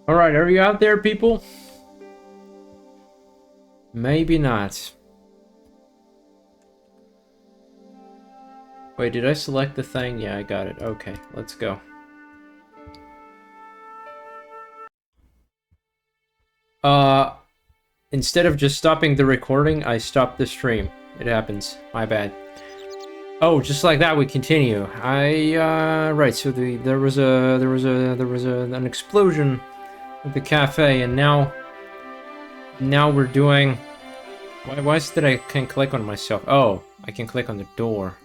Alright, are you out there, people? Maybe not. Wait, did I select the thing? Yeah, I got it. Okay, let's go. Instead of just stopping the recording, I stopped the stream. It happens. My bad. Oh, just like that, we continue. Right. So there was an explosion at the cafe, and now we're doing. Why is it that I can click on myself? Oh, I can click on the door.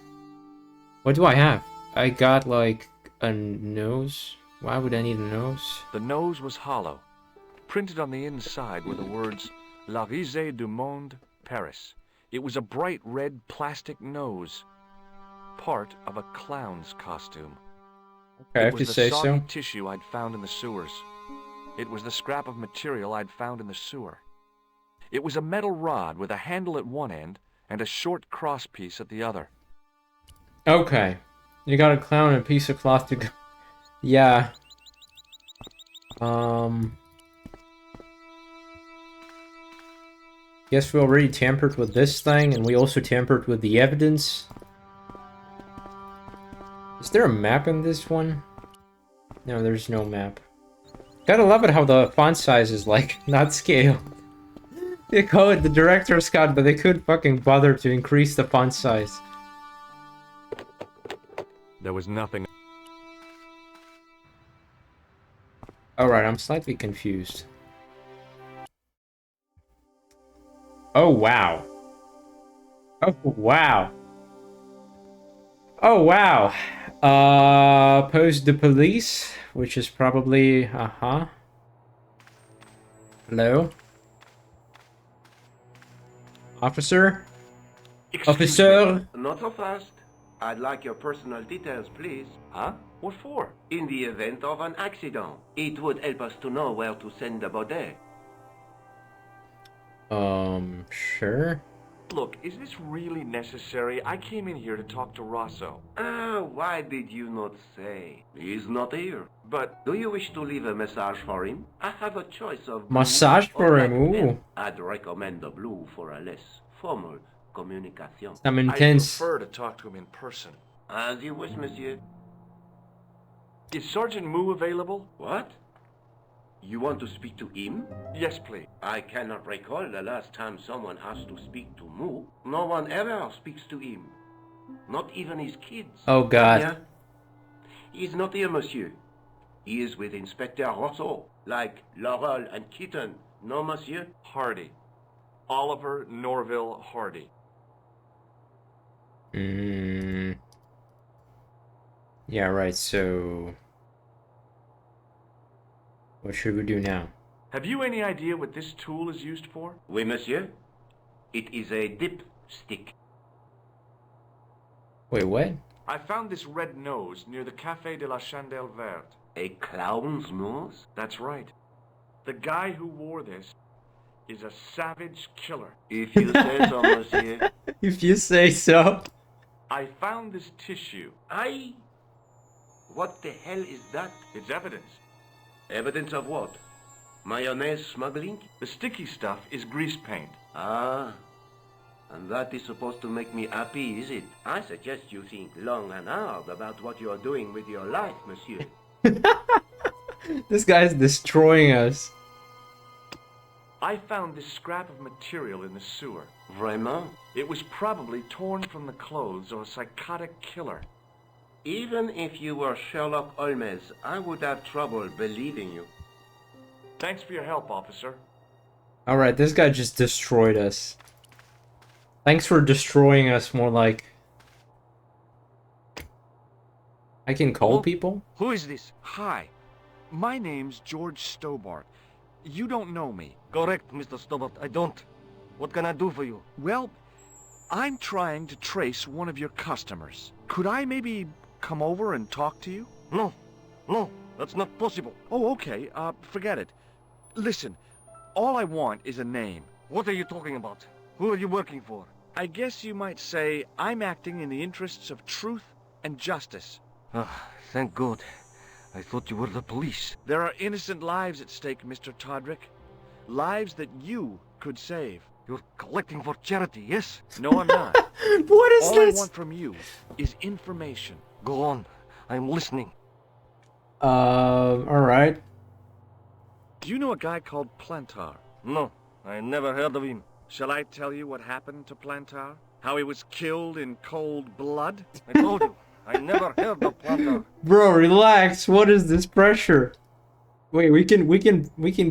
What do I have? I got like a nose. Why would I need a nose? The nose was hollow. Printed on the inside were the words La Risée du Monde, Paris. It was a bright red plastic nose. Part of a clown's costume. Okay, it if you was say the soggy so. tissue I'd found in the sewers. It was the scrap of material I'd found in the sewer. It was a metal rod with a handle at one end and a short crosspiece at the other. Okay. You got a clown and a piece of cloth to go. Yeah. Guess we already tampered with this thing, and we also tampered with the evidence. Is there a map in this one? No, there's no map. Gotta love it how the font size is, like, not scale. They call it the director's cut, but they couldn't fucking bother to increase the font size. There was nothing. Alright, I'm slightly confused. Oh, wow. Oh, wow. Oh, wow. Post the police, which is probably... Uh-huh. Hello? Officer? Officer? Not so fast. I'd like your personal details, please. Huh? What for? In the event of an accident, it would help us to know where to send the body. Sure. Look, is this really necessary? I came in here to talk to Rosso. Why did you not say? He's not here. But Do you wish to leave a message for him? I have a choice of blue Massage or for black him, pen. ooh. I'd recommend the blue for a less formal communication. I'm I intense. prefer to talk to him in person. As you wish, monsieur. Is Sergeant Moo available? What? You want to speak to him? Yes, please. I cannot recall the last time someone asked to speak to Moo. No one ever speaks to him. Not even his kids. Oh, God. Yeah. He is not here, monsieur. He is with Inspector Rousseau, like Laurel and Kitten. No, monsieur? Hardy. Oliver Norville Hardy. Yeah, right, so... What should we do now? Have you any idea what this tool is used for? Oui, monsieur. It is a dipstick. Wait, what? I found this red nose near the Café de la Chandelle Verte. A clown's nose? That's right. The guy who wore this is a savage killer. If you say so, monsieur. If you say so. I found this tissue. What the hell is that? It's evidence. Evidence of what? Mayonnaise smuggling? The sticky stuff is grease paint. Ah, and that is supposed to make me happy, is it? I suggest you think long and hard about what you are doing with your life, monsieur. This guy's destroying us. I found this scrap of material in the sewer. Vraiment? It was probably torn from the clothes of a psychotic killer. Even if you were Sherlock Holmes, I would have trouble believing you. Thanks for your help, officer. Alright, this guy just destroyed us. Thanks for destroying us, more like... I can call people? Who is this? Hi. My name's George Stobart. You don't know me. Correct, Mr. Stobart. I don't. What can I do for you? Well, I'm trying to trace one of your customers. Could I maybe come over and talk to you? No. No, that's not possible. Oh, okay. Forget it. Listen, all I want is a name. What are you talking about? Who are you working for? I guess you might say I'm acting in the interests of truth and justice. Ah, thank God. I thought you were the police. There are innocent lives at stake, Mr. Todrick. Lives that you could save. You're collecting for charity, yes? No, I'm not. What is All I this? want from you is information. Go on. I'm listening. Alright. Do you know a guy called Plantar? No, I never heard of him. Shall I tell you what happened to Plantar? How he was killed in cold blood? I told you, I never heard of Plantar. Bro, relax. What is this pressure? Wait, we can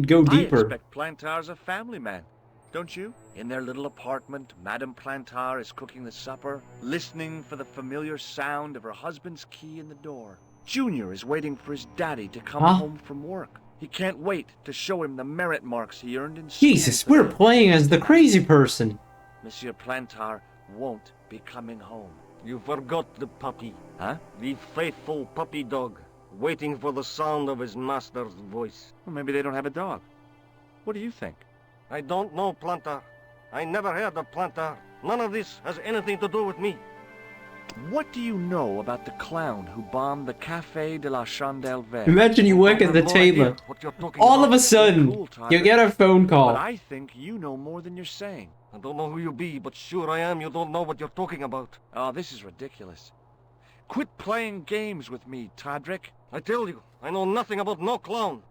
go deeper. I expect Plantar's a family man. Don't you? In their little apartment, Madame Plantar is cooking the supper, listening for the familiar sound of her husband's key in the door. Junior is waiting for his daddy to come home from work. He can't wait to show him the merit marks he earned in school. Jesus, we're playing as the crazy person. Monsieur Plantar won't be coming home. You forgot the puppy. Huh? The faithful puppy dog, waiting for the sound of his master's voice. Well, maybe they don't have a dog. What do you think? I don't know Plantar. I never heard of Plantar. None of this has anything to do with me. What do you know about the clown who bombed the Café de la Chandelle Verte? Imagine you work I at the have no tailor. idea what you're talking All about. of a sudden, Cool, Tyler. you get a phone But call. I think you know more than you're saying. I don't know who you be, but sure I am you don't know what you're talking about. Oh, this is ridiculous. Quit playing games with me, Todrick. I tell you, I know nothing about no clown.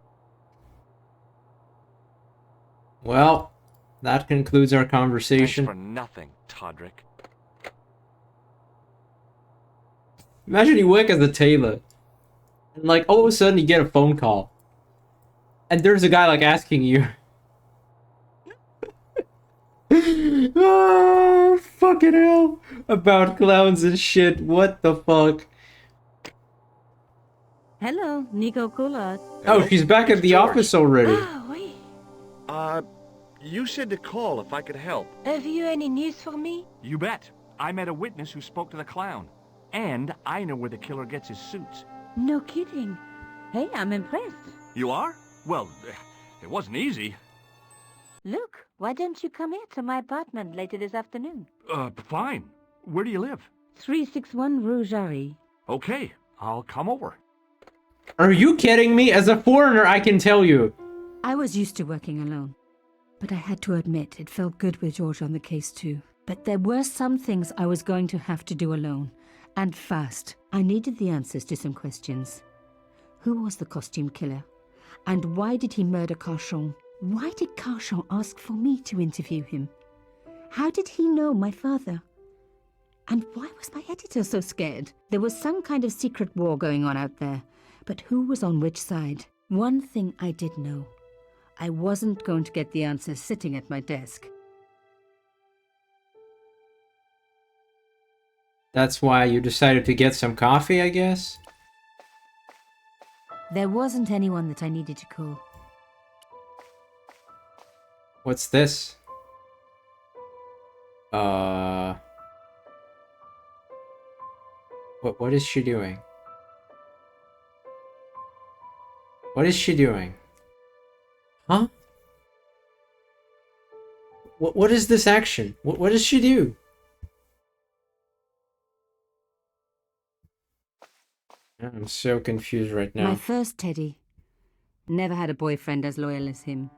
Well, that concludes our Thanks conversation. for nothing, Todrick. Imagine you work as a tailor. And like all of a sudden you get a phone call. And there's a guy like asking you. Oh, fucking hell. About clowns and shit. What the fuck? Hello, Nico Coulard. Oh, she's back at the George. office already. Ah, oui. You said to call if I could help. Have you any news for me? You bet. I met a witness who spoke to the clown. And I know where the killer gets his suits. No kidding. Hey, I'm impressed. You are? Well, it wasn't easy. Look, why don't you come here to my apartment later this afternoon? Fine. Where do you live? 361 Rue Jarry. Okay, I'll come over. Are you kidding me? As a foreigner, I can tell you. I was used to working alone, but I had to admit it felt good with George on the case too. But there were some things I was going to have to do alone, and fast. I needed the answers to some questions. Who was the costume killer? And why did he murder Carchon? Why did Carchon ask for me to interview him? How did he know my father? And why was my editor so scared? There was some kind of secret war going on out there, but who was on which side? One thing I did know. I wasn't going to get the answers sitting at my desk. That's why you decided to get some coffee, I guess? There wasn't anyone that I needed to call. What's this? What is she doing? What is she doing? Huh? What is this action? What does she do? I'm so confused right now. My first Teddy. Never had a boyfriend as loyal as him.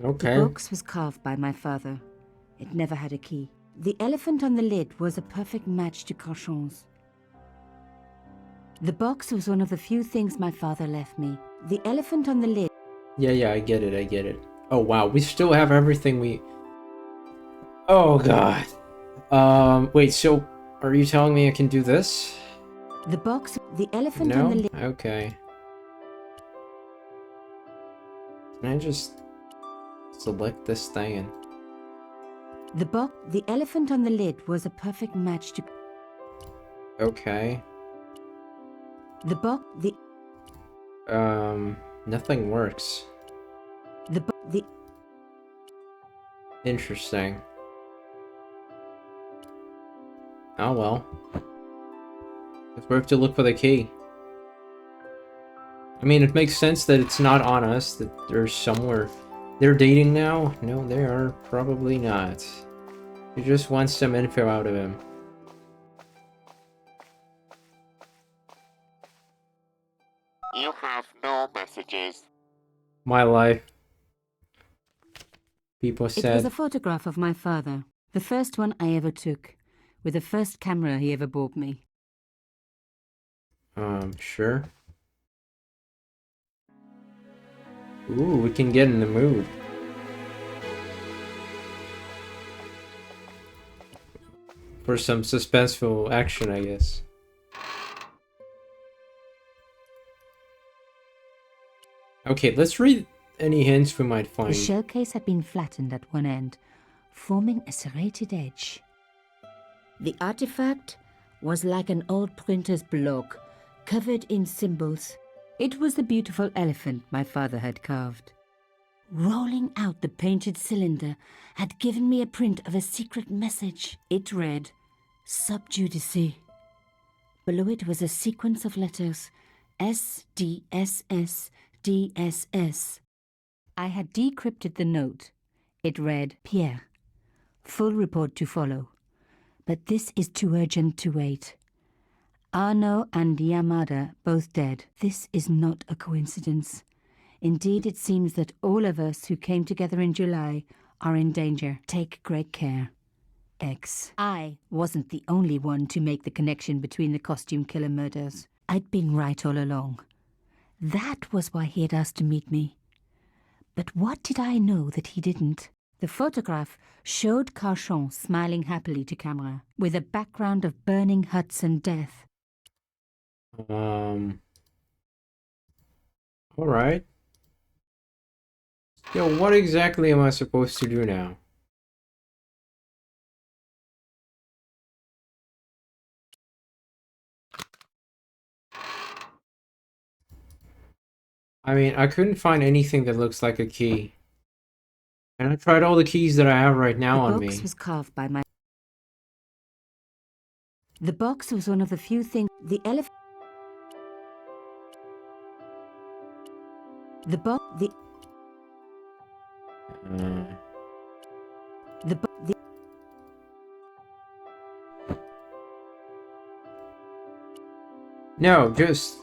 Okay. The box was carved by my father. It never had a key. The elephant on the lid was a perfect match to Carchon's. The box was one of the few things my father left me. The elephant on the lid. Yeah, I get it. Oh wow, we still have everything we... Oh god. Wait, so are you telling me I can do this? The box, the elephant No? on the lid. Okay. Can I just select this thing and... The elephant on the lid was a perfect match to... Okay. The nothing works. the Interesting. Oh well. Guess we have to look for the key. I mean, it makes sense that it's not on us, that they're somewhere. They're dating now? No, they are probably not. She just wants some info out of him. You have no messages. My life. People It was said. a photograph of my father, the first one I ever took, with the first camera he ever bought me. Sure. Ooh, we can get in the mood. For some suspenseful action, I guess. Okay, let's read any hints we might The find. shell case had been flattened at one end, forming a serrated edge. The artifact was like an old printer's block, covered in symbols. It was the beautiful elephant my father had carved. Rolling out the painted cylinder had given me a print of a secret message. It read, Sub Judice. Below it was a sequence of letters, S, D, S, S, D, S, S. I had decrypted the note. It read, Pierre, full report to follow. But this is too urgent to wait. Arno and Yamada both dead. This is not a coincidence. Indeed, it seems that all of us who came together in July are in danger. Take great care. X. I wasn't the only one to make the connection between the costume killer murders. I'd been right all along. That was why he had asked to meet me. But what did I know that he didn't? The photograph showed Carchon smiling happily to camera, with a background of burning huts and death. Alright. Yo, what exactly am I supposed to do now? I mean, I couldn't find anything that looks like a key. And I tried all the keys that I have right now on me. The box was carved by my... The box was one of the few things... The elephant... The box... The... The... No, just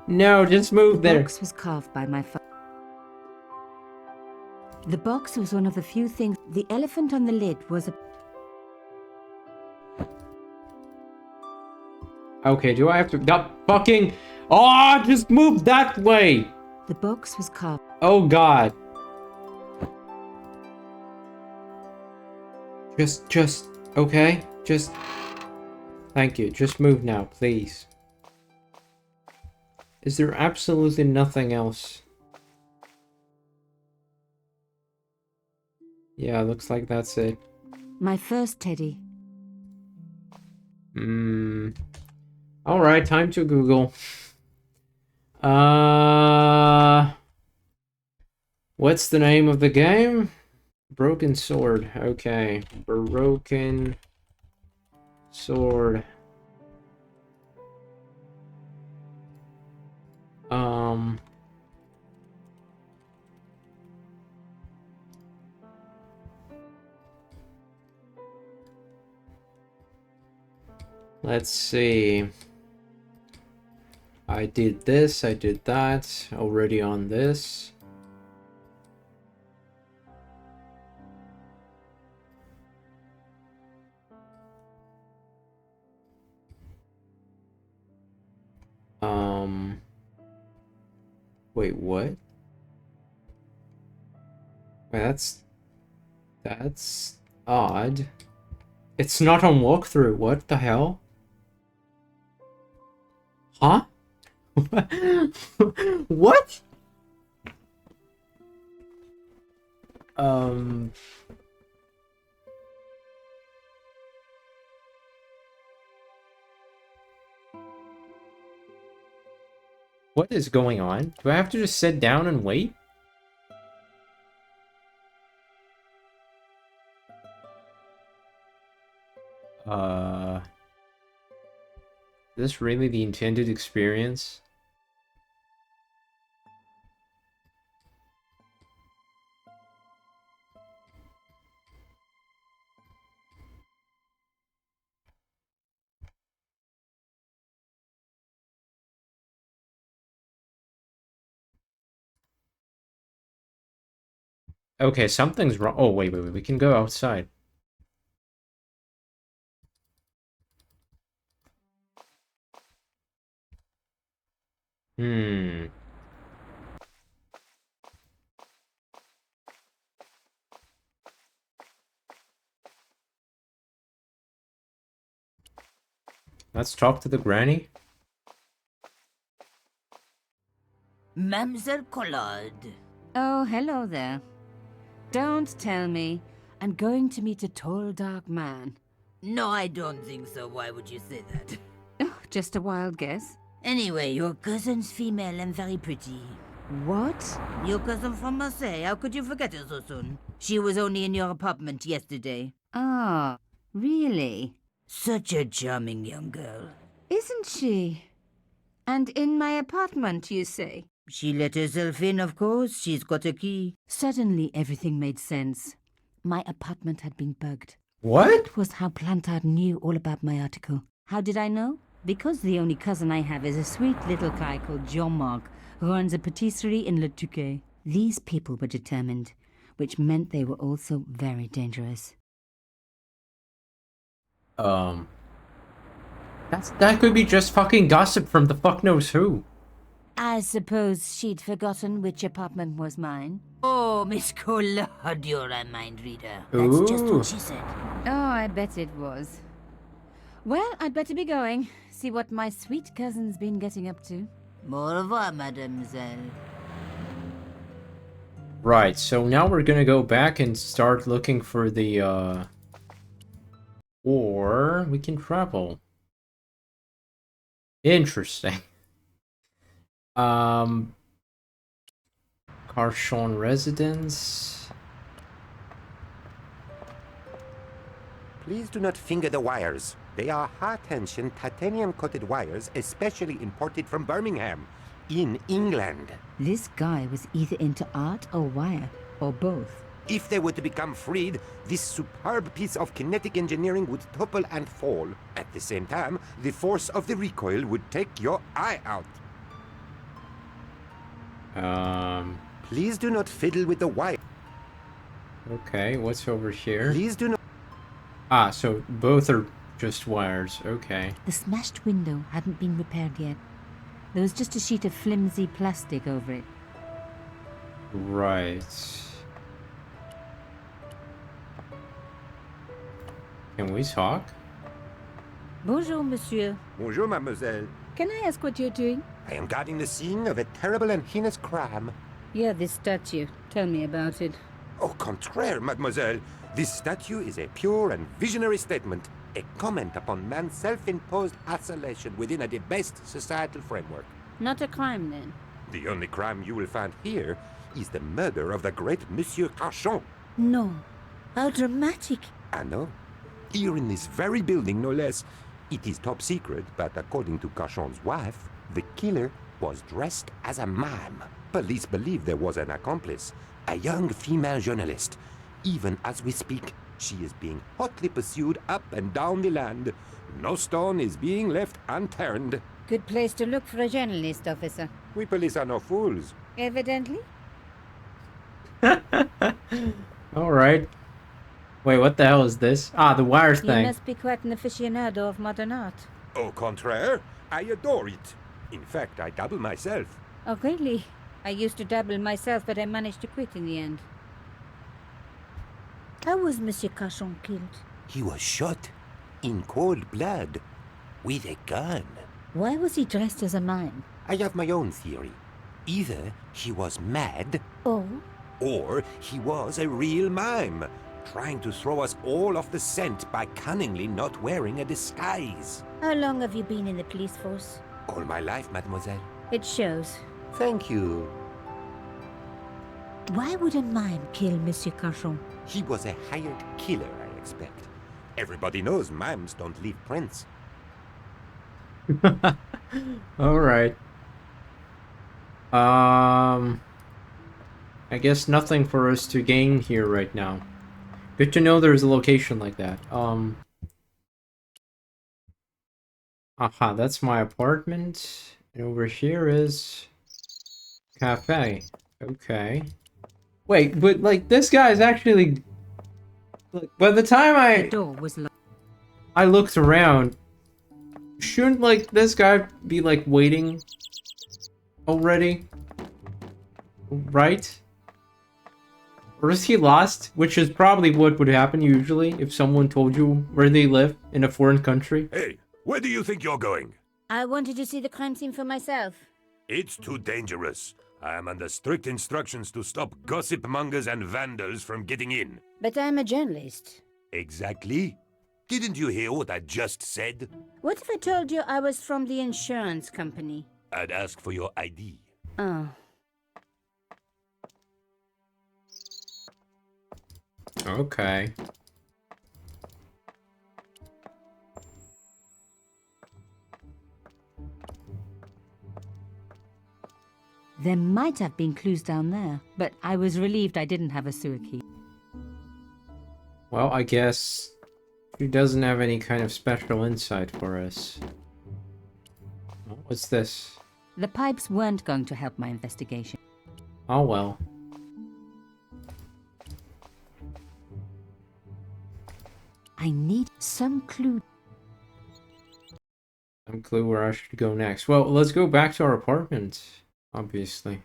no, just move The there. box was carved by my father. The box was one of the few things... The elephant on the lid was a... Okay, do I have to... That fucking... Oh, just move that way! The box was carved... Oh, God. Just... Okay, just... Thank you. Just move now, please. Is there absolutely nothing else? Yeah, looks like that's it. My first teddy. Alright, time to Google. What's the name of the game? Broken Sword. Okay. Broken Sword. Let's see. I did this, I did that, already on this. Wait, what? Wait, that's odd. It's not on walkthrough, what the hell? Huh? What? What is going on? Do I have to just sit down and wait? Is this really the intended experience? Okay, something's wrong. Oh, wait, we can go outside. Hmm. Let's talk to the granny. Mademoiselle Collard. Oh, hello there. Don't tell me. I'm going to meet a tall, dark man. No, I don't think so. Why would you say that? Oh, just a wild guess. Anyway, your cousin's female and very pretty. What? Your cousin from Marseille. How could you forget her so soon? She was only in your apartment yesterday. Ah, really? Such a charming young girl. Isn't she? And in my apartment, you say? She let herself in, of course. She's got a key. Suddenly, everything made sense. My apartment had been bugged. What? That was how Plantard knew all about my article. How did I know? Because the only cousin I have is a sweet little guy called Jean-Marc, who runs a patisserie in Le Touquet. These people were determined, which meant they were also very dangerous. That could be just fucking gossip from the fuck knows who. I suppose she'd forgotten which apartment was mine. Oh, Miss Collard, you're a mind reader. That's just Ooh. what she said. Oh, I bet it was. Well, I'd better be going. See what my sweet cousin's been getting up to. Au revoir, mademoiselle. Right, so now we're gonna go back and start looking for the, or we can travel. Interesting. Carchon residence. Please do not finger the wires. They are high-tension titanium-coated wires, especially imported from Birmingham, in England. This guy was either into art or wire, or both. If they were to become freed, this superb piece of kinetic engineering would topple and fall. At the same time, the force of the recoil would take your eye out. Please do not fiddle with the wire. Okay, what's over here? Please do not... Ah, so both are just wires, okay. The smashed window hadn't been repaired yet. There was just a sheet of flimsy plastic over it. Right. Can we talk? Bonjour, monsieur. Bonjour, mademoiselle. Can I ask what you're doing? I am guarding the scene of a terrible and heinous crime. Yeah, this statue. Tell me about it. Au contraire, mademoiselle. This statue is a pure and visionary statement, a comment upon man's self-imposed isolation within a debased societal framework. Not a crime, then. The only crime you will find here is the murder of the great Monsieur Carchon. No. How dramatic. I know. Here in this very building, no less. It is top secret, but according to Carchon's wife, the killer was dressed as a mime. Police believe there was an accomplice, a young female journalist. Even as we speak, she is being hotly pursued up and down the land. No stone is being left unturned. Good place to look for a journalist, officer. We police are no fools. Evidently. Alright. Wait, what the hell is this? Ah, the wires You thing. must be quite an aficionado of modern art. Au contraire, I adore it. In fact, I dabble myself. Oh, really? I used to dabble myself, but I managed to quit in the end. How was Monsieur Carchon killed? He was shot in cold blood with a gun. Why was he dressed as a mime? I have my own theory. Either he was mad, or he was a real mime, trying to throw us all off the scent by cunningly not wearing a disguise. How long have you been in the police force? All my life, mademoiselle. It shows. Thank you. Why would a mime kill Monsieur Carchon? He was a hired killer, I expect. Everybody knows mimes don't leave prints. Alright. I guess nothing for us to gain here right now. Good to know there's a location like that. Aha, that's my apartment. And over here is cafe. Okay. Wait, but like this guy is actually. Like, by the time The door was locked. I looked around, shouldn't like this guy be like waiting already? Right? Or is he lost? Which is probably what would happen usually if someone told you where they live in a foreign country. Hey, where do you think you're going? I wanted to see the crime scene for myself. It's too dangerous. I am under strict instructions to stop gossip mongers and vandals from getting in. But I'm a journalist. Exactly. Didn't you hear what I just said? What if I told you I was from the insurance company? I'd ask for your ID. Oh. Okay. There might have been clues down there, but I was relieved I didn't have a sewer key. Well, I guess she doesn't have any kind of special insight for us. What's this? The pipes weren't going to help my investigation. Oh well. I need some clue. Some clue where I should go next. Well, let's go back to our apartment, obviously.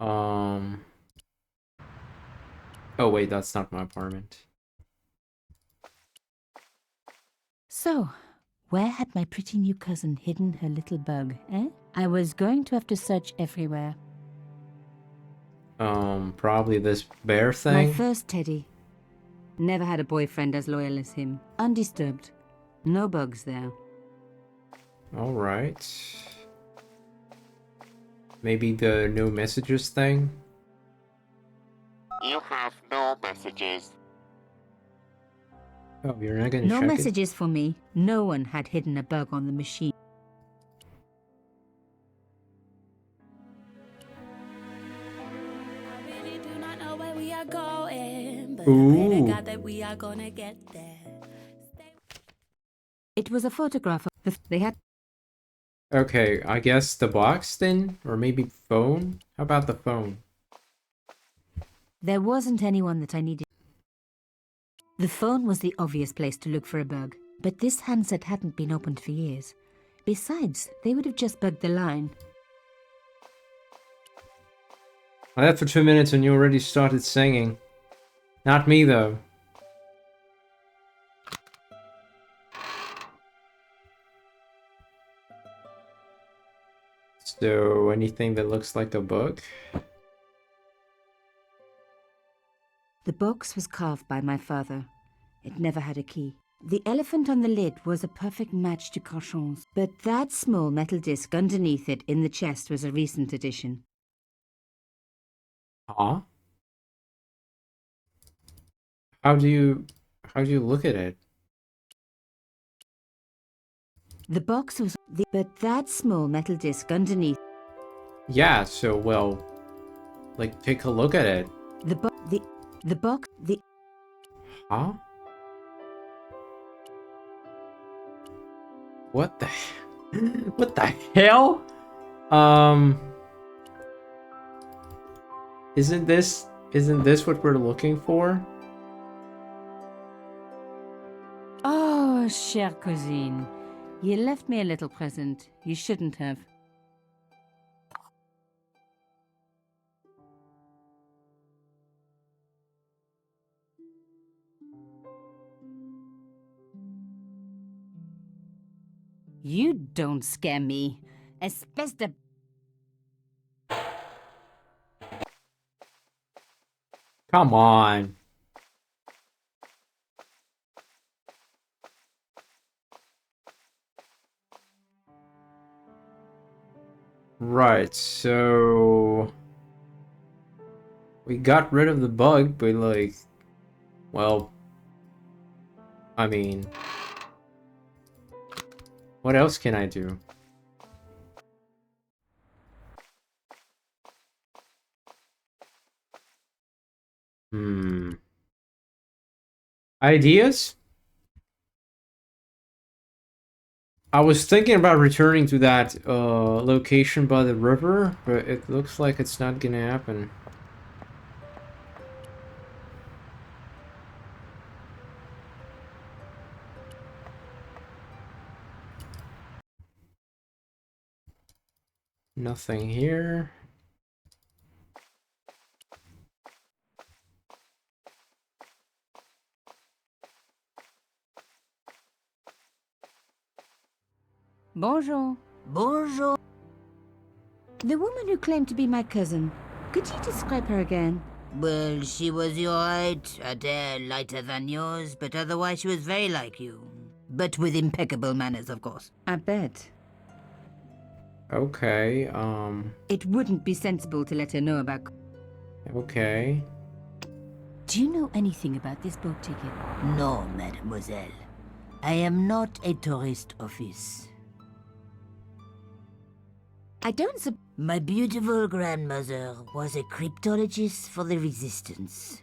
Oh wait, that's not my apartment. So, where had my pretty new cousin hidden her little bug, eh? I was going to have to search everywhere. Probably this bear thing. My first teddy. Never had a boyfriend as loyal as him. Undisturbed. No bugs there. Alright. Maybe the no messages thing? You have no messages. Oh, you're not gonna No check messages for me. No one had hidden a bug on the machine. Ooh. It was a photograph of they had. Okay, I guess the box then? Or maybe phone? How about the phone? There wasn't anyone that I needed. The phone was the obvious place to look for a bug, but this handset hadn't been opened for years. Besides, they would have just bugged the line. I left for 2 minutes and you already started singing. Not me, though. So, anything that looks like a book? The box was carved by my father. It never had a key. The elephant on the lid was a perfect match to Cochon's, but that small metal disc underneath it in the chest was a recent addition. Huh? How do you look at it? The box was but that small metal disc underneath. Yeah, so well, like take a look at it. The box. Huh? What the what the hell? Isn't this what we're looking for? Oh, chère cousine, you left me a little present. You shouldn't have. You don't scare me. Espèce de... Come on. Right, so we got rid of the bug, but like, well, I mean, what else can I do? Ideas? I was thinking about returning to that location by the river, but it looks like it's not gonna happen. Nothing here. Bonjour. Bonjour. The woman who claimed to be my cousin. Could you describe her again? Well, she was your height, a hair lighter than yours, but otherwise she was very like you. But with impeccable manners, of course. I bet. Okay, It wouldn't be sensible to let her know about... okay. Do you know anything about this boat ticket? No, mademoiselle. I am not a tourist office. I don't My beautiful grandmother was a cryptologist for the resistance.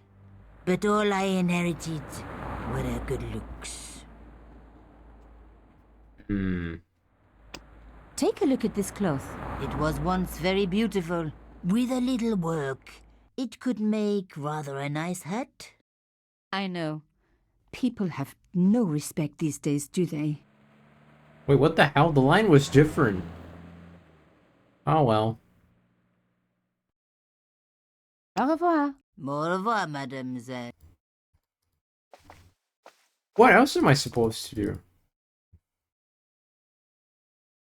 But all I inherited were her good looks. Take a look at this cloth. It was once very beautiful. With a little work, it could make rather a nice hat. I know. People have no respect these days, do they? Wait, what the hell? The line was different. Oh well. Au revoir. Au revoir, mademoiselle. What else am I supposed to do?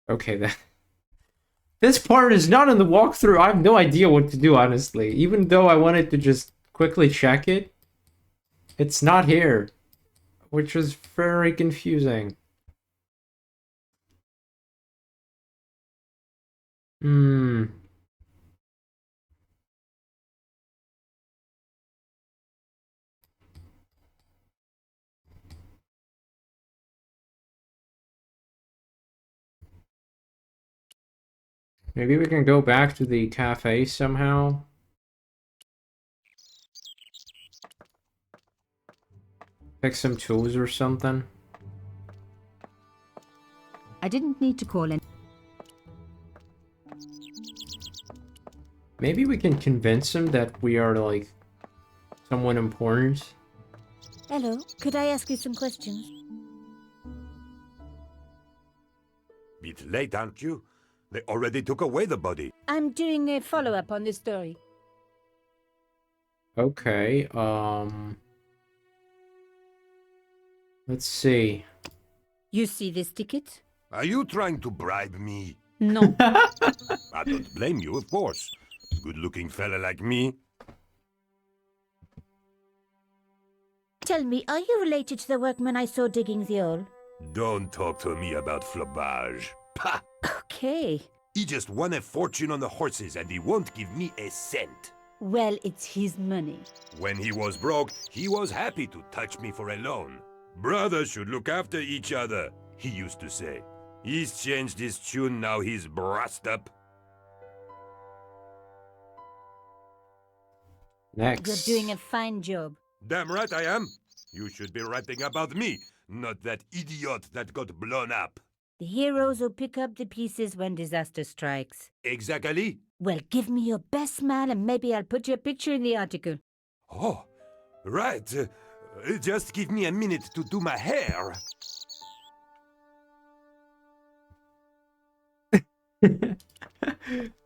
Okay, then. This part is not in the walkthrough. I have no idea what to do, honestly. Even though I wanted to just quickly check it, it's not here. Which was very confusing. Maybe we can go back to the cafe somehow. Pick some tools or something. I didn't need to call in. Maybe we can convince him that we are, like, someone important. Hello, could I ask you some questions? Bit late, aren't you? They already took away the body. I'm doing a follow-up on this story. Okay, let's see. You see this ticket? Are you trying to bribe me? No. I don't blame you, of course. Good-looking fella like me. Tell me, are you related to the workman I saw digging the hole? Don't talk to me about flobage. Pah! Okay. He just won a fortune on the horses and he won't give me a cent. Well, it's his money. When he was broke, he was happy to touch me for a loan. Brothers should look after each other, he used to say. He's changed his tune, now he's brassed up. Next. You're doing a fine job. Damn right I am. You should be writing about me, not that idiot that got blown up. The heroes who pick up the pieces when disaster strikes. Exactly. Well, give me your best smile and maybe I'll put your picture in the article. Oh, right. Just give me a minute to do my hair.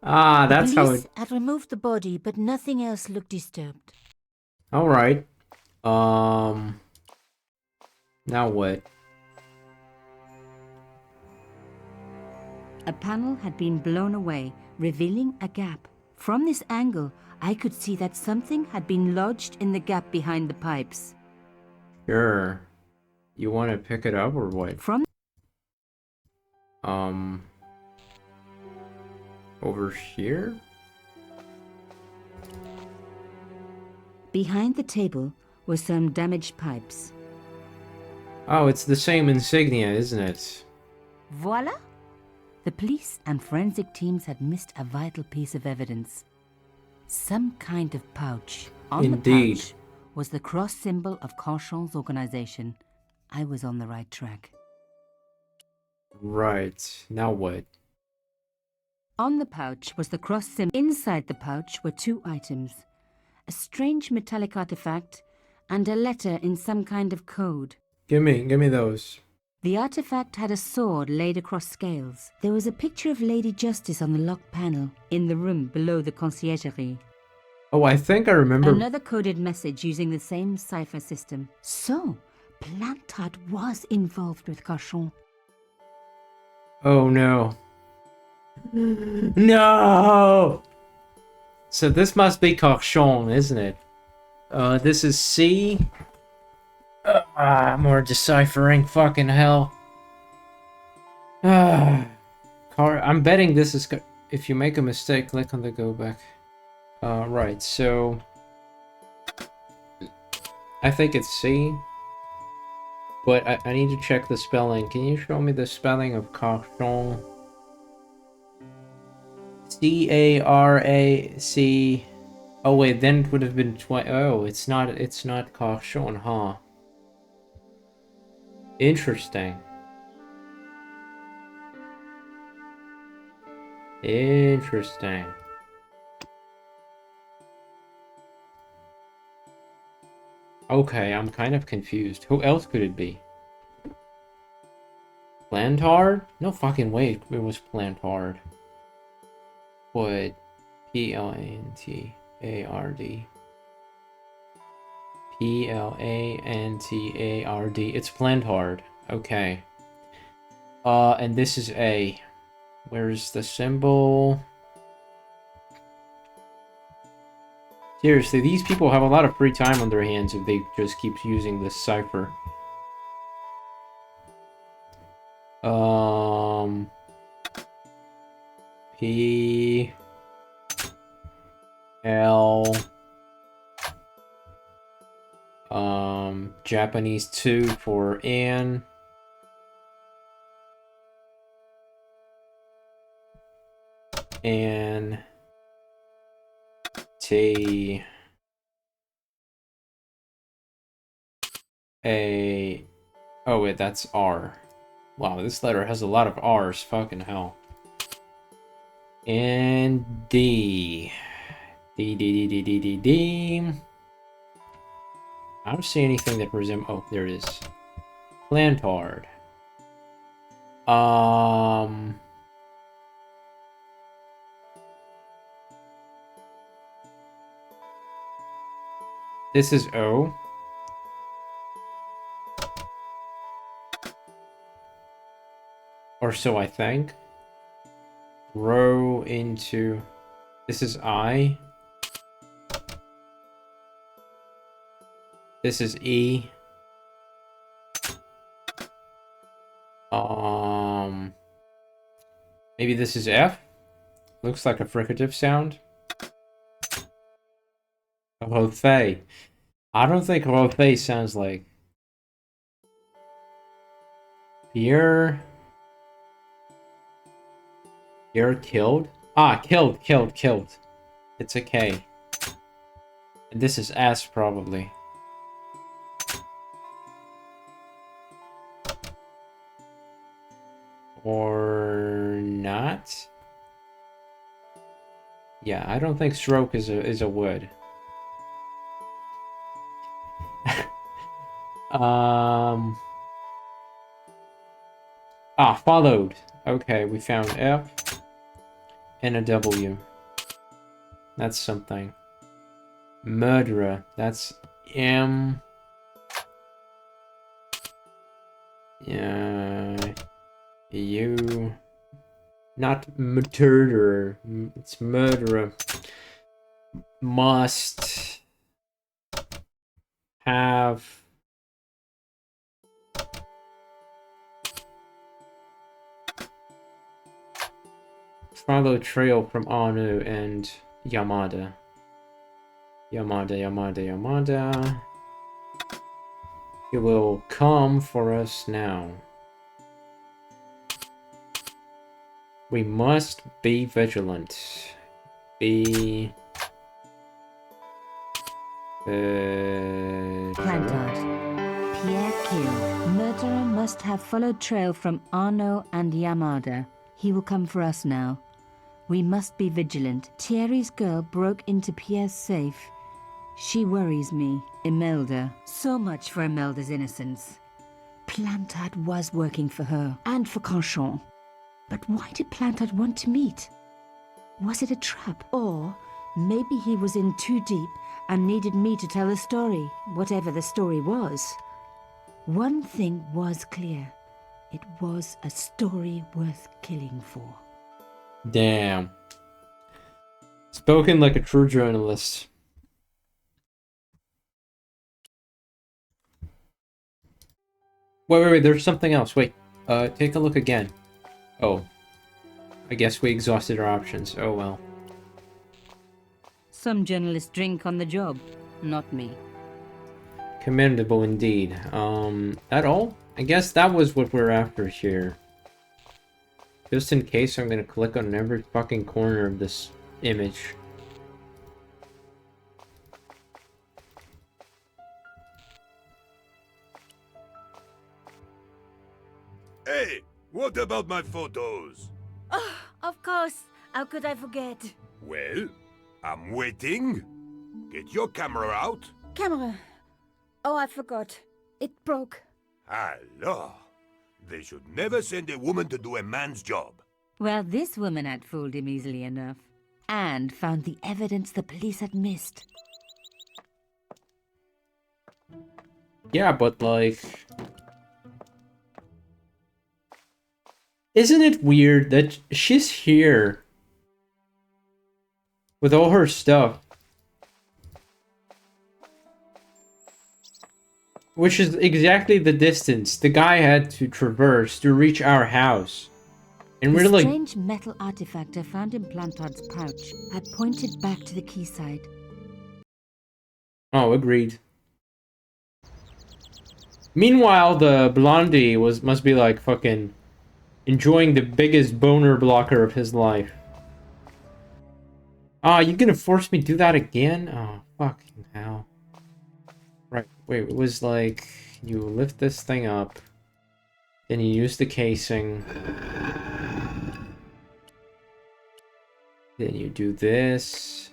Ah, that's how Police it... had removed the body, but nothing else looked disturbed. Alright. Now what? A panel had been blown away, revealing a gap. From this angle, I could see that something had been lodged in the gap behind the pipes. Sure. You want to pick it up or what? From over here? behind the table were some damaged pipes. Oh, it's the same insignia, isn't it? Voila! The police and forensic teams had missed a vital piece of evidence. Some kind of pouch. On Indeed. the pouch was the cross symbol of Cauchon's organization. I was on the right track. Right. Now what? On the pouch was the cross symbol. Inside the pouch were two items. A strange metallic artifact and a letter in some kind of code. Give me those. The artifact had a sword laid across scales. There was a picture of Lady Justice on the locked panel in the room below the conciergerie. Oh, I think I remember. Another coded message using the same cipher system. So, Plantard was involved with Cauchon. Oh no. No! So this must be Cauchon, isn't it? This is C. More deciphering, fucking hell. I'm betting this is... If you make a mistake, click on the go back. Right, so... I think it's C. But I need to check the spelling. Can you show me the spelling of Cauchon? C-A-R-A-C... Oh wait, then it would have been oh, it's not Cauchon, huh? Interesting. Interesting. Okay, I'm kind of confused. Who else could it be? Plantard? No fucking way it was Plantard. What? P-L-A-N-T-A-R-D. P-L-A-N-T-A-R-D. It's Plantard. Okay. And this is A. Where's the symbol? Seriously, these people have a lot of free time on their hands if they just keep using this cipher. P... L... Japanese 2 for Anne. And T A oh wait, that's R. Wow, this letter has a lot of R's, fucking hell. And D. D. I don't see anything that resembles. Oh, there it is. Plantard. This is O. Or so I think. Row into... This is I. This is E. Maybe this is F. Looks like a fricative sound. Rothe. I don't think Rothe sounds like... Pierre killed? Ah, killed. It's a K. And this is S, probably. Or not? Yeah, I don't think stroke is a word. Followed. Okay, we found F and a W. That's something. Murderer. That's M. U. Not murderer. It's murderer. Must have follow trail from Anu and Yamada. Yamada. He will come for us now. We must be vigilant. Plantard. Pierre killed. Murderer must have followed trail from Arno and Yamada. He will come for us now. We must be vigilant. Thierry's girl broke into Pierre's safe. She worries me. Imelda. So much for Imelda's innocence. Plantard was working for her and for Cachon. But why did Plantard want to meet? Was it a trap? Or maybe he was in too deep and needed me to tell a story, whatever the story was. One thing was clear. It was a story worth killing for. Damn. Spoken like a true journalist. Wait, there's something else. Wait, take a look again. Oh. I guess we exhausted our options. Oh well. Some journalists drink on the job, not me. Commendable indeed. That all? I guess that was what we're after here. Just in case, I'm gonna click on every fucking corner of this image. Hey, what about my photos? Oh, of course. How could I forget? Well, I'm waiting. Get your camera out. Camera. Oh, I forgot. It broke. Alors, they should never send a woman to do a man's job. Well, this woman had fooled him easily enough. And found the evidence the police had missed. Yeah, but like... Isn't it weird that she's here with all her stuff? Which is exactly the distance the guy had to traverse to reach our house. And we're The like... strange metal artifact I found in Plantard's pouch had pointed back to the quayside. Oh, agreed. Meanwhile, the blondie must be like fucking enjoying the biggest boner blocker of his life. Ah, you gonna force me to do that again? Oh, fucking hell. Right, wait, it was like, you lift this thing up, then you use the casing, then you do this,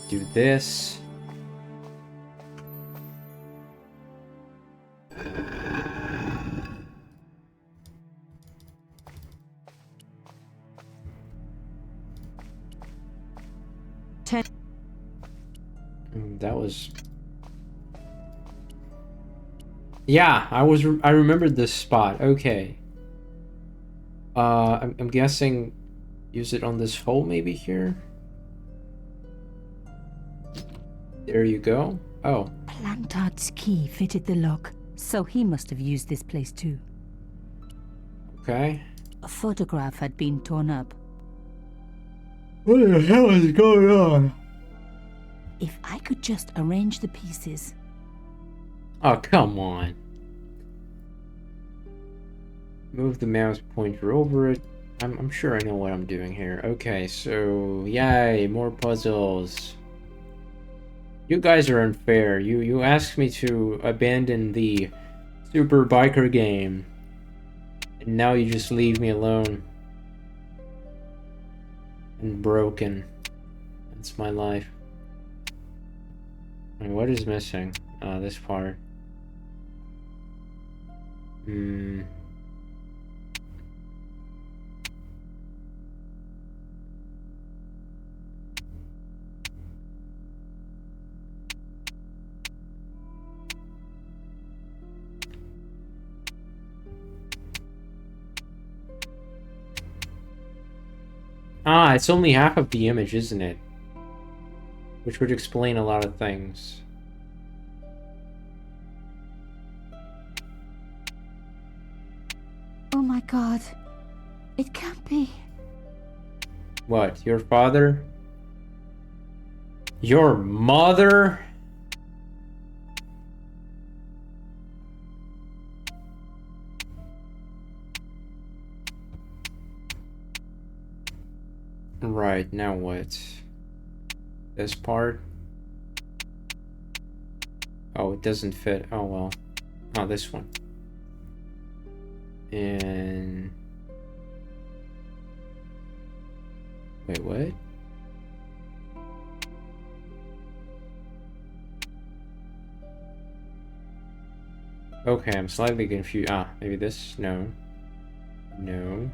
do this, that was... Yeah, I remembered this spot. Okay. I'm guessing use it on this hole maybe here. There you go. Oh. Plantard's key fitted the lock, so he must have used this place too. Okay. A photograph had been torn up. What the hell is going on? If I could just arrange the pieces. Oh, come on. Move the mouse pointer over it. I'm sure I know what I'm doing here. Okay, so yay, more puzzles. You guys are unfair. You asked me to abandon the super biker game. And now you just leave me alone. And broken. That's my life. I mean, what is missing? This part. Ah, it's only half of the image, isn't it? Which would explain a lot of things. Oh my god. It can't be. What, your father? Your mother? Right, now what? This part? Oh, it doesn't fit. Oh well. Oh, this one. And... Wait, what? Okay, I'm slightly confused. Ah, maybe this? No. No.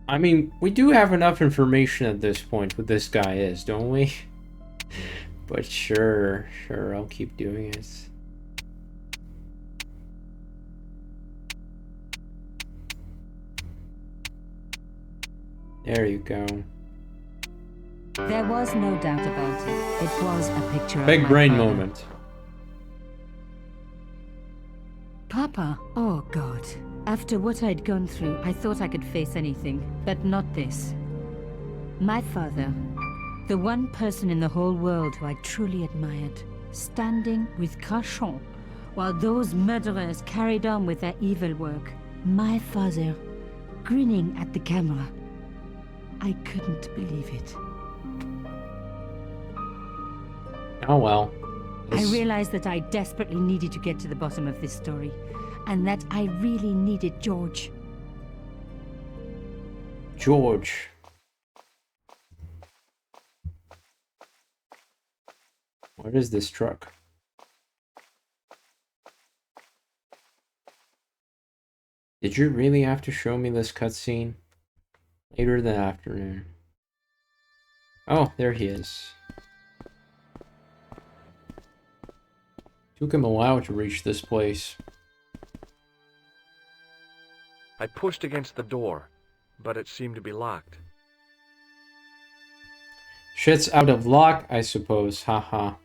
I mean, we do have enough information at this point what this guy is, don't we? But sure, I'll keep doing it. There you go. There was no doubt about it. It was a picture Big of my brain father. moment. Papa, oh God. After what I'd gone through, I thought I could face anything, but not this. My father, the one person in the whole world who I truly admired, standing with Cachon, while those murderers carried on with their evil work. My father, grinning at the camera. I couldn't believe it. Oh well. I realized that I desperately needed to get to the bottom of this story, and that I really needed George. George. What is this truck? Did you really have to show me this cutscene? Later that afternoon. Oh, there he is. Took him a while to reach this place. I pushed against the door, but it seemed to be locked. Shit's out of luck, I suppose. Haha.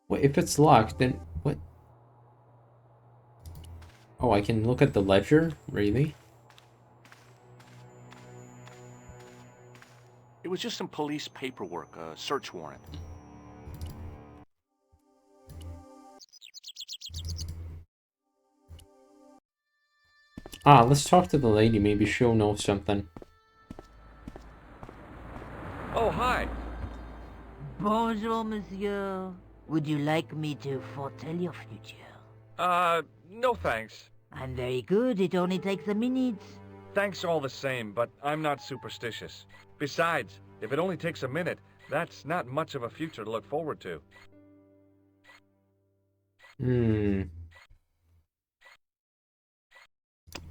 Wait, if it's locked, then what? Oh, I can look at the ledger? Really? It was just some police paperwork, a search warrant. Ah, let's talk to the lady. Maybe she'll know something. Oh, hi. Bonjour, monsieur. Would you like me to foretell your future? No thanks. I'm very good. It only takes a minute. Thanks all the same, but I'm not superstitious. Besides, if it only takes a minute, that's not much of a future to look forward to.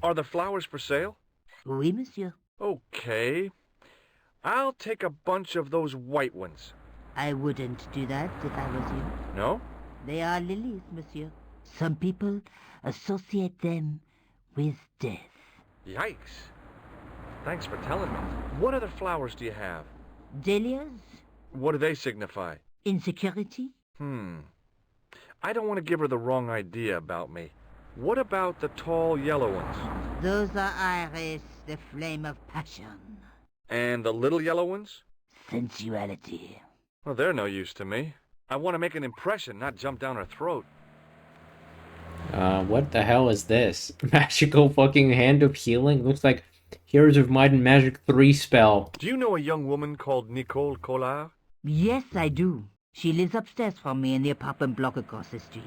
Are the flowers for sale? Oui, monsieur. Okay. I'll take a bunch of those white ones. I wouldn't do that if I was you. No? They are lilies, monsieur. Some people associate them with death. Yikes. Thanks for telling me. What other flowers do you have? Dahlias? What do they signify? Insecurity? I don't want to give her the wrong idea about me. What about the tall yellow ones? Those are iris, the flame of passion. And the little yellow ones? Sensuality. Well, they're no use to me. I want to make an impression, not jump down her throat. What the hell is this? Magical fucking hand of healing? Looks like Heroes of Might and Magic 3 spell. Do you know a young woman called Nicole Collard? Yes, I do. She lives upstairs from me in the apartment block across the street.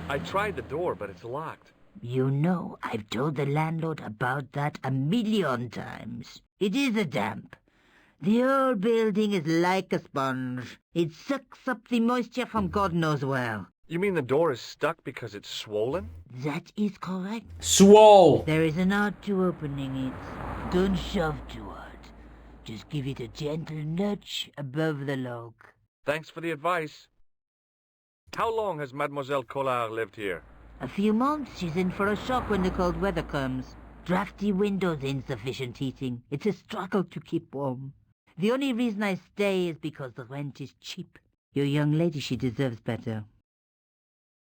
I tried the door, but it's locked. You know, I've told the landlord about that 1,000,000 times. It is a damp. The whole building is like a sponge. It sucks up the moisture from God knows where. You mean the door is stuck because it's swollen? That is correct. Swole! There is an art to opening it. Don't shove too hard. Just give it a gentle nudge above the lock. Thanks for the advice. How long has Mademoiselle Collard lived here? A few months. She's in for a shock when the cold weather comes. Drafty windows, insufficient heating. It's a struggle to keep warm. The only reason I stay is because the rent is cheap. Your young lady, she deserves better.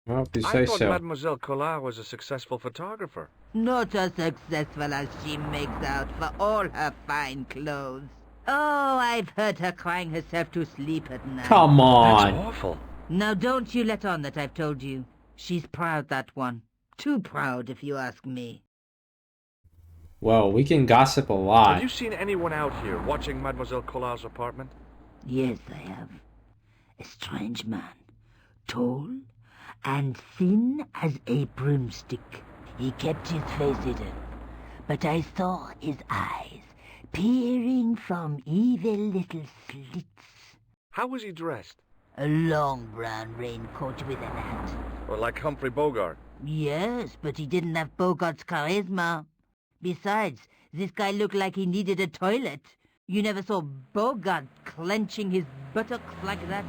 Well, if you I say thought so. Mademoiselle Collard was a successful photographer. Not as successful as she makes out for all her fine clothes. Oh, I've heard her crying herself to sleep at night. Come on! That's awful. Now don't you let on that I've told you. She's proud, that one. Too proud, if you ask me. Well, we can gossip a lot. Have you seen anyone out here watching Mademoiselle Collard's apartment? Yes, I have. A strange man. Tall and thin as a broomstick. He kept his face hidden, but I saw his eyes peering from evil little slits. How was he dressed? A long brown raincoat with an hat. Or like Humphrey Bogart? Yes, but he didn't have Bogart's charisma. Besides, this guy looked like he needed a toilet. You never saw Bogart clenching his buttocks like that.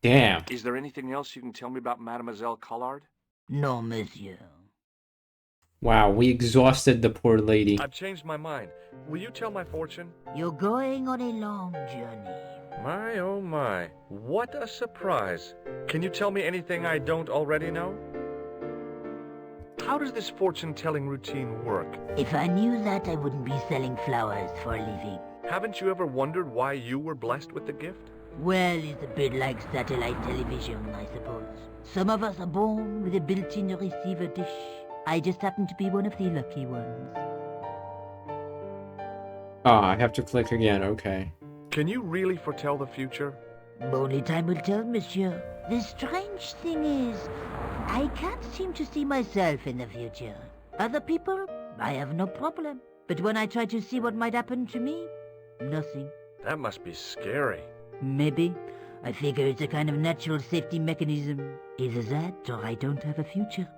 Damn. Is there anything else you can tell me about Mademoiselle Collard? No, monsieur. Wow, we exhausted the poor lady. I've changed my mind. Will you tell my fortune? You're going on a long journey. My, oh my. What a surprise. Can you tell me anything I don't already know? How does this fortune-telling routine work? If I knew that, I wouldn't be selling flowers for a living. Haven't you ever wondered why you were blessed with the gift? Well, it's a bit like satellite television, I suppose. Some of us are born with a built-in receiver dish. I just happen to be one of the lucky ones. Ah, I have to click again, okay. Can you really foretell the future? Only time will tell, monsieur. The strange thing is, I can't seem to see myself in the future. Other people, I have no problem. But when I try to see what might happen to me, nothing. That must be scary. Maybe. I figure it's a kind of natural safety mechanism. Either that, or I don't have a future.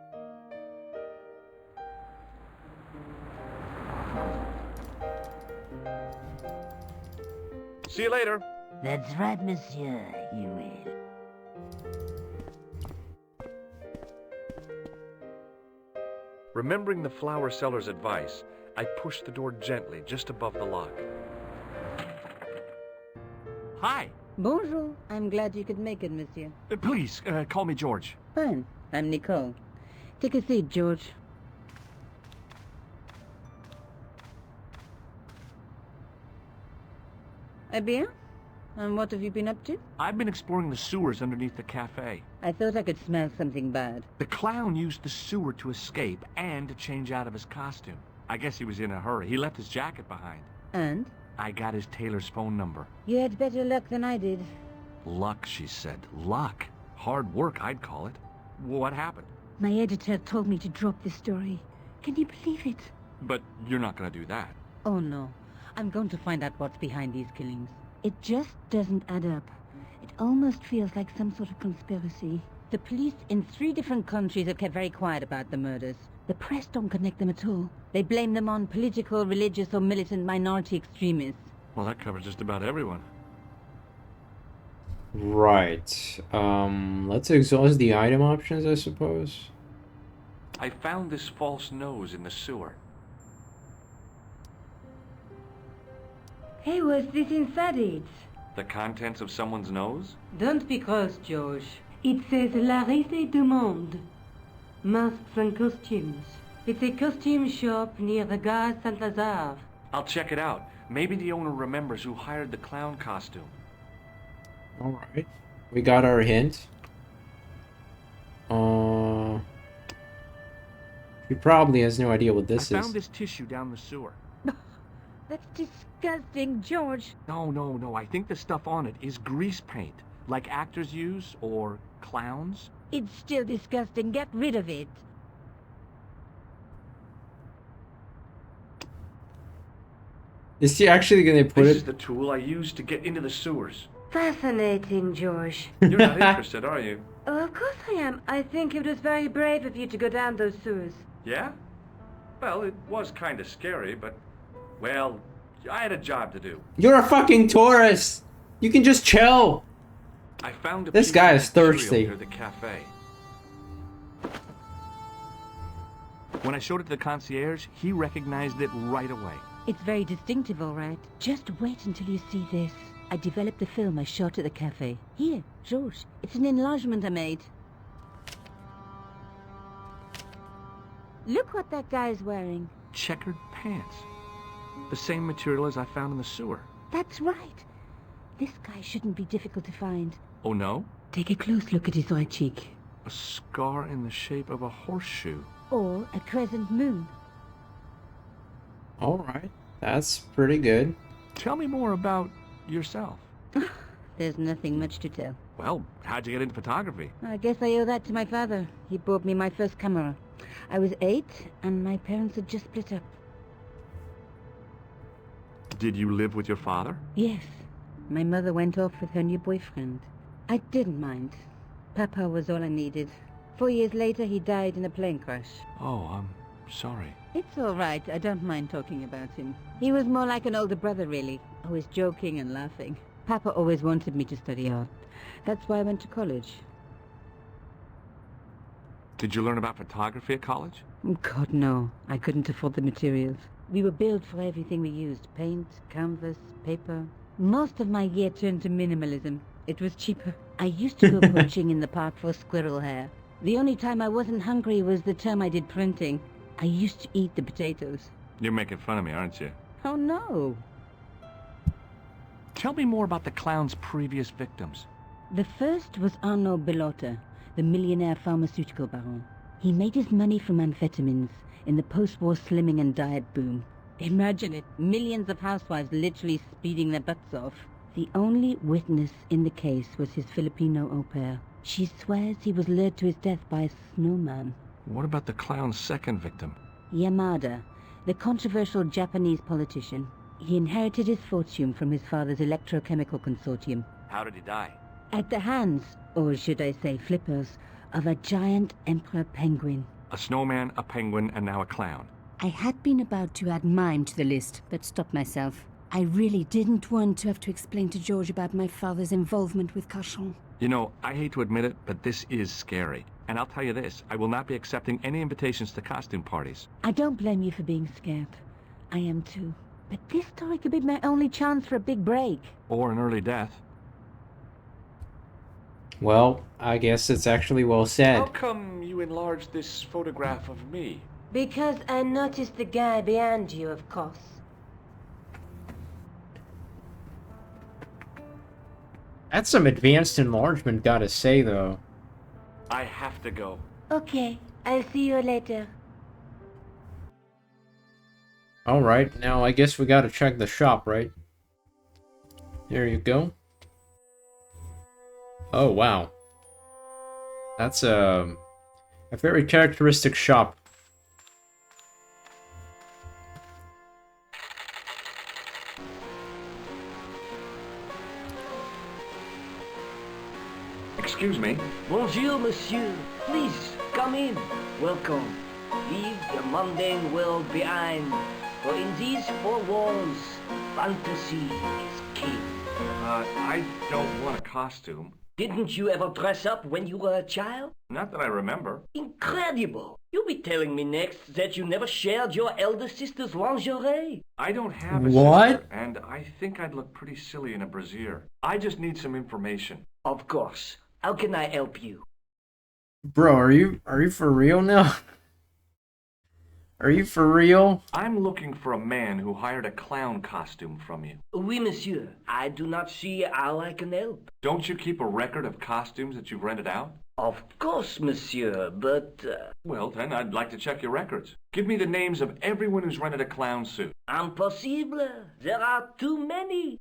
See you later. That's right, monsieur. You will. Remembering the flower seller's advice, I pushed the door gently just above the lock. Hi. Bonjour. I'm glad you could make it, monsieur. Please, call me George. Fine. I'm Nicole. Take a seat, George. Eh bien? And what have you been up to? I've been exploring the sewers underneath the cafe. I thought I could smell something bad. The clown used the sewer to escape and to change out of his costume. I guess he was in a hurry. He left his jacket behind. And? I got his tailor's phone number. You had better luck than I did. Luck, she said. Luck. Hard work, I'd call it. What happened? My editor told me to drop this story. Can you believe it? But you're not going to do that. Oh no. I'm going to find out what's behind these killings. It just doesn't add up. It almost feels like some sort of conspiracy. The police in 3 different countries have kept very quiet about the murders. The press don't connect them at all. They blame them on political, religious, or militant minority extremists. Well, that covers just about everyone. Right. Let's exhaust the item options, I suppose. I found this false nose in the sewer. Hey, what's this inside it? The contents of someone's nose? Don't be cross, George. It says La Risée du Monde. Masks and costumes. It's a costume shop near the Gare Saint-Lazare. I'll check it out. Maybe the owner remembers who hired the clown costume. Alright. We got our hint. He probably has no idea what this I is. found this tissue down the sewer. That's disgusting, George. No. I think the stuff on it is grease paint, like actors use, or clowns. It's still disgusting. Get rid of it. Is he actually gonna put This it? is the tool I used to get into the sewers. Fascinating, George. You're not interested, are you? Oh, of course I am. I think it was very brave of you to go down those sewers. Yeah? Well, it was kind of scary, but... Well, I had a job to do. You're a fucking tourist! You can just chill! I found a This piece guy of is material thirsty. near the cafe. When I showed it to the concierge, he recognized it right away. It's very distinctive, all right. Just wait until you see this. I developed the film I shot at the cafe. Here, George. It's an enlargement I made. Look what that guy's wearing. Checkered pants. The same material as I found in the sewer. That's right. This guy shouldn't be difficult to find. Oh no? Take a close look at his right cheek. A scar in the shape of a horseshoe. Or a crescent moon. Alright. That's pretty good. Tell me more about yourself. There's nothing much to tell. Well, how'd you get into photography? I guess I owe that to my father. He bought me my first camera. I was 8, and my parents had just split up. Did you live with your father? Yes. My mother went off with her new boyfriend. I didn't mind. Papa was all I needed. 4 years later, he died in a plane crash. Oh, I'm sorry. It's all right. I don't mind talking about him. He was more like an older brother, really. Always joking and laughing. Papa always wanted me to study art. That's why I went to college. Did you learn about photography at college? God, no. I couldn't afford the materials. We were billed for everything we used. Paint, canvas, paper. Most of my year turned to minimalism. It was cheaper. I used to go poaching in the park for squirrel hair. The only time I wasn't hungry was the term I did printing. I used to eat the potatoes. You're making fun of me, aren't you? Oh, no. Tell me more about the clown's previous victims. The first was Arnaud Bellotta, the millionaire pharmaceutical baron. He made his money from amphetamines in the post-war slimming and diet boom. Imagine it, millions of housewives literally speeding their butts off. The only witness in the case was his Filipino au pair. She swears he was lured to his death by a snowman. What about the clown's second victim? Yamada, the controversial Japanese politician. He inherited his fortune from his father's electrochemical consortium. How did he die? At the hands, or should I say flippers, of a giant emperor penguin. A snowman, a penguin, and now a clown. I had been about to add mime to the list, but stopped myself. I really didn't want to have to explain to George about my father's involvement with Cachon. You know, I hate to admit it, but this is scary. And I'll tell you this, I will not be accepting any invitations to costume parties. I don't blame you for being scared. I am too. But this story could be my only chance for a big break. Or an early death. Well, I guess it's actually well said. How come you enlarged this photograph of me? Because I noticed the guy behind you, of course. That's some advanced enlargement, gotta say, though. I have to go. Okay, I'll see you later. Alright, now I guess we gotta check the shop, right? There you go. Oh, wow. That's a very characteristic shop. Excuse me. Bonjour, monsieur. Please, come in. Welcome. Leave the mundane world behind. For in these four walls, fantasy is king. I don't want a costume. Didn't you ever dress up when you were a child? Not that I remember. Incredible! You'll be telling me next that you never shared your elder sister's lingerie. I don't have a What? sister, and I think I'd look pretty silly in a brassiere. I just need some information. Of course. How can I help you? Bro, are you for real now? Are you for real? I'm looking for a man who hired a clown costume from you. Oui, monsieur. I do not see how I can help. Don't you keep a record of costumes that you've rented out? Of course, monsieur, but... Well, then, I'd like to check your records. Give me the names of everyone who's rented a clown suit. Impossible. There are too many.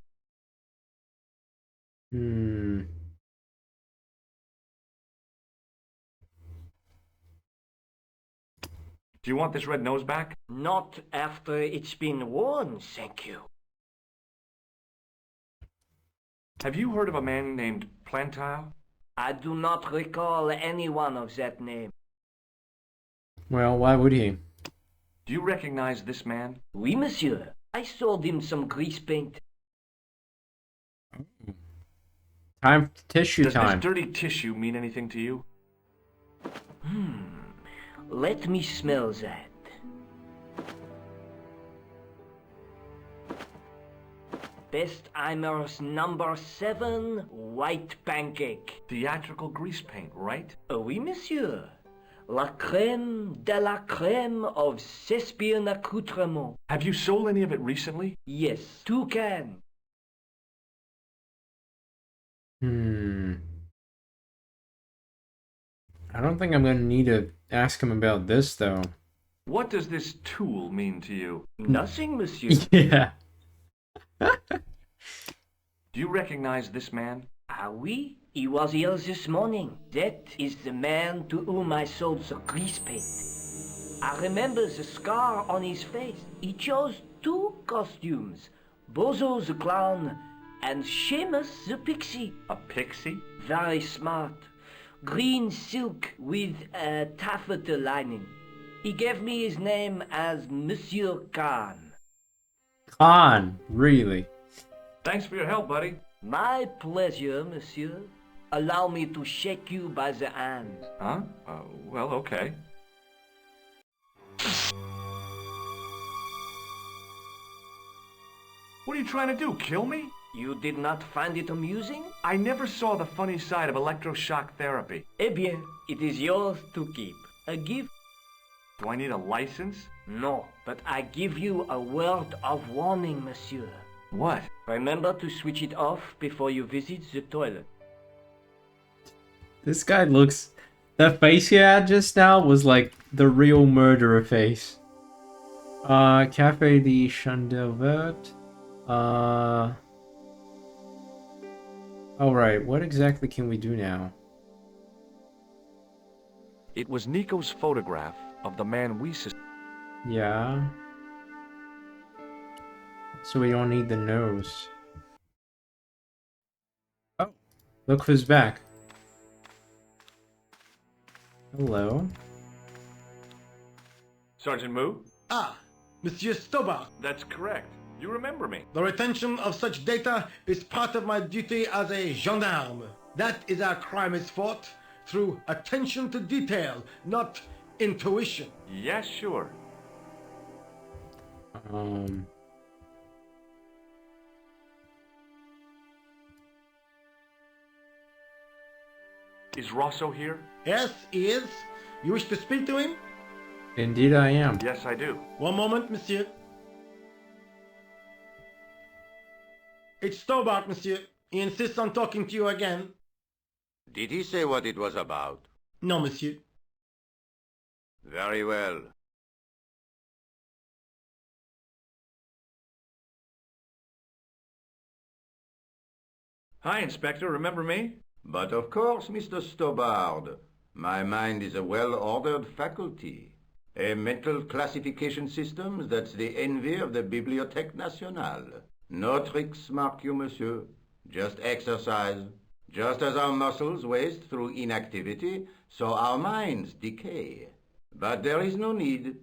Do you want this red nose back? Not after it's been worn, thank you. Have you heard of a man named Plantile? I do not recall anyone of that name. Well, why would he? Do you recognize this man? Oui, monsieur. I sold him some grease paint. Time for tissue Does time. this dirty tissue mean anything to you? Let me smell that. Bestheimer's number 7 white pancake. Theatrical grease paint, right? Oui, monsieur. La crème de la crème of Thespian accoutrement. Have you sold any of it recently? Yes, 2 cans. I don't think I'm gonna need to ask him about this, though. What does this tool mean to you? Nothing, monsieur. Yeah. Do you recognize this man? Ah oui? He was here this morning. That is the man to whom I sold the grease paint. I remember the scar on his face. He chose 2 costumes. Bozo the clown and Seamus the pixie. A pixie? Very smart. Green silk with a taffeta lining. He gave me his name as Monsieur Khan. Khan, really? Thanks for your help, buddy. My pleasure, monsieur. Allow me to shake you by the hand. Huh? Well, okay. What are you trying to do, kill me? You did not find it amusing? I never saw the funny side of electroshock therapy. Eh bien, it is yours to keep. A gift? Do I need a license? No, but I give you a word of warning, monsieur. What? Remember to switch it off before you visit the toilet. This guy looks... That face he had just now was like the real murderer face. Cafe de Chandelvert. Alright, what exactly can we do now? It was Nico's photograph of the man we Yeah. So we don't need the nose. Oh, look who's back. Hello. Sergeant Moo? Ah, Monsieur Stobart. That's correct. You remember me. The retention of such data is part of my duty as a gendarme. That is how crime is fought, through attention to detail, not intuition. Yes, sure. Is Rosso here? Yes, he is. You wish to speak to him? Indeed I am. Yes, I do. One moment, monsieur. It's Stobart, monsieur. He insists on talking to you again. Did he say what it was about? No, monsieur. Very well. Hi, Inspector. Remember me? But of course, Mr. Stobart. My mind is a well-ordered faculty. A mental classification system that's the envy of the Bibliothèque Nationale. No tricks, mark you, monsieur. Just exercise. Just as our muscles waste through inactivity, so our minds decay. But there is no need.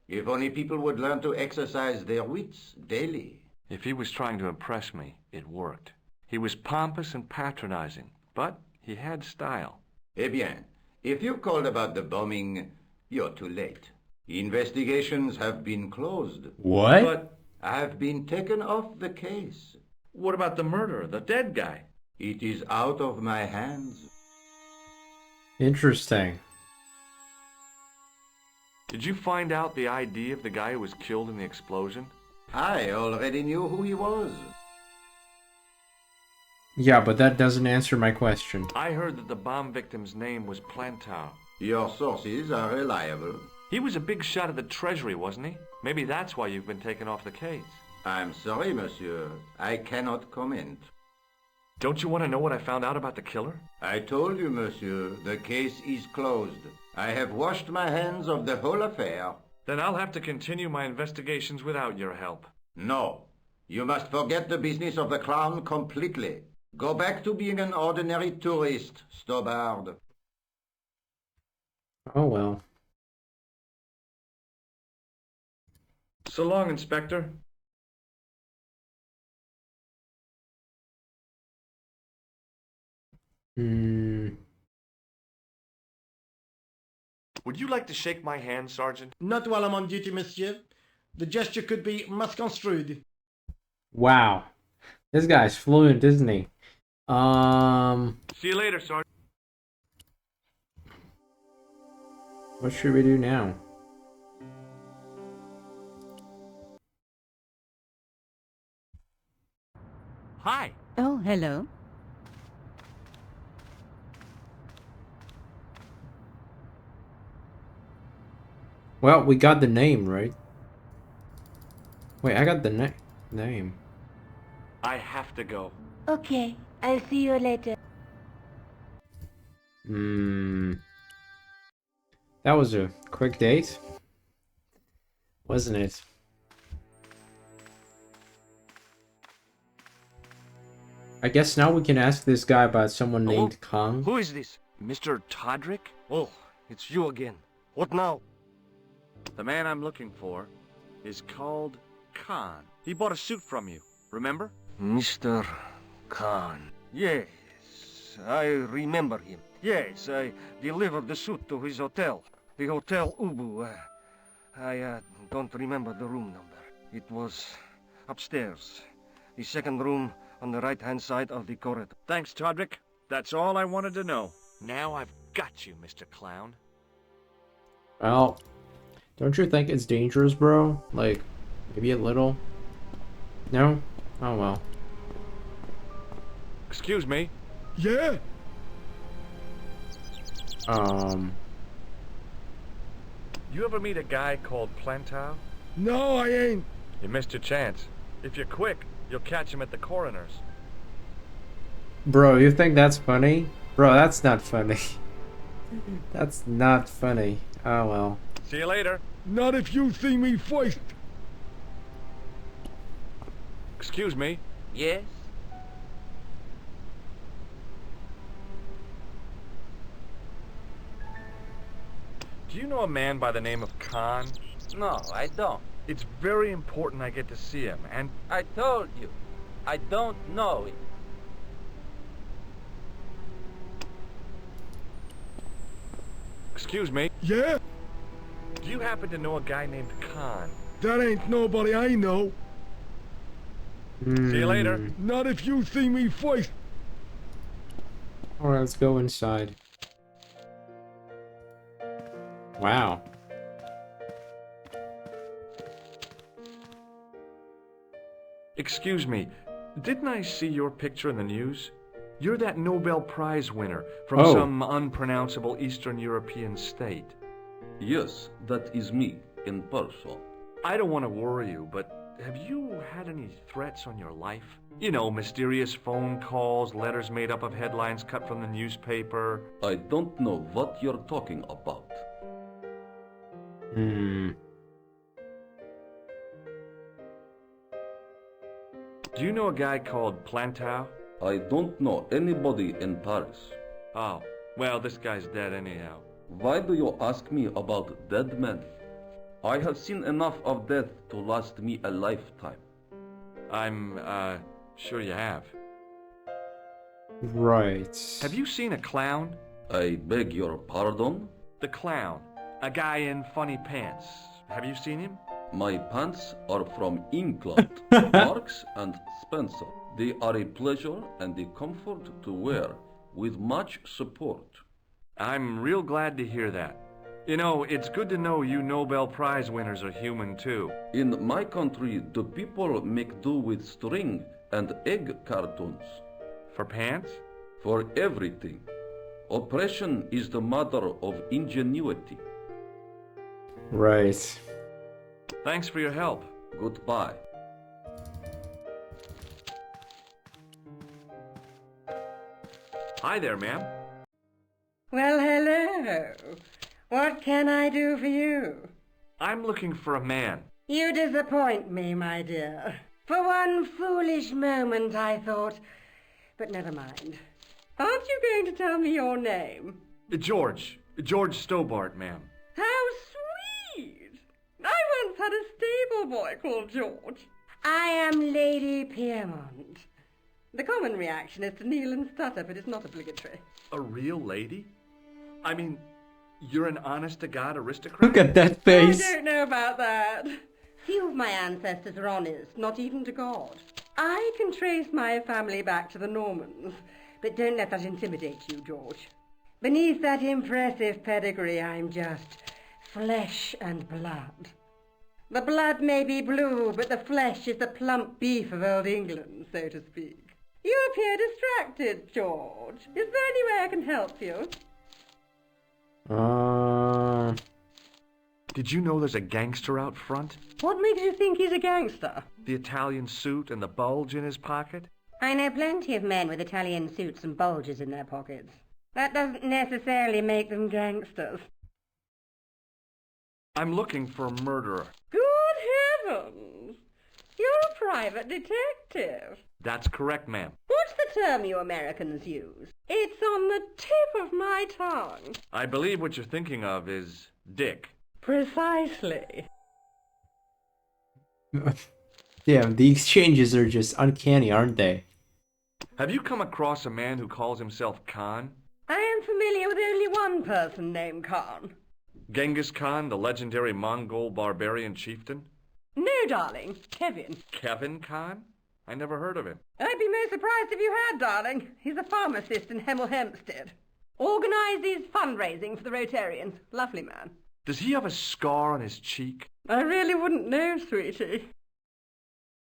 If only people would learn to exercise their wits daily. If he was trying to impress me, it worked. He was pompous and patronizing, but he had style. Eh bien, if you called about the bombing, you're too late. Investigations have been closed. What? But have been taken off the case. What about the murderer, the dead guy? It is out of my hands. Interesting. Did you find out the ID of the guy who was killed in the explosion? I already knew who he was. Yeah, but that doesn't answer my question. I heard that the bomb victim's name was Plantow. Your sources are reliable. He was a big shot at the Treasury, wasn't he? Maybe that's why you've been taken off the case. I'm sorry, monsieur. I cannot comment. Don't you want to know what I found out about the killer? I told you, monsieur, the case is closed. I have washed my hands of the whole affair. Then I'll have to continue my investigations without your help. No. You must forget the business of the clown completely. Go back to being an ordinary tourist, Stobart. Oh well. So long, Inspector. Would you like to shake my hand, Sergeant? Not while I'm on duty, monsieur. The gesture could be misconstrued. Wow. This guy's fluent, isn't he? See you later, Sergeant. What should we do now? Hi. Oh, hello. Well, we got the name, right? Wait, I got the name. I have to go. Okay, I'll see you later. That was a quick date, wasn't it? I guess now we can ask this guy about someone Hello? named Kong. Who is this? Mr. Todrick? Oh, it's you again. What now? The man I'm looking for is called Khan. He bought a suit from you, remember? Mr. Khan. Yes, I remember him. Yes, I delivered the suit to his hotel. The Hotel Ubu. I don't remember the room number. It was upstairs. The second room on the right-hand side of the corridor. Thanks, Todrick. That's all I wanted to know. Now I've got you, Mr. Clown. Well, don't you think it's dangerous, bro? Like, maybe a little? No? Oh well. Excuse me. Yeah? You ever meet a guy called Plantow? No, I ain't. You missed your chance. If you're quick, you'll catch him at the coroner's. Bro, you think that's funny? Bro, that's not funny. That's not funny. Oh well. See you later. Not if you see me first. Excuse me. Yes? Do you know a man by the name of Khan? No, I don't. It's very important I get to see him, and I told you, I don't know it. excuse me. Yeah? Do you happen to know a guy named Khan? That ain't nobody I know. See you later. Not if you see me first. Alright, let's go inside. Wow. Excuse me, didn't I see your picture in the news? You're that Nobel Prize winner from some unpronounceable Eastern European state. Yes, that is me, in person. I don't want to worry you, but have you had any threats on your life? You know, mysterious phone calls, letters made up of headlines cut from the newspaper. I don't know what you're talking about. Do you know a guy called Plantow? I don't know anybody in Paris. Oh, well, this guy's dead anyhow. Why do you ask me about dead men? I have seen enough of death to last me a lifetime. I'm, sure you have. Right. Have you seen a clown? I beg your pardon? The clown. A guy in funny pants. Have you seen him? My pants are from England, Marks and Spencer. They are a pleasure and a comfort to wear, with much support. I'm real glad to hear that. You know, it's good to know you Nobel Prize winners are human too. In my country, the people make do with string and egg cartoons. For pants? For everything. Oppression is the mother of ingenuity. Right. Thanks for your help. Goodbye. Hi there, ma'am. Well, hello. What can I do for you? I'm looking for a man. You disappoint me, my dear. For one foolish moment I thought... But never mind. Aren't you going to tell me your name? George Stobart, ma'am. How sweet! I once had a stable boy called George. I am Lady Piermont. The common reaction is to kneel and stutter, but it's not obligatory. A real lady? I mean, you're an honest-to-God aristocrat? Look at that face. I don't know about that. Few of my ancestors are honest, not even to God. I can trace my family back to the Normans, but don't let that intimidate you, George. Beneath that impressive pedigree, I'm just flesh and blood. The blood may be blue, but the flesh is the plump beef of old England, so to speak. You appear distracted, George. Is there any way I can help you? Did you know there's a gangster out front? What makes you think he's a gangster? The Italian suit and the bulge in his pocket? I know plenty of men with Italian suits and bulges in their pockets. That doesn't necessarily make them gangsters. I'm looking for a murderer. Good heavens! You're a private detective. That's correct, ma'am. What's the term you Americans use? It's on the tip of my tongue. I believe what you're thinking of is Dick. Precisely. Damn, the exchanges are just uncanny, aren't they? Have you come across a man who calls himself Khan? I am familiar with only one person named Khan. Genghis Khan, the legendary Mongol barbarian chieftain? No, darling. Kevin. Kevin Khan? I never heard of him. I'd be most surprised if you had, darling. He's a pharmacist in Hemel Hempstead. Organises fundraising for the Rotarians. Lovely man. Does he have a scar on his cheek? I really wouldn't know, sweetie.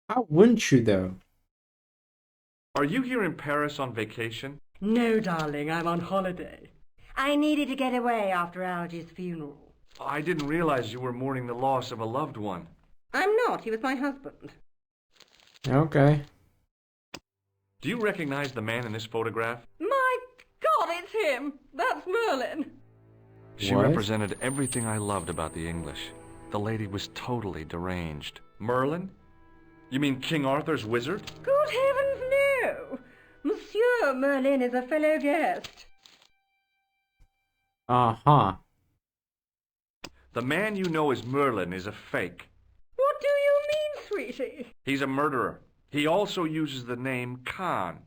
How wouldn't you, though? Are you here in Paris on vacation? No, darling, I'm on holiday. I needed to get away after Algy's funeral. I didn't realize you were mourning the loss of a loved one. I'm not. He was my husband. Okay. Do you recognize the man in this photograph? My God, it's him! That's Merlin! She What? represented everything I loved about the English. The lady was totally deranged. Merlin? You mean King Arthur's wizard? Good heavens, no! Monsieur Merlin is a fellow guest. Uh-huh. The man you know as Merlin is a fake. What do you mean, sweetie? He's a murderer. He also uses the name Khan.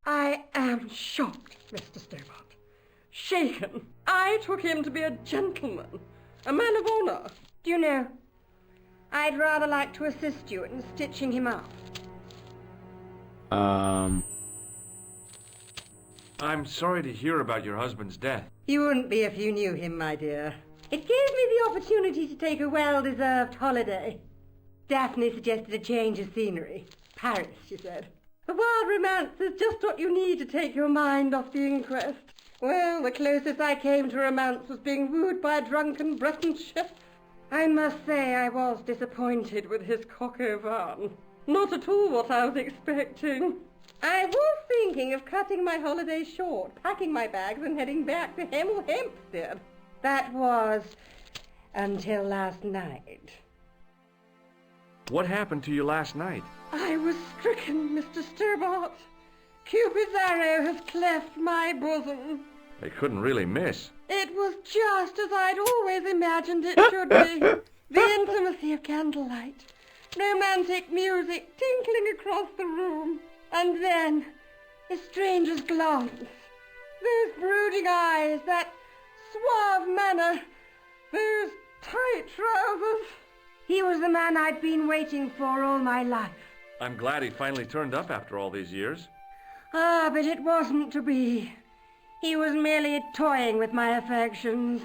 I am shocked, Mr. Stobart. Shaken. I took him to be a gentleman, a man of honor. Do you know, I'd rather like to assist you in stitching him up. I'm sorry to hear about your husband's death. You wouldn't be if you knew him, my dear. It gave me the opportunity to take a well-deserved holiday. Daphne suggested a change of scenery. Paris, she said. A wild romance is just what you need to take your mind off the inquest. Well, the closest I came to romance was being wooed by a drunken Breton chef. I must say I was disappointed with his coq au vin. Not at all what I was expecting. I was thinking of cutting my holiday short, packing my bags and heading back to Hemel Hempstead. That was until last night. What happened to you last night? I was stricken, Mr. Stobart. Cupid's arrow has cleft my bosom. They couldn't really miss. It was just as I'd always imagined it should be. The intimacy of candlelight, romantic music tinkling across the room, and then a stranger's glance. Those brooding eyes, that suave manner, those tight trousers. He was the man I'd been waiting for all my life. I'm glad he finally turned up after all these years. Ah, but it wasn't to be. He was merely toying with my affections.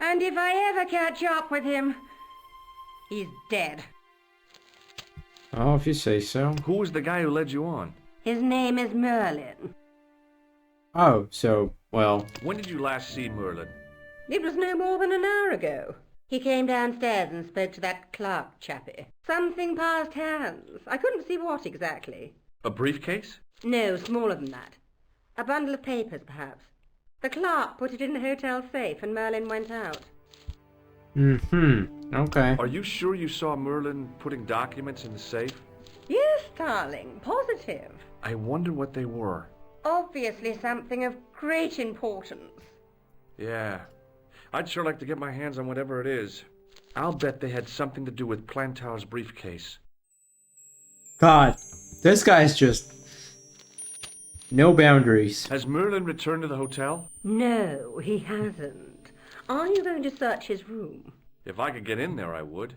And if I ever catch up with him, he's dead. Oh, if you say so. Who was the guy who led you on? His name is Merlin. Oh, so, well... When did you last see Merlin? It was no more than an hour ago. He came downstairs and spoke to that clerk chappie. Something passed hands. I couldn't see what exactly. A briefcase? No, smaller than that. A bundle of papers, perhaps. The clerk put it in the hotel safe and Merlin went out. Okay. Are you sure you saw Merlin putting documents in the safe? Yes, darling. Positive. I wonder what they were. Obviously something of great importance. Yeah. I'd sure like to get my hands on whatever it is. I'll bet they had something to do with Plantar's briefcase. God, this guy's just... no boundaries. Has Merlin returned to the hotel? No, he hasn't. Are you going to search his room? If I could get in there, I would.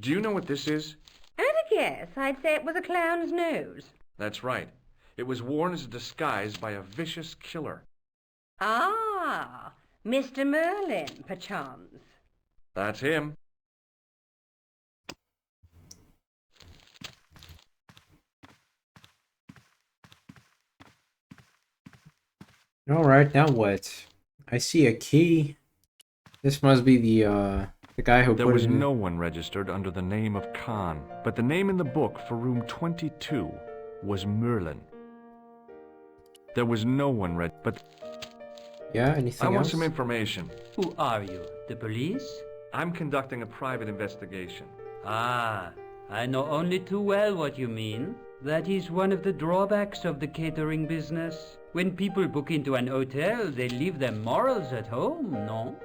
Do you know what this is? At a guess, I'd say it was a clown's nose. That's right. It was worn as a disguise by a vicious killer. Ah, Mr. Merlin, perchance. That's him. Alright, now what? I see a key. This must be the The guy who There put was it in... no one registered under the name of Khan, but the name in the book for room 22 was Merlin. There was no one but... Yeah, anything I want else? some information. Who are you? The police? I'm conducting a private investigation. Ah, I know only too well what you mean. That is one of the drawbacks of the catering business. When people book into an hotel, they leave their morals at home, no?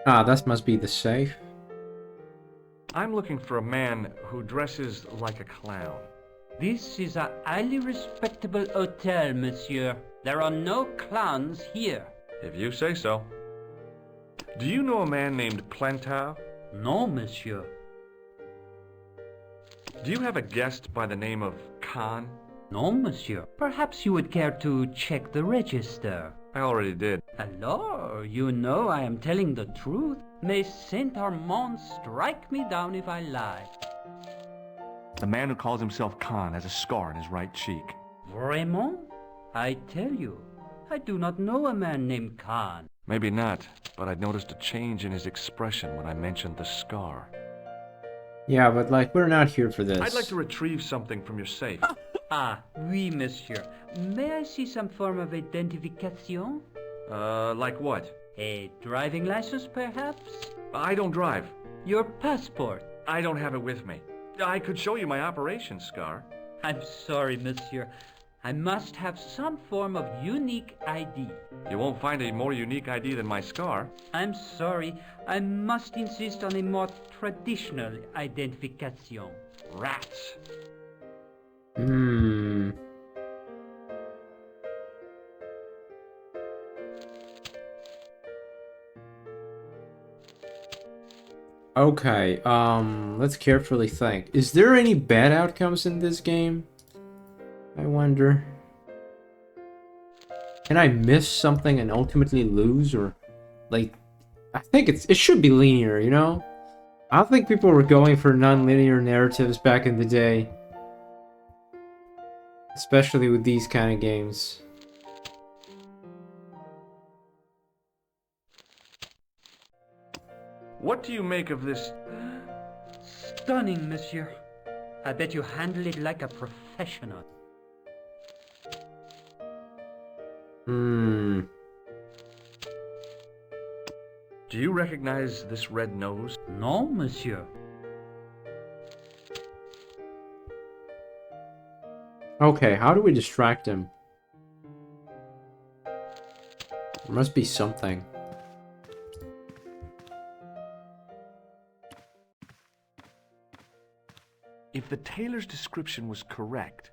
Ah, that must be the safe. I'm looking for a man who dresses like a clown. This is a highly respectable hotel, monsieur. There are no clowns here. If you say so. Do you know a man named Plantar? No, monsieur. Do you have a guest by the name of Khan? No, monsieur. Perhaps you would care to check the register. I already did. Alors, you know I am telling the truth. May Saint Armand strike me down if I lie. The man who calls himself Khan has a scar on his right cheek. Vraiment? I tell you, I do not know a man named Khan. Maybe not, but I noticed a change in his expression when I mentioned the scar. Yeah, but like, we're not here for this. I'd like to retrieve something from your safe. Ah, oui, monsieur. May I see some form of identification? Like what? A driving license, perhaps? I don't drive. Your passport? I don't have it with me. I could show you my operation scar. I'm sorry, monsieur. I must have some form of unique ID. You won't find a more unique ID than my scar. I'm sorry. I must insist on a more traditional identification. Rats. Okay, let's carefully think. Is there any bad outcomes in this game? I wonder. Can I miss something and ultimately lose, or like, I think it should be linear, you know? I don't think people were going for non-linear narratives back in the day. Especially with these kind of games. What do you make of this? Stunning, monsieur. I bet you handle it like a professional. Do you recognize this red nose? No, monsieur. Okay, how do we distract him? There must be something. If the tailor's description was correct,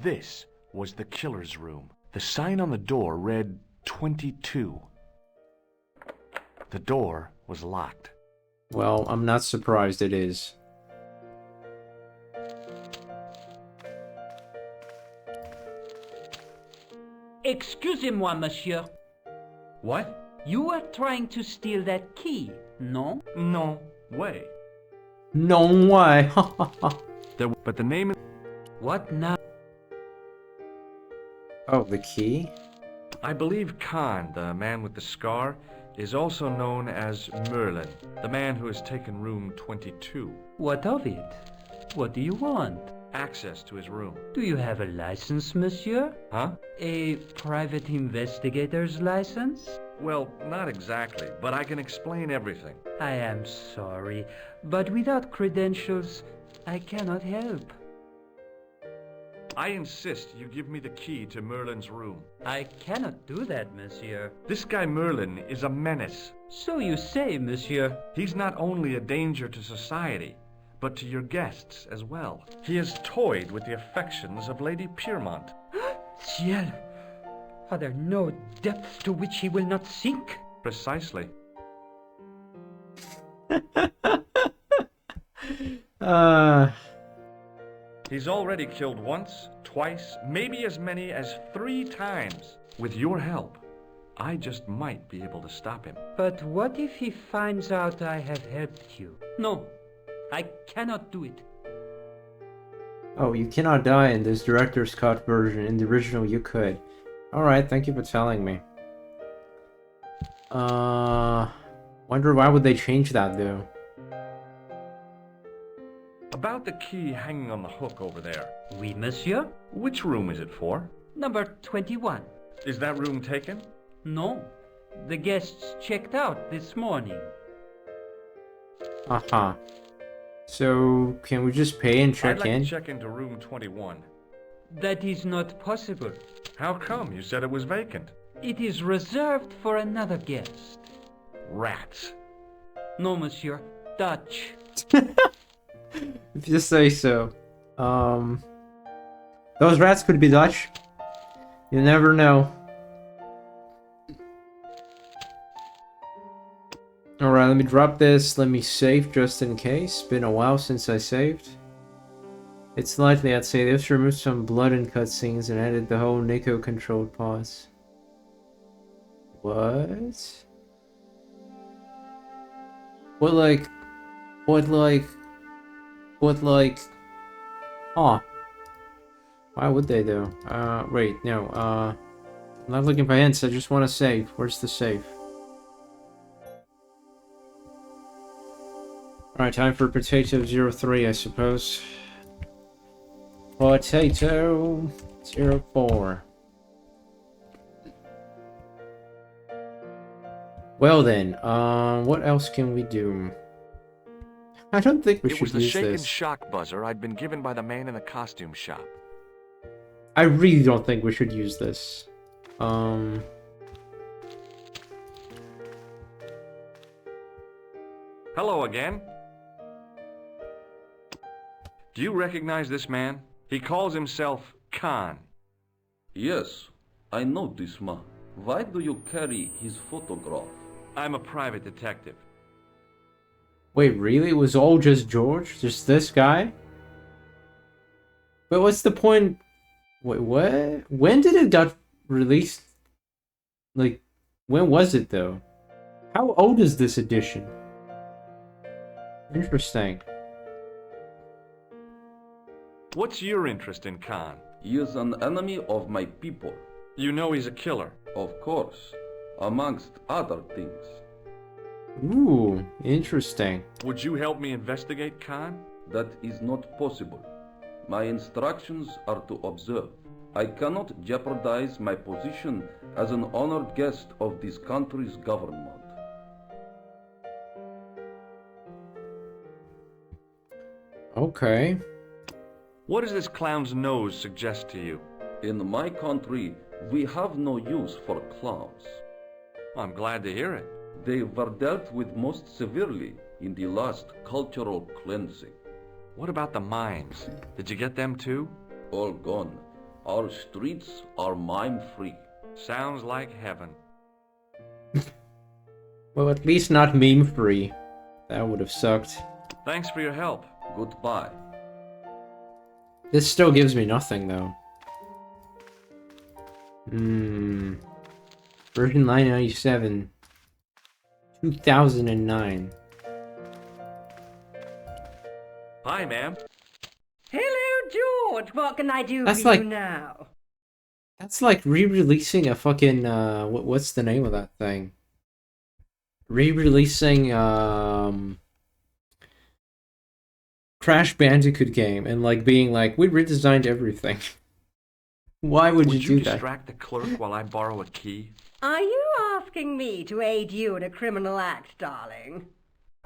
this was the killer's room. The sign on the door read 22. The door was locked. Well, I'm not surprised it is. Excusez-moi, monsieur. What? You are trying to steal that key, no? No way. No way. But the name... What now? Oh, the key? I believe Khan, the man with the scar, is also known as Merlin, the man who has taken room 22. What of it? What do you want? Access to his room. Do you have a license, monsieur? Huh? A private investigator's license? Well, not exactly, but I can explain everything. I am sorry, but without credentials, I cannot help. I insist you give me the key to Merlin's room. I cannot do that, monsieur. This guy Merlin is a menace. So you say, monsieur. He's not only a danger to society, but to your guests as well. He has toyed with the affections of Lady Piermont. Ciel! Are there no depths to which he will not sink? Precisely. He's already killed once, twice, maybe as many as 3 times. With your help, I just might be able to stop him. But what if he finds out I have helped you? No, I cannot do it. Oh, you cannot die in this director's cut version. In the original, you could. Alright, thank you for telling me. Wonder why would they change that though? About the key hanging on the hook over there. Oui, monsieur. Which room is it for? Number 21. Is that room taken? No. The guests checked out this morning. Uh-huh. So, can we just pay and check I'd like in? to check into room 21. That is not possible. How come? You said it was vacant. It is reserved for another guest. Rats. No, monsieur. Dutch. If you say so. Those rats could be Dutch. You never know. Alright, let me drop this. Let me save just in case. Been a while since I saved. It's likely I'd say this removed some blood and cutscenes and added the whole Nico controlled pause. What? What like... Huh. Why would they though? Wait, no, I'm not looking for hints, I just want to save. Where's the save? Alright, time for Potato 03, I suppose. Potato 04. Well then, what else can we do? I don't think we It should was the use shaken this. shock buzzer I'd been given by the man in the costume shop. I really don't think we should use this. Hello again. Do you recognize this man? He calls himself Khan. Yes, I know this man. Why do you carry his photograph? I'm a private detective. Wait, really? It was all just George? Just this guy? But what's the point? Wait, what? When did it got released? Like, when was it though? How old is this edition? Interesting. What's your interest in Khan? He is an enemy of my people. You know he's a killer. Of course, amongst other things. Ooh, interesting. Would you help me investigate Khan? That is not possible. My instructions are to observe. I cannot jeopardize my position as an honored guest of this country's government. Okay. What does this clown's nose suggest to you? In my country, we have no use for clowns. I'm glad to hear it. They were dealt with most severely in the last cultural cleansing. What about the mimes? Did you get them too? All gone. Our streets are mime-free. Sounds like heaven. Well, at least not meme-free. That would have sucked. Thanks for your help. Goodbye. This still gives me nothing, though. Version 997. 2009. Hi, ma'am. Hello, George. What can I do That's for like- you now? That's like re-releasing a fucking, what's the name of that thing? Re-releasing, Crash Bandicoot game and like being like, we redesigned everything. Why would you do that? distract the clerk while I borrow a key? Are you asking me to aid you in a criminal act, darling?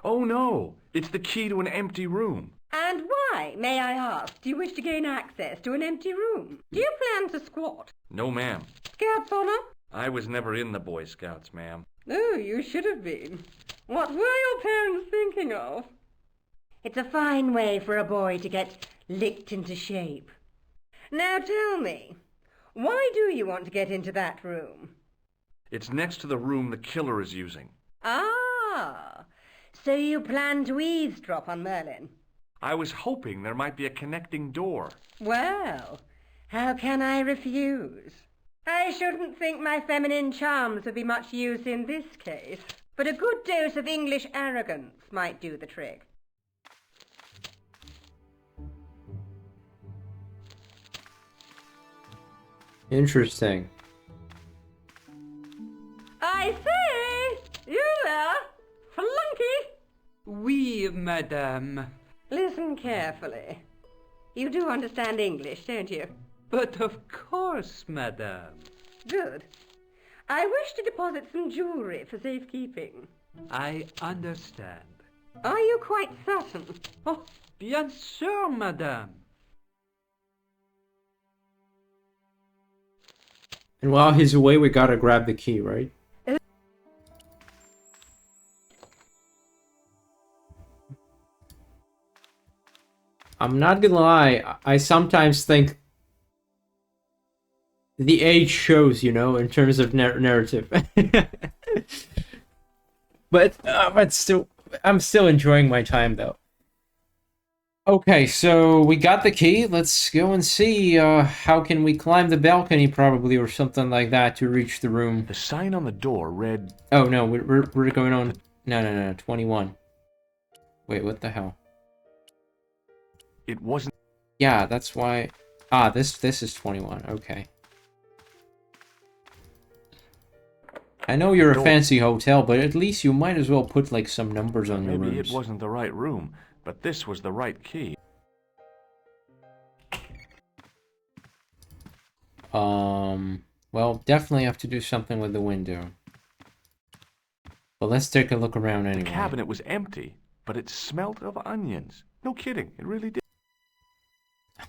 Oh no, it's the key to an empty room. And why, may I ask, do you wish to gain access to an empty room? Do you plan to squat? No, ma'am. Scouts honor? I was never in the Boy Scouts, ma'am. Oh, you should have been. What were your parents thinking of? It's a fine way for a boy to get licked into shape. Now tell me, why do you want to get into that room? It's next to the room the killer is using. Ah, so you plan to eavesdrop on Merlin? I was hoping there might be a connecting door. Well, how can I refuse? I shouldn't think my feminine charms would be much use in this case, but a good dose of English arrogance might do the trick. Interesting. I say, madame. Listen carefully. You do understand English, don't you? But of course, madame. Good. I wish to deposit some jewellery for safekeeping. I understand. Are you quite certain? Oh, bien sûr, madame. And while he's away, we gotta grab the key, right? I'm not gonna lie, I sometimes think the age shows, you know, in terms of narrative. but still, I'm still enjoying my time, though. Okay, so we got the key. Let's go and see how can we climb the balcony, probably, or something like that, to reach the room. The sign on the door read... Oh, no, we're going on... No, 21. Wait, what the hell? It wasn't... Yeah, that's why... Ah, this is 21, okay. I know you're a fancy hotel, but at least you might as well put, like, some numbers on your rooms. Maybe it wasn't the right room, but this was the right key. Well, definitely have to do something with the window. But let's take a look around anyway. The cabinet was empty, but it smelt of onions. No kidding, it really did.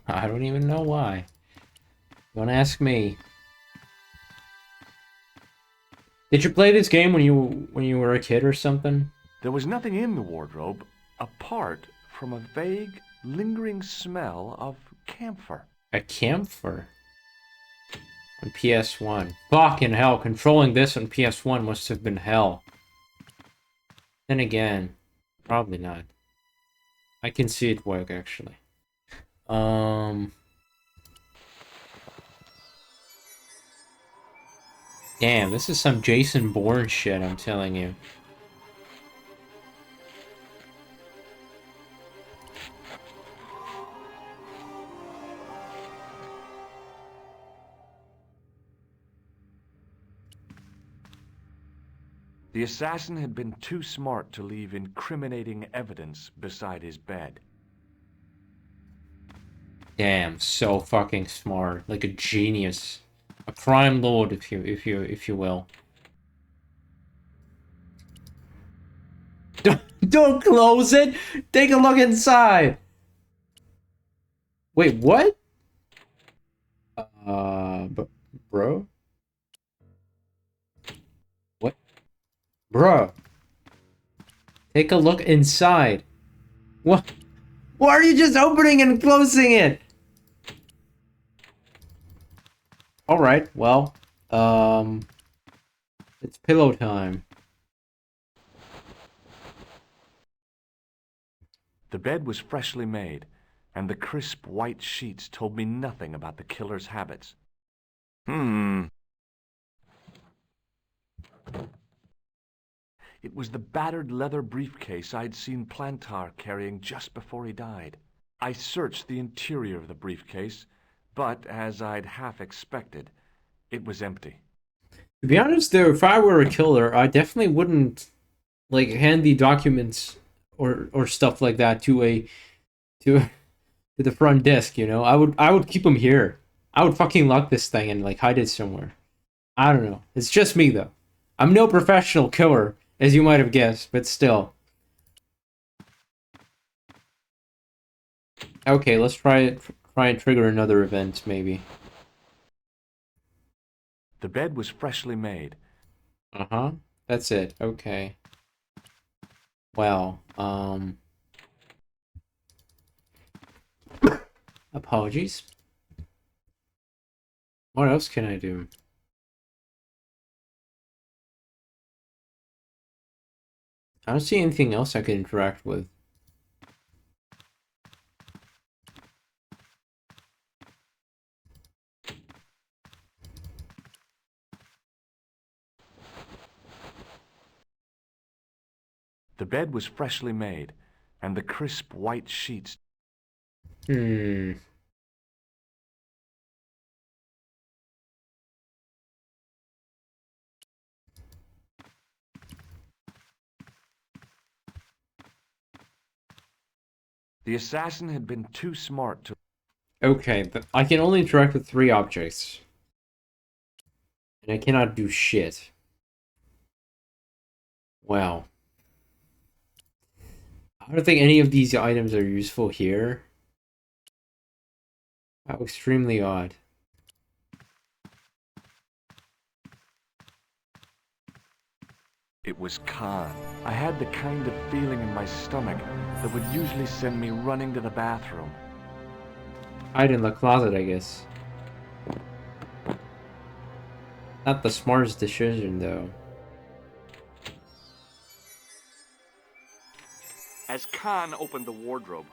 I don't even know why. Don't ask me. Did you play this game when you were a kid or something? There was nothing in the wardrobe apart from a vague, lingering smell of camphor. A camphor? On PS1. Fucking hell, controlling this on PS1 must have been hell. Then again, probably not. I can see it work, actually. Damn, this is some Jason Bourne shit, I'm telling you. The assassin had been too smart to leave incriminating evidence beside his bed. Damn, so fucking smart, like a genius, a crime lord, if you will. Don't close it. Take a look inside. Wait, what? Bro? What? Bro. Take a look inside. What? Why are you just opening and closing it? Alright, well, it's pillow time. The bed was freshly made, and the crisp white sheets told me nothing about the killer's habits. It was the battered leather briefcase I'd seen Plantar carrying just before he died. I searched the interior of the briefcase, but as I'd half expected, it was empty. To be honest, though, if I were a killer, I definitely wouldn't, like, hand the documents or stuff like that to the front desk, you know? I would keep them here. I would fucking lock this thing and, like, hide it somewhere. I don't know. It's just me, though. I'm no professional killer, as you might have guessed, but still. Okay, let's try and trigger another event, maybe. The bed was freshly made. Uh-huh. That's it. Okay. Well, apologies. What else can I do? I don't see anything else I can interact with. The bed was freshly made, and the crisp white sheets... The assassin had been too smart to... Okay, but I can only interact with 3 objects. And I cannot do shit. Wow. I don't think any of these items are useful here. How extremely odd. It was Khan. I had the kind of feeling in my stomach that would usually send me running to the bathroom. Hide in the closet, I guess. Not the smartest decision, though. As Khan opened the wardrobe,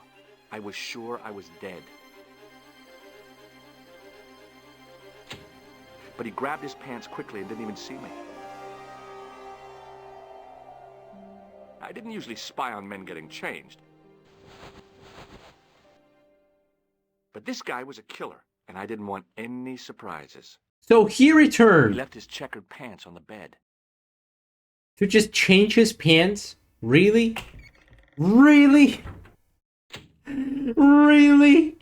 I was sure I was dead. But he grabbed his pants quickly and didn't even see me. I didn't usually spy on men getting changed. But this guy was a killer, and I didn't want any surprises. So he returned! He left his checkered pants on the bed. To just change his pants? Really? Really? Really?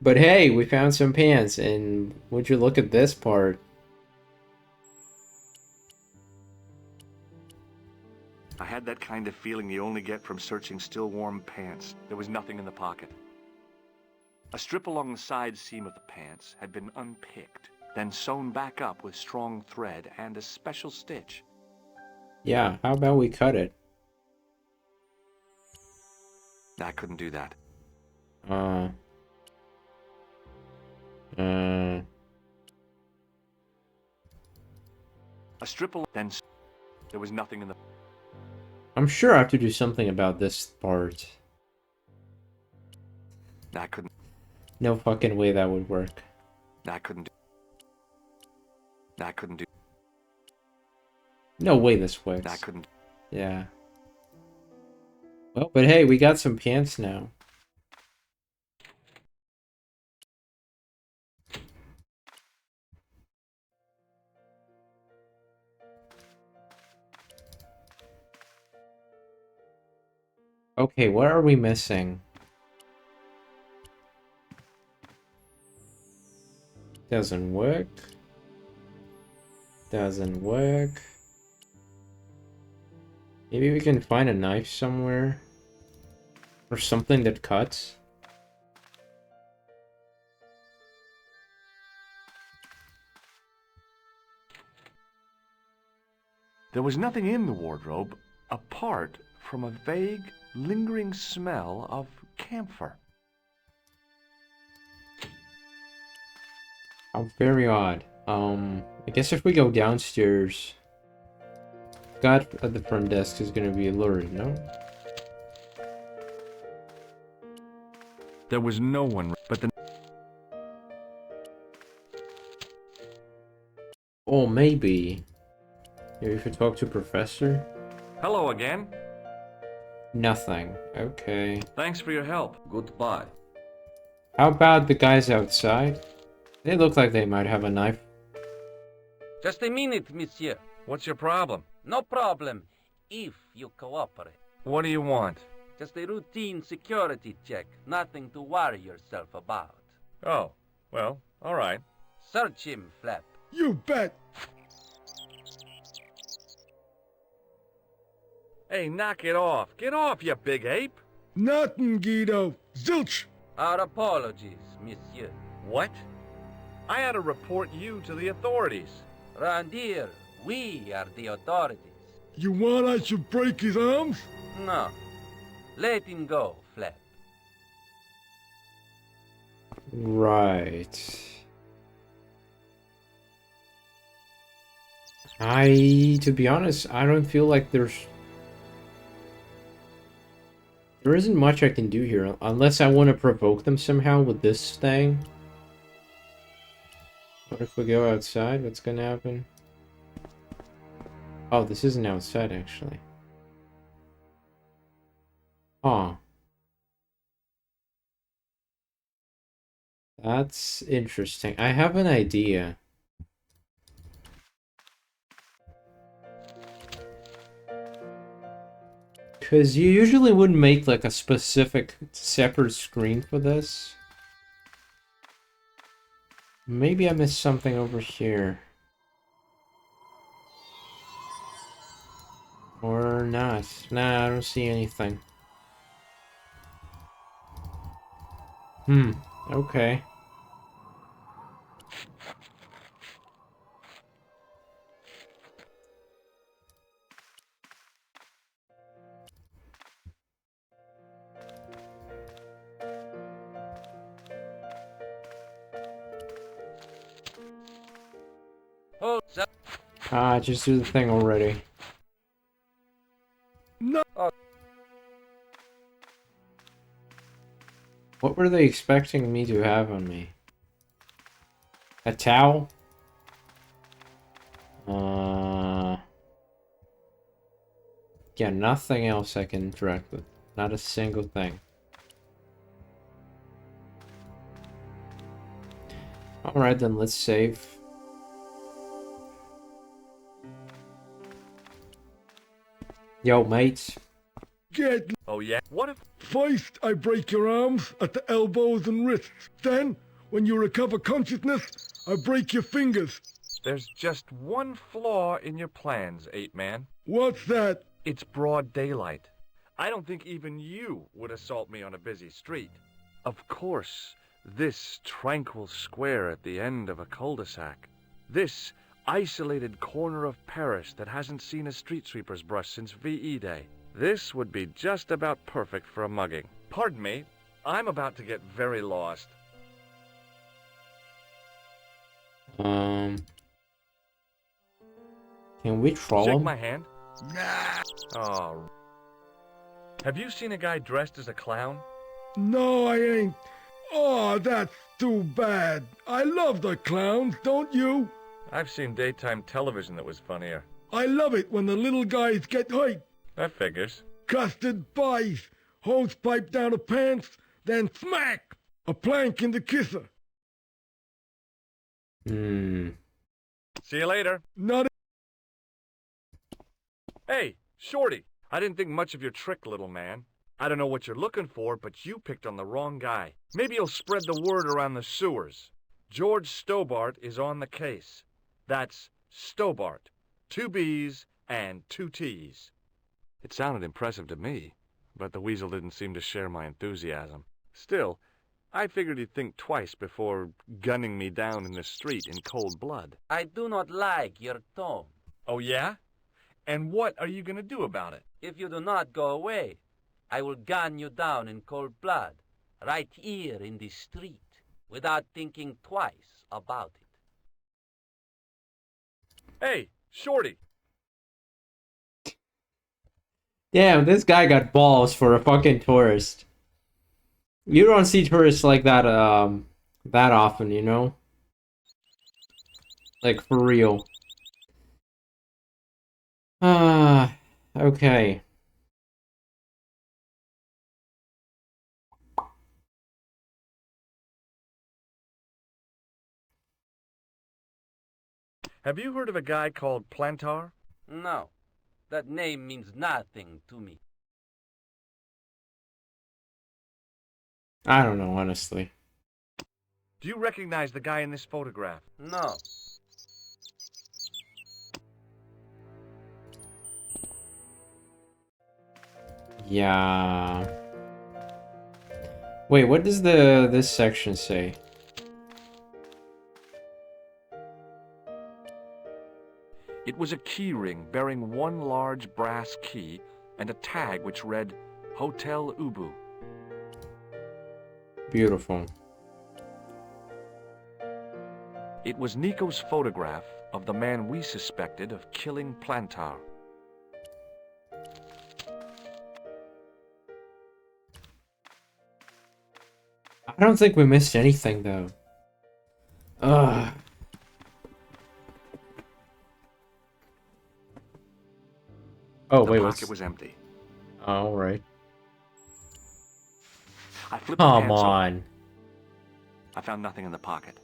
But hey, we found some pants, and would you look at this part? I had that kind of feeling you only get from searching still warm pants. There was nothing in the pocket. A strip along the side seam of the pants had been unpicked, then sewn back up with strong thread and a special stitch. Yeah, how about we cut it? I couldn't do that. A strip then there was nothing in the... I'm sure I have to do something about this part. I couldn't. No fucking way that would work. I couldn't do. I couldn't do. No way this works. I couldn't. Yeah. Well, but hey, we got some pants now. Okay, what are we missing? Doesn't work. Doesn't work. Maybe we can find a knife somewhere. Or something that cuts. There was nothing in the wardrobe apart from a vague, lingering smell of camphor. How very odd. I guess if we go downstairs, God at the front desk is gonna be alerted, no? There was no one, but the... Oh, maybe. Maybe if we talk to Professor? Hello again. Nothing. Okay. Thanks for your help. Goodbye. How about the guys outside? They look like they might have a knife. Just a minute, monsieur. What's your problem? No problem, if you cooperate. What do you want? Just a routine security check. Nothing to worry yourself about. Oh, well, all right. Search him, Flap. You bet. Hey, knock it off. Get off, you big ape. Nothing, Guido. Zilch. Our apologies, monsieur. What? I had to report you to the authorities. Round here, we are the authorities. You want I should break his arms? No. Let him go, Flap. Right. To be honest, I don't feel like there isn't much I can do here, unless I want to provoke them somehow with this thing. What if we go outside? What's gonna happen? Oh, this isn't outside, actually. Huh. That's interesting. I have an idea. Because you usually wouldn't make like a specific separate screen for this. Maybe I missed something over here. Or not. Nah, I don't see anything. Okay. Just do the thing already. No. What were they expecting me to have on me? A towel? Yeah, nothing else I can interact with. Not a single thing. Alright then, let's save. Yo, mates. Get. Oh yeah? What if... First, I break your arms at the elbows and wrists. Then, when you recover consciousness, I break your fingers. There's just one flaw in your plans, Ape-Man. What's that? It's broad daylight. I don't think even you would assault me on a busy street. Of course, this tranquil square at the end of a cul-de-sac. This isolated corner of Paris that hasn't seen a street sweeper's brush since VE Day. This would be just about perfect for a mugging. Pardon me, I'm about to get very lost. Can we troll Shake him? my hand. Nah. Oh. Have you seen a guy dressed as a clown? No, I ain't. Oh, that's too bad. I love the clowns, don't you? I've seen daytime television that was funnier. I love it when the little guys get hurt. That figures. Custard pies, hose pipe down the pants, then smack! A plank in the kisser. Hmm. See you later. Not. Hey, Shorty. I didn't think much of your trick, little man. I don't know what you're looking for, but you picked on the wrong guy. Maybe you'll spread the word around the sewers. George Stobart is on the case. That's Stobart. 2 B's and 2 T's. It sounded impressive to me, but the weasel didn't seem to share my enthusiasm. Still, I figured he'd think twice before gunning me down in the street in cold blood. I do not like your tone. Oh, yeah? And what are you going to do about it? If you do not go away, I will gun you down in cold blood, right here in the street, without thinking twice about it. Hey, Shorty. Damn, this guy got balls for a fucking tourist. You don't see tourists like that, that often, you know? Like, for real. Okay. Have you heard of a guy called Plantar? No, that name means nothing to me. I don't know, honestly. Do you recognize the guy in this photograph? No. Yeah. Wait, what does this section say? It was a key ring bearing one large brass key and a tag which read Hotel Ubu. Beautiful. It was Nico's photograph of the man we suspected of killing Plantar. I don't think we missed anything, though. Ugh. Oh, wait, The what's... pocket was empty. All right. I flipped the Come pants off. on. I found nothing in the pocket.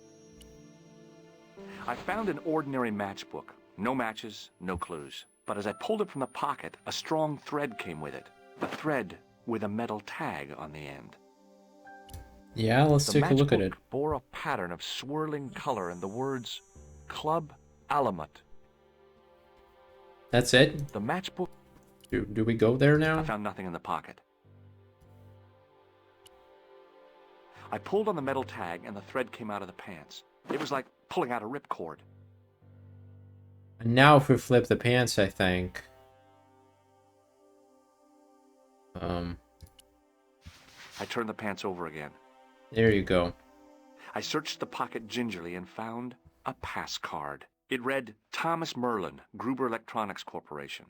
I found an ordinary matchbook. No matches, no clues. But as I pulled it from the pocket, a strong thread came with it. a thread with a metal tag on the end. Yeah, let's take a look at it. The matchbook bore a pattern of swirling color and the words Club Alamut. That's it? The matchbook... Do we go there now? I found nothing in the pocket. I pulled on the metal tag and the thread came out of the pants. It was like pulling out a ripcord. And now if we flip the pants, I think... I turned the pants over again. There you go. I searched the pocket gingerly and found a pass card. It read, Thomas Merlin, Gruber Electronics Corporation.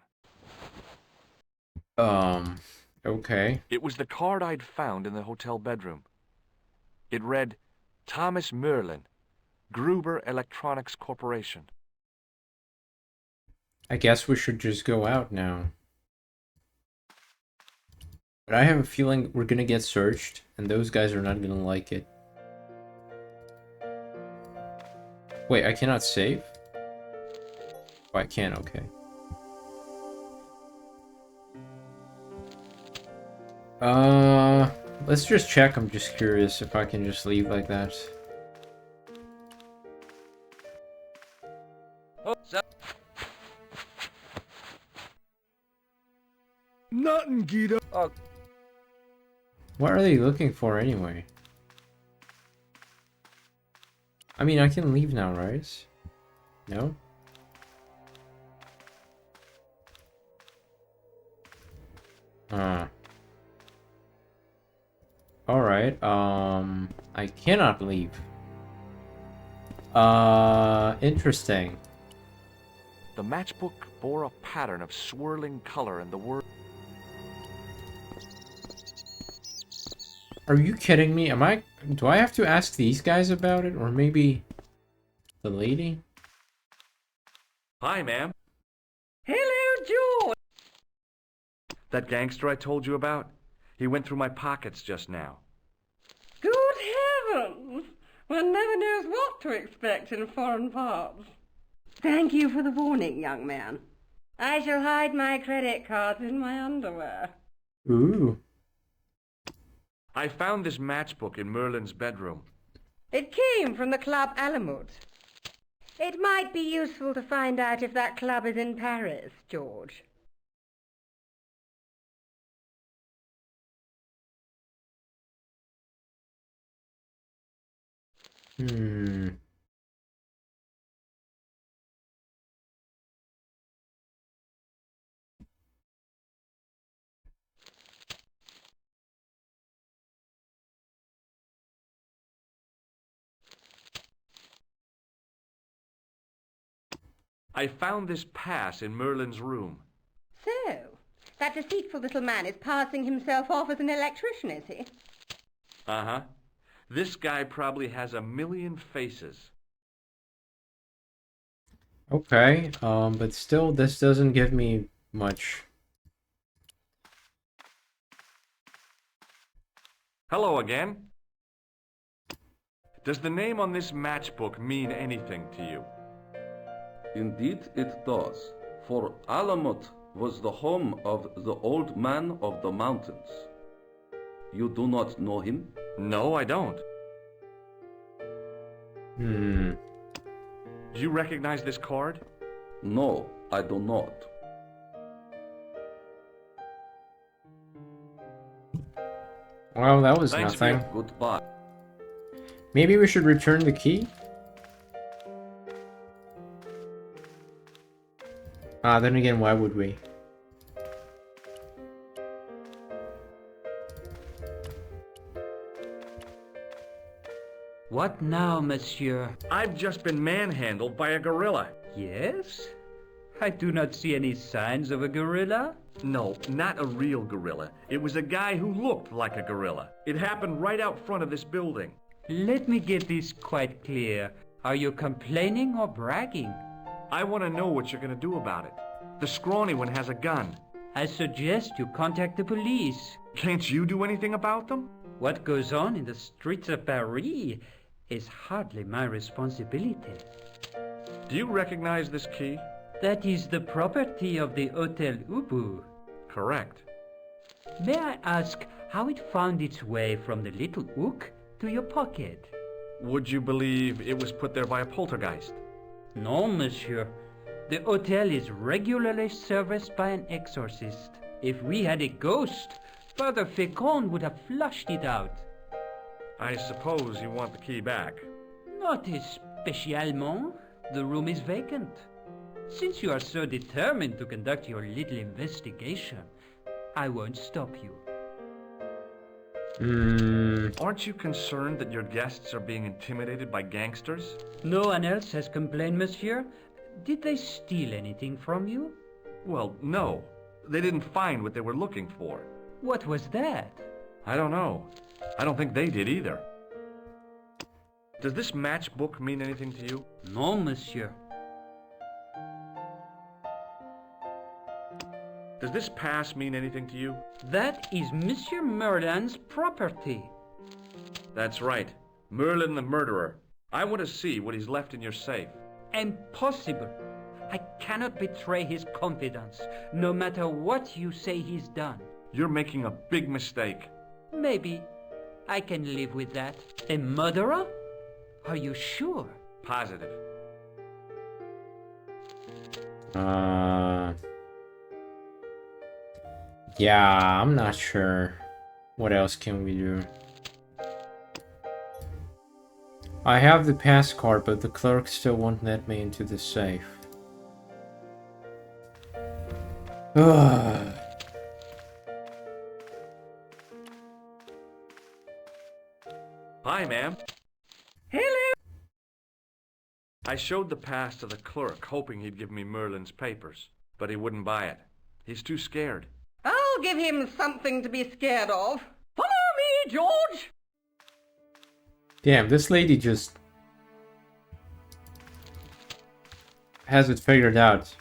Okay. It was the card I'd found in the hotel bedroom. It read, Thomas Merlin, Gruber Electronics Corporation. I guess we should just go out now. But I have a feeling we're gonna get searched, and those guys are not gonna like it. Wait, I cannot save? Oh, I can, okay. Let's just check. I'm just curious if I can just leave like that. Nothing, Guido. What are they looking for anyway? I mean, I can leave now, right? No? Alright, I cannot leave. Interesting. The matchbook bore a pattern of swirling color and the word... Are you kidding me? Do I have to ask these guys about it? Or maybe the lady? Hi, ma'am. Hello, George. That gangster I told you about? He went through my pockets just now. Good heavens! One never knows what to expect in foreign parts. Thank you for the warning, young man. I shall hide my credit cards in my underwear. Ooh. I found this matchbook in Merlin's bedroom. It came from the Club Alamut. It might be useful to find out if that club is in Paris, George. I found this pass in Merlin's room. So, that deceitful little man is passing himself off as an electrician, is he? Uh-huh. This guy probably has 1,000,000 faces. Okay, but still, this doesn't give me much. Hello again. Does the name on this matchbook mean anything to you? Indeed it does, for Alamut was the home of the old man of the mountains. You do not know him? No, I don't. Do you recognize this card? No, I do not. Well, that was Thanks, nothing. Bill. Goodbye. Maybe we should return the key? Then again, why would we? What now, monsieur? I've just been manhandled by a gorilla. Yes? I do not see any signs of a gorilla. No, not a real gorilla. It was a guy who looked like a gorilla. It happened right out front of this building. Let me get this quite clear. Are you complaining or bragging? I want to know what you're going to do about it. The scrawny one has a gun. I suggest you contact the police. Can't you do anything about them? What goes on in the streets of Paris is hardly my responsibility. Do you recognize this key? That is the property of the Hotel Ubu. Correct. May I ask how it found its way from the little hook to your pocket? Would you believe it was put there by a poltergeist? No, monsieur. The hotel is regularly serviced by an exorcist. If we had a ghost, Father Fécond would have flushed it out. I suppose you want the key back. Not especiellement. The room is vacant. Since you are so determined to conduct your little investigation, I won't stop you. Aren't you concerned that your guests are being intimidated by gangsters? No one else has complained, monsieur. Did they steal anything from you? Well, no. They didn't find what they were looking for. What was that? I don't know. I don't think they did either. Does this matchbook mean anything to you? No, monsieur. Does this pass mean anything to you? That is Monsieur Merlin's property. That's right. Merlin the murderer. I want to see what he's left in your safe. Impossible. I cannot betray his confidence, no matter what you say he's done. You're making a big mistake. Maybe. I can live with that. A murderer? Are you sure? Positive. Yeah, I'm not sure. What else can we do? I have the pass card, but the clerk still won't let me into the safe. Ugh. Hi, ma'am. Hello. I showed the pass to the clerk, hoping he'd give me Merlin's papers, but he wouldn't buy it. He's too scared. I'll give him something to be scared of. Follow me, George! Damn, this lady just has it figured out.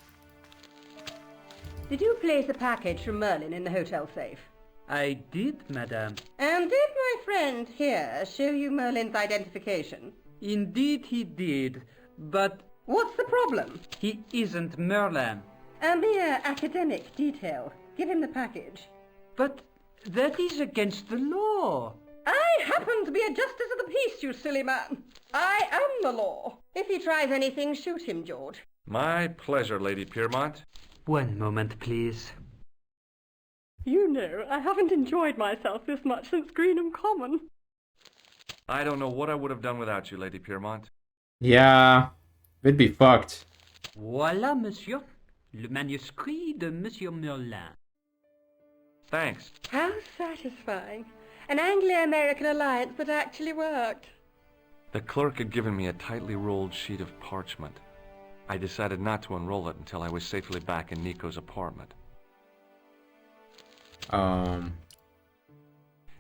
Did you place a package from Merlin in the hotel safe? I did, madame. And did my friend here show you Merlin's identification? Indeed he did, but... What's the problem? He isn't Merlin. A mere academic detail. Give him the package. But that is against the law. I happen to be a justice of the peace, you silly man. I am the law. If he tries anything, shoot him, George. My pleasure, Lady Piermont. One moment, please. You know, I haven't enjoyed myself this much since Greenham Common. I don't know what I would have done without you, Lady Piermont. Yeah, we'd be fucked. Voilà, monsieur. Le manuscrit de Monsieur Merlin. Thanks. How satisfying. An Anglo-American alliance that actually worked. The clerk had given me a tightly rolled sheet of parchment. I decided not to unroll it until I was safely back in Nico's apartment.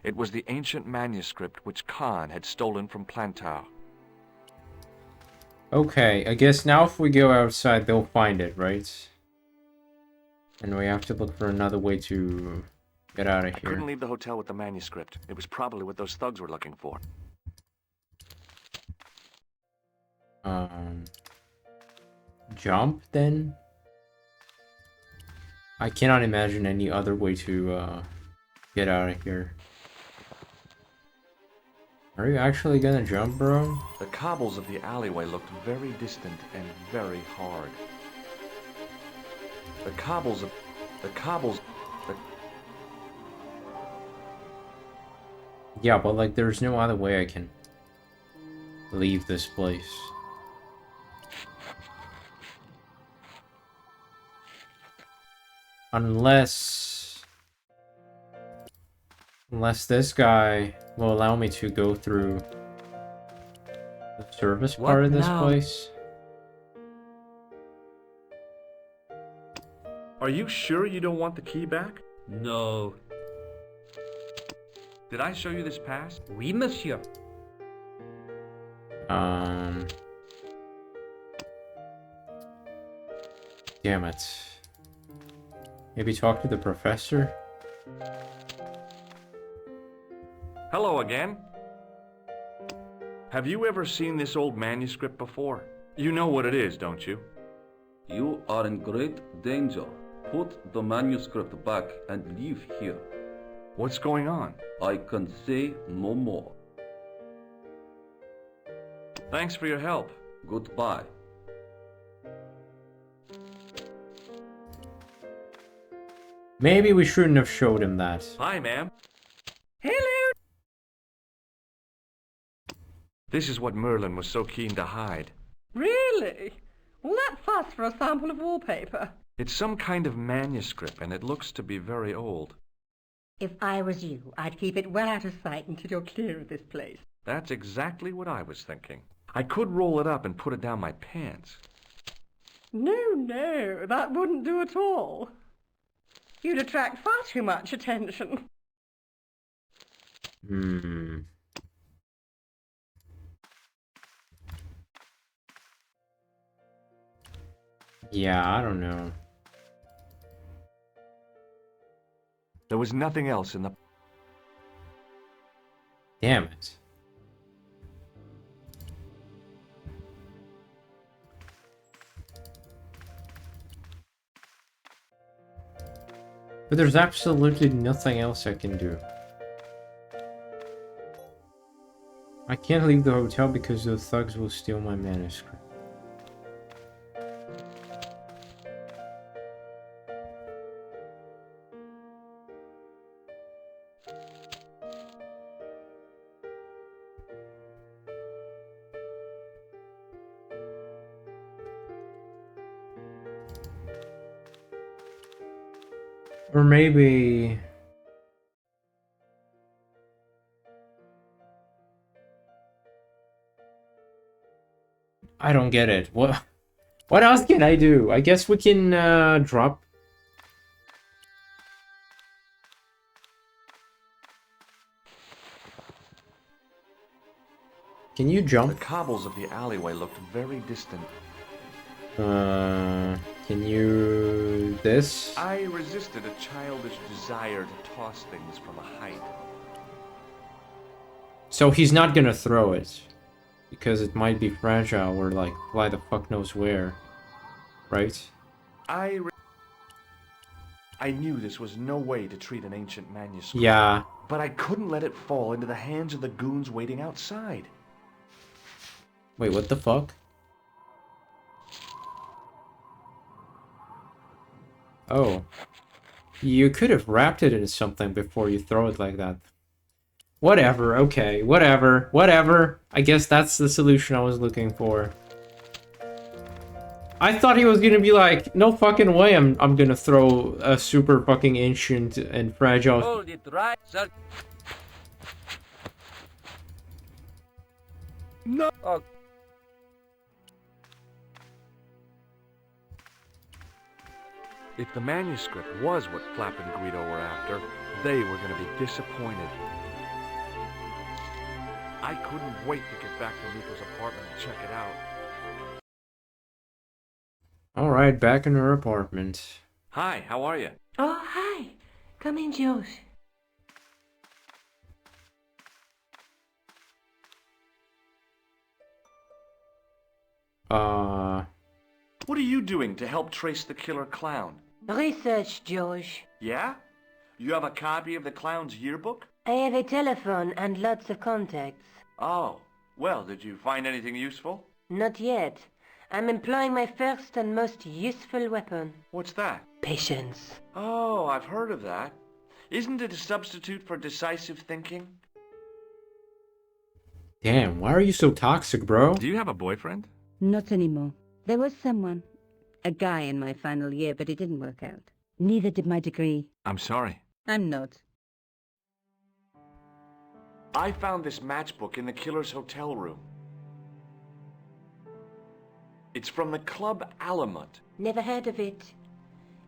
It was the ancient manuscript which Khan had stolen from Plantar. Okay, I guess now if we go outside, they'll find it, right? And we have to look for another way to get out of I here. couldn't leave the hotel with the manuscript. It was probably what those thugs were looking for. Jump, then? I cannot imagine any other way to, get out of here. Are you actually gonna jump, bro? The cobbles of the alleyway looked very distant and very hard. Yeah, but like there's no other way I can leave this place. Unless this guy will allow me to go through the service part of this place. Are you sure you don't want the key back? No. Did I show you this pass? Oui, monsieur. Damn it. Maybe talk to the professor? Hello again. Have you ever seen this old manuscript before? You know what it is, don't you? You are in great danger. Put the manuscript back and leave here. What's going on? I can say no more. Thanks for your help. Goodbye. Maybe we shouldn't have showed him that. Hi, ma'am. Hello! This is what Merlin was so keen to hide. Really? All that fuss for a sample of wallpaper? It's some kind of manuscript, and it looks to be very old. If I was you, I'd keep it well out of sight until you're clear of this place. That's exactly what I was thinking. I could roll it up and put it down my pants. No, that wouldn't do at all. You'd attract far too much attention. Yeah, I don't know. There was nothing else in the... Damn it. But there's absolutely nothing else I can do. I can't leave the hotel because the thugs will steal my manuscript. Or maybe... I don't get it. What else can I do? I guess we can drop... Can you jump? The cobbles of the alleyway looked very distant. Can you... this? I resisted a childish desire to toss things from a height. So he's not gonna throw it. Because it might be fragile or like, fly the fuck knows where. Right? I knew this was no way to treat an ancient manuscript. Yeah. But I couldn't let it fall into the hands of the goons waiting outside. Wait, what the fuck? Oh. You could have wrapped it in something before you throw it like that. Whatever, okay, whatever. I guess that's the solution I was looking for. I thought he was gonna be like, no fucking way I'm gonna throw a super fucking ancient and fragile... Hold it right, sir. No! Oh. If the manuscript was what Flap and Guido were after, they were going to be disappointed. I couldn't wait to get back to Miko's apartment and check it out. Alright, back in her apartment. Hi, how are you? Oh, hi. Come in, Josh. What are you doing to help trace the killer clown? Research, George. Yeah? You have a copy of the clown's yearbook? I have a telephone and lots of contacts. Oh, well, did you find anything useful? Not yet. I'm employing my first and most useful weapon. What's that? Patience. Oh, I've heard of that. Isn't it a substitute for decisive thinking? Damn, why are you so toxic, bro? Do you have a boyfriend? Not anymore. There was someone. A guy in my final year, but it didn't work out. Neither did my degree. I'm sorry. I'm not. I found this matchbook in the killer's hotel room. It's from the Club Alamut. Never heard of it.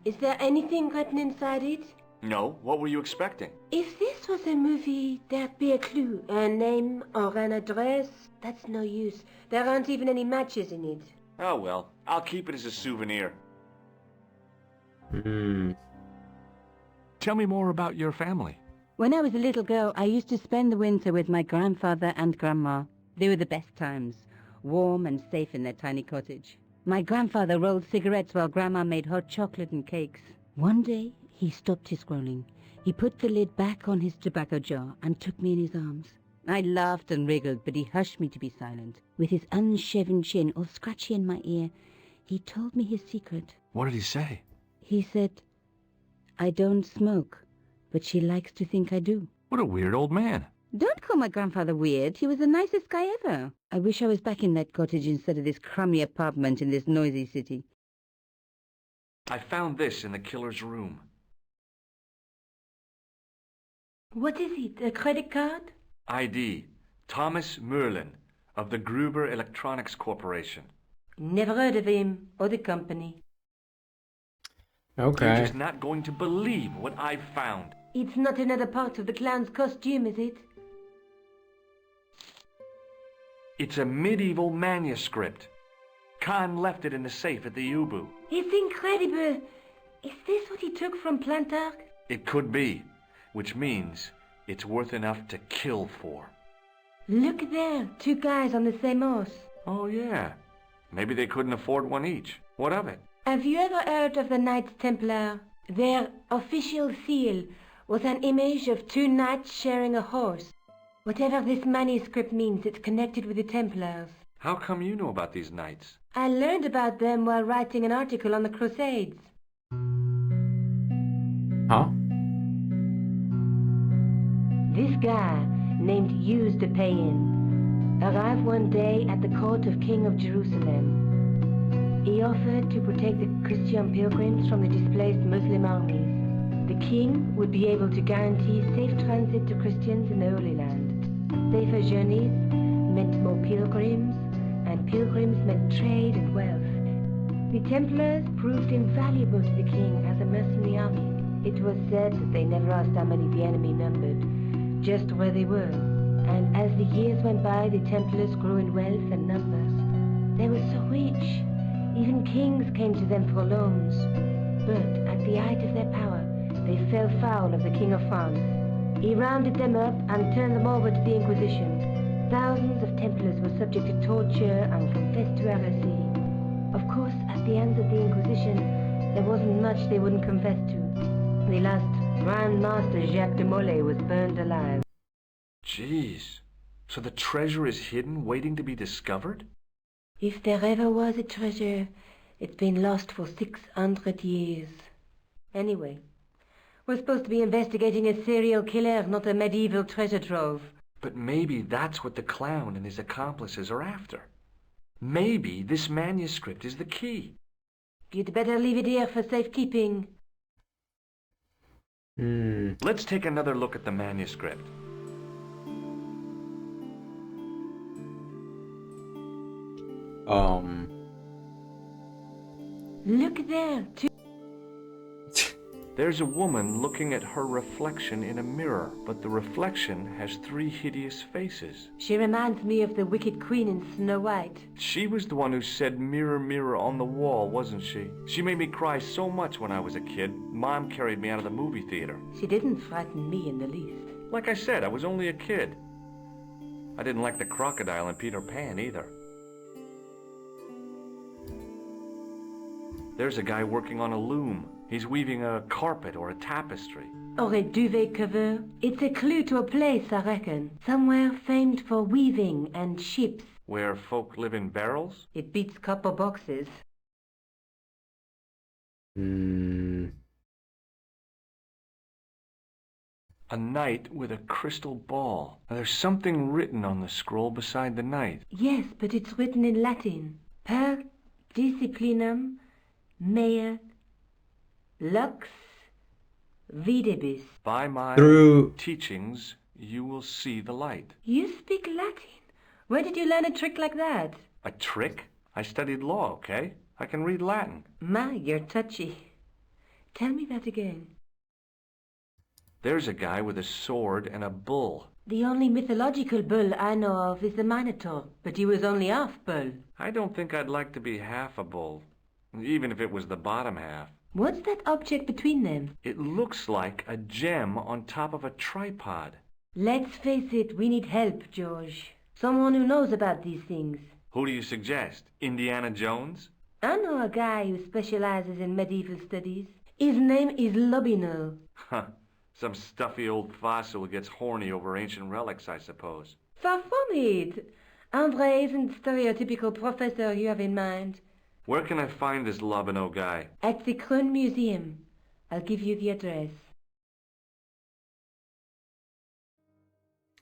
Is there anything written inside it? No, what were you expecting? If this was a movie, there'd be a clue. A name or an address. That's no use. There aren't even any matches in it. Oh well, I'll keep it as a souvenir. Tell me more about your family. When I was a little girl, I used to spend the winter with my grandfather and grandma. They were the best times, warm and safe in their tiny cottage. My grandfather rolled cigarettes while grandma made hot chocolate and cakes. One day, he stopped his rolling, He put the lid back on his tobacco jar and took me in his arms. I laughed and wriggled, but he hushed me to be silent. With his unshaven chin all scratchy in my ear, he told me his secret. What did he say? He said, I don't smoke, but she likes to think I do. What a weird old man. Don't call my grandfather weird. He was the nicest guy ever. I wish I was back in that cottage instead of this crummy apartment in this noisy city. I found this in the killer's room. What is it, a credit card? ID, Thomas Merlin, of the Gruber Electronics Corporation. Never heard of him or the company. Okay. You're just not going to believe what I've found. It's not another part of the clown's costume, is it? It's a medieval manuscript. Khan left it in the safe at the Ubu. It's incredible. Is this what he took from Plantark? It could be, which means it's worth enough to kill for. Look there, two guys on the same horse. Oh, yeah. Maybe they couldn't afford one each. What of it? Have you ever heard of the Knights Templar? Their official seal was an image of two knights sharing a horse. Whatever this manuscript means, it's connected with the Templars. How come you know about these knights? I learned about them while writing an article on the Crusades. Huh? This guy, named Hughes de Payen, arrived one day at the court of King of Jerusalem. He offered to protect the Christian pilgrims from the displaced Muslim armies. The king would be able to guarantee safe transit to Christians in the Holy Land. Safer journeys meant more pilgrims, and pilgrims meant trade and wealth. The Templars proved invaluable to the king as a mercenary army. It was said that they never asked how many the enemy numbered, just where they were. And as the years went by, the Templars grew in wealth and numbers. They were so rich, even kings came to them for loans. But at the height of their power, they fell foul of the King of France. He rounded them up and turned them over to the Inquisition. Thousands of Templars were subject to torture and confessed to heresy. Of course, at the hands of the Inquisition, there wasn't much they wouldn't confess to. The last Grand Master Jacques de Molay was burned alive. Jeez. So the treasure is hidden, waiting to be discovered? If there ever was a treasure, it's been lost for 600 years. Anyway, we're supposed to be investigating a serial killer, not a medieval treasure trove. But maybe that's what the clown and his accomplices are after. Maybe this manuscript is the key. You'd better leave it here for safekeeping. Let's take another look at the manuscript. Look there, too. There's a woman looking at her reflection in a mirror, but the reflection has 3 hideous faces. She reminds me of the Wicked Queen in Snow White. She was the one who said, "Mirror, mirror on the wall," wasn't she? She made me cry so much when I was a kid. Mom carried me out of the movie theater. She didn't frighten me in the least. Like I said, I was only a kid. I didn't like the crocodile in Peter Pan either. There's a guy working on a loom. He's weaving a carpet or a tapestry. Or a duvet cover. It's a clue to a place, I reckon. Somewhere famed for weaving and ships. Where folk live in barrels? It beats copper boxes. A knight with a crystal ball. Now, there's something written on the scroll beside the knight. Yes, but it's written in Latin. Per disciplinam mea lux videbis. By my Through teachings, you will see the light. You speak Latin? Where did you learn a trick like that? A trick? I studied law, okay? I can read Latin. My, you're touchy. Tell me that again. There's a guy with a sword and a bull. The only mythological bull I know of is the Minotaur, but he was only half bull. I don't think I'd like to be half a bull, even if it was the bottom half. What's that object between them? It looks like a gem on top of a tripod. Let's face it, we need help, George. Someone who knows about these things. Who do you suggest? Indiana Jones? I know a guy who specializes in medieval studies. His name is Lobino. Huh. Some stuffy old fossil who gets horny over ancient relics, I suppose. Far from it. Andre isn't the stereotypical professor you have in mind. Where can I find this Lobino guy? At the Krohn Museum. I'll give you the address.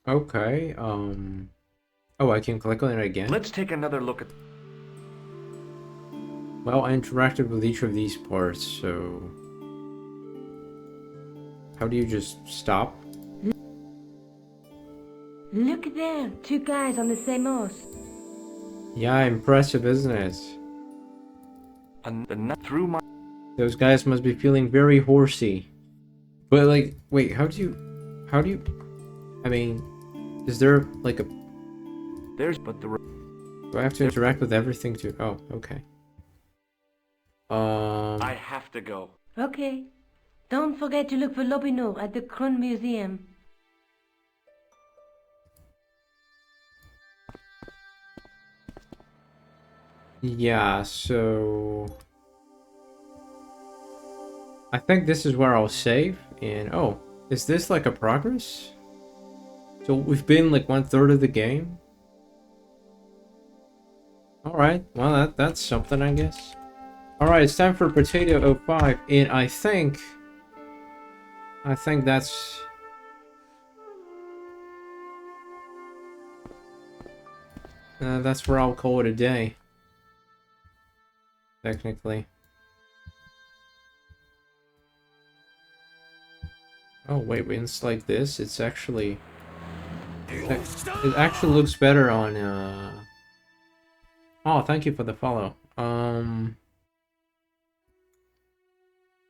Okay, Oh, I can click on it again? Let's take another look at... Well, I interacted with each of these parts, so... How do you just stop? Look there, 2 guys on the same horse. Yeah, impressive, isn't it? And the nut through my... Those guys must be feeling very horsey. But, like, wait, how do you... I mean, is there, like, a... There's but the... Do I have to interact with everything too? Oh, okay. I have to go. Okay. Don't forget to look for Lobino at the Krohn Museum. Yeah, so... I think this is where I'll save, and oh, is this like a progress? So we've been like 1/3 of the game? Alright, well that's something, I guess. Alright, it's time for Potato 05, and I think that's... that's where I'll call it a day. Technically. Oh wait, when it's like this, it's actually... It actually looks better on, Oh, thank you for the follow.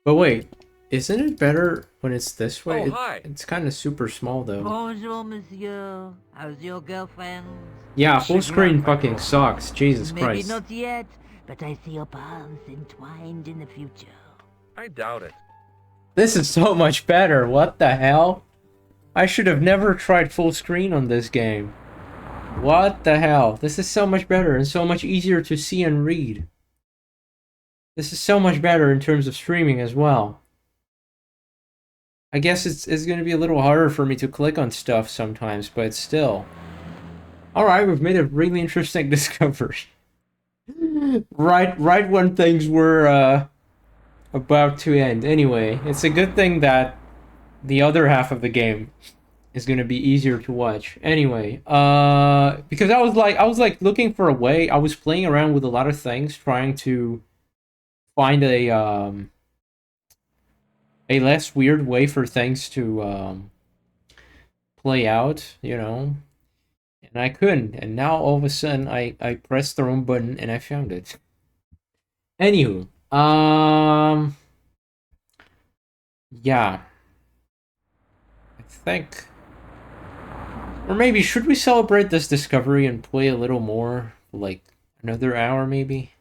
But wait, isn't it better when it's this way? Oh, hi. It's kind of super small, though. Bonjour, monsieur. How's your girlfriend? Yeah, full screen fucking sucks. Jesus Maybe Christ. not yet, but I see your paths entwined in the future. I doubt it. This is so much better. What the hell? I should have never tried full screen on this game. What the hell? This is so much better and so much easier to see and read. This is so much better in terms of streaming as well. I guess it's going to be a little harder for me to click on stuff sometimes, but still. Alright, we've made a really interesting discovery. right when things were about to end. Anyway, it's a good thing that the other half of the game is going to be easier to watch. Anyway, because I was like looking for a way. I was playing around with a lot of things, trying to find a less weird way for things to play out, you know. And I couldn't. And now all of a sudden I pressed the wrong button and I found it. Anywho, yeah. I think, or maybe should we celebrate this discovery and play a little more, like another hour maybe?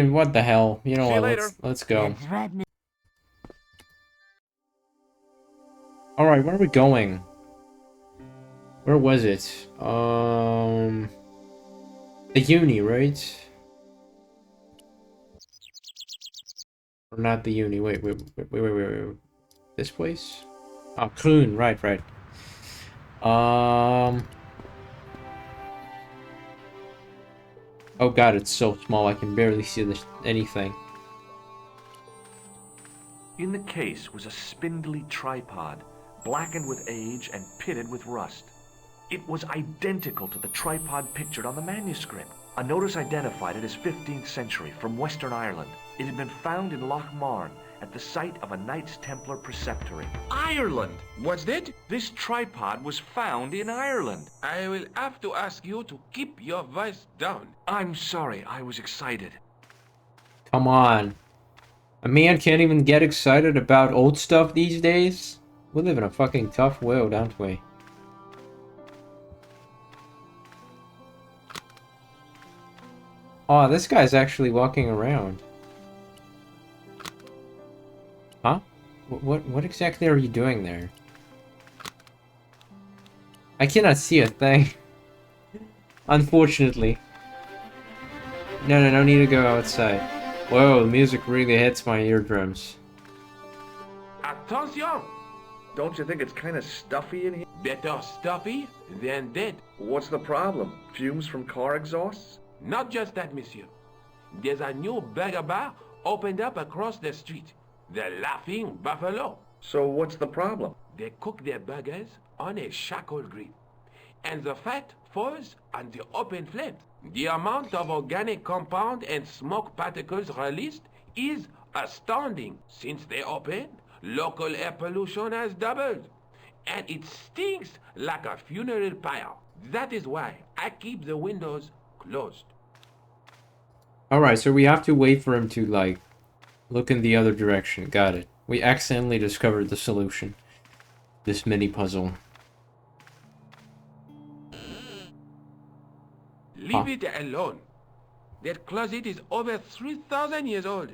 What the hell? You know what? Let's go. All right, where are we going? Where was it? The uni, right? Or not the uni? Wait. This place? Oh, Krohn. Right. Oh god, it's so small I can barely see anything. In the case was a spindly tripod, blackened with age and pitted with rust. It was identical to the tripod pictured on the manuscript. A notice identified it as 15th century from Western Ireland. It had been found in Loch Marne at the site of a Knights Templar preceptory. Ireland? What's that? This tripod was found in Ireland. I will have to ask you to keep your voice down. I'm sorry, I was excited. Come on. A man can't even get excited about old stuff these days? We live in a fucking tough world, don't we? Oh, this guy's actually walking around. Huh? What exactly are you doing there? I cannot see a thing. Unfortunately. No need to go outside. Whoa, the music really hits my eardrums. Attention! Don't you think it's kind of stuffy in here? Better stuffy than dead. What's the problem? Fumes from car exhausts? Not just that, monsieur. There's a new burger bar opened up across the street. The Laughing Buffalo. So what's the problem? They cook their burgers on a charcoal grill, and the fat falls on the open flames. The amount of organic compound and smoke particles released is astounding. Since they opened, local air pollution has doubled, and it stinks like a funeral pyre. That is why I keep the windows closed. Alright, so we have to wait for him to, like, look in the other direction. Got it. We accidentally discovered the solution. This mini puzzle. Leave it alone. That closet is over 3,000 years old.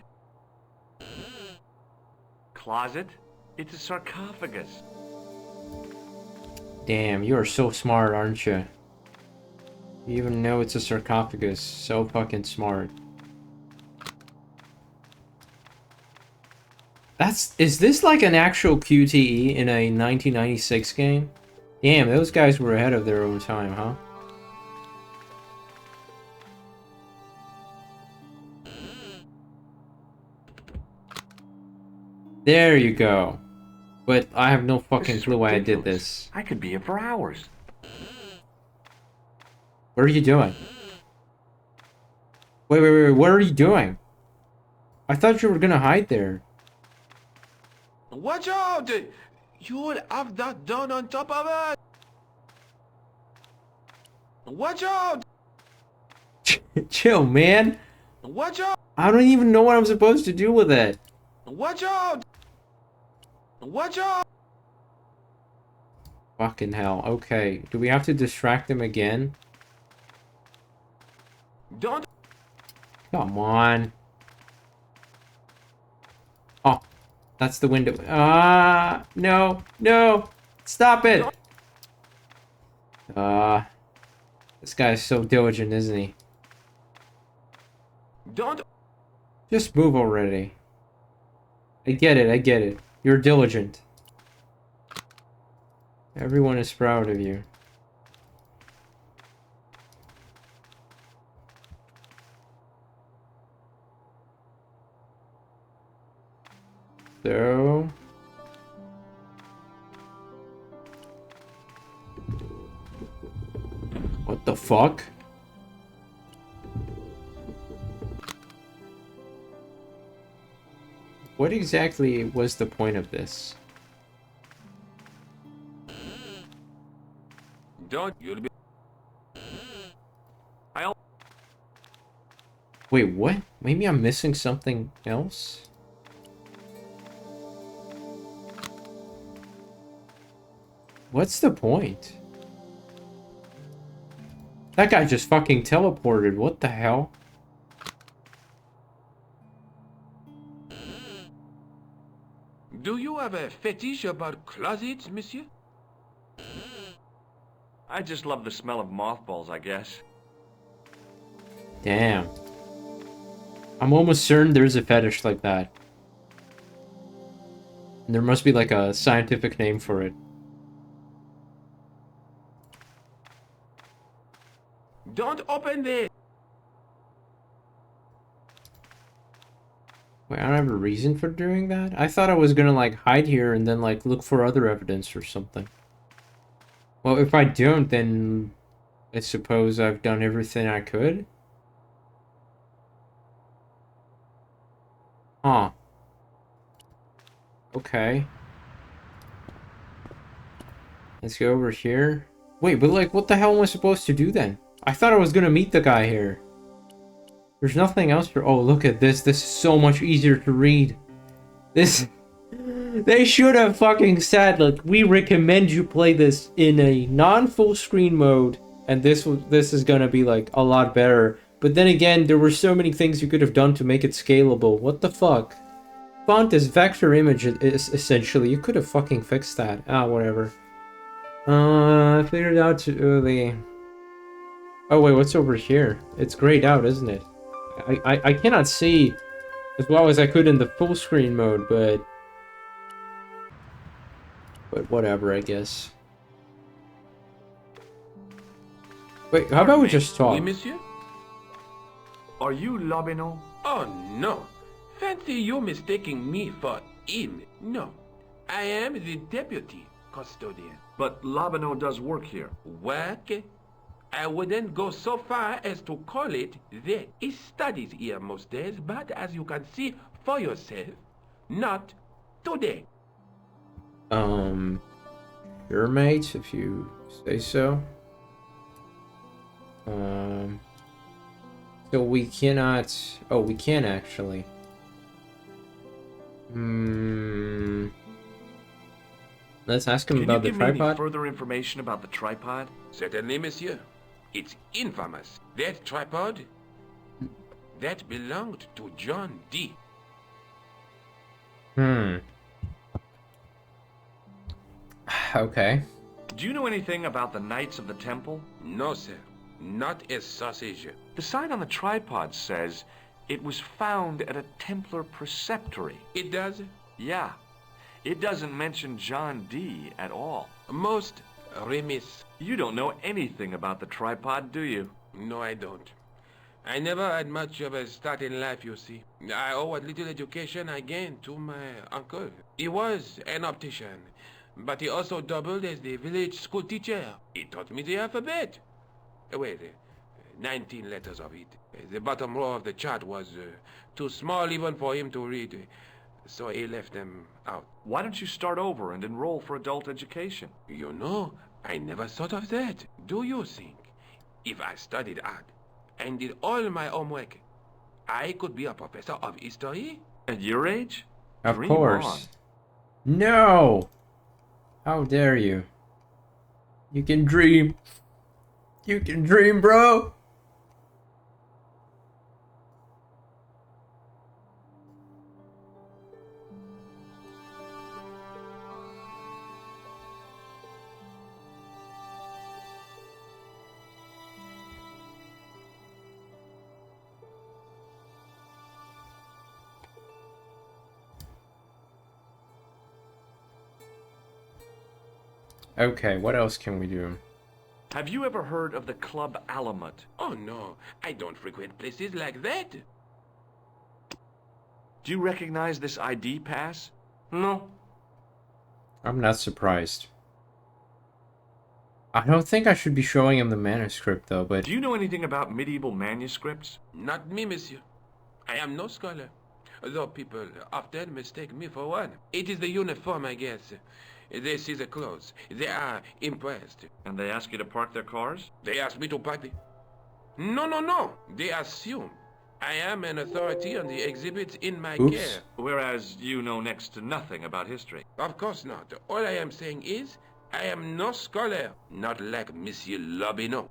Closet? It's a sarcophagus. Damn, you are so smart, aren't you? You even know it's a sarcophagus. So fucking smart. Is this like an actual QTE in a 1996 game? Damn, those guys were ahead of their own time, huh? There you go. But I have no fucking clue why I did this. I could be here for hours. What are you doing? Wait, what are you doing? I thought you were gonna hide there. Watch out! You will have that done on top of it! Watch out! Chill, man. Watch out! I don't even know what I'm supposed to do with it. Watch out! Watch out! Fucking hell. Okay. Do we have to distract him again? Don't. Come on. Oh. That's the window. Ah, no. Stop it. This guy's so diligent, isn't he? Don't. Just move already. I get it. You're diligent. Everyone is proud of you. So... what the fuck? What exactly was the point of this? Don't. You'll be. Wait, what? Maybe I'm missing something else? What's the point? That guy just fucking teleported. What the hell? Do you have a fetish about closets, monsieur? I just love the smell of mothballs, I guess. Damn. I'm almost certain there's a fetish like that. And there must be like a scientific name for it. Don't open this! Wait, I don't have a reason for doing that? I thought I was gonna like hide here and then like look for other evidence or something. Well, if I don't, then I suppose I've done everything I could? Huh. Okay. Let's go over here. Wait, but like, what the hell am I supposed to do then? I thought I was gonna meet the guy here. There's nothing else for— oh, look at this. This is so much easier to read. This— they should have fucking said, like, we recommend you play this in a non-full screen mode, and this is gonna be, like, a lot better. But then again, there were so many things you could have done to make it scalable. What the fuck? Font is vector image, essentially. You could have fucking fixed that. Ah, whatever. I figured it out too early. Oh, wait, what's over here? It's grayed out, isn't it? I cannot see as well as I could in the full screen mode, but whatever, I guess. Wait, how about we just talk? Oui, monsieur? Are you Lobino? Oh, no. Fancy you mistaking me for him. No. I am the deputy custodian. But Lobino does work here. Work? I wouldn't go so far as to call it that. He studies here most days, but as you can see for yourself, not today. Sure, mate, if you say so. So we cannot... Oh, we can actually. Let's ask him about the tripod. Can you give me any further information about the tripod? Certainly, monsieur. It's infamous. That tripod, that belonged to John D. Okay. Do you know anything about the Knights of the Temple? No, sir. Not a sausage. The sign on the tripod says it was found at a Templar preceptory. It does? Yeah. It doesn't mention John D. at all. Most remiss. You don't know anything about the tripod, do you? No, I don't. I never had much of a start in life, you see. I owe what little education I gained to my uncle. He was an optician, but he also doubled as the village school teacher. He taught me the alphabet. Well, 19 letters of it. The bottom row of the chart was too small even for him to read, so he left them out. Why don't you start over and enroll for adult education? You know, I never thought of that. Do you think if I studied hard and did all my homework, I could be a professor of history? At your age? Of Dream course. on. No! How dare you? You can dream. You can dream, bro! Okay, what else can we do? Have you ever heard of the Club Alamut? Oh no, I don't frequent places like that. Do you recognize this ID pass? No. I'm not surprised. I don't think I should be showing him the manuscript, though, but... Do you know anything about medieval manuscripts? Not me, monsieur. I am no scholar. Though people often mistake me for one. It is the uniform, I guess. They see the clothes. They are impressed. And they ask you to park their cars? They ask me to park the... No. They assume I am an authority on the exhibits in my care. Whereas you know next to nothing about history. Of course not. All I am saying is, I am no scholar. Not like Monsieur Lobino.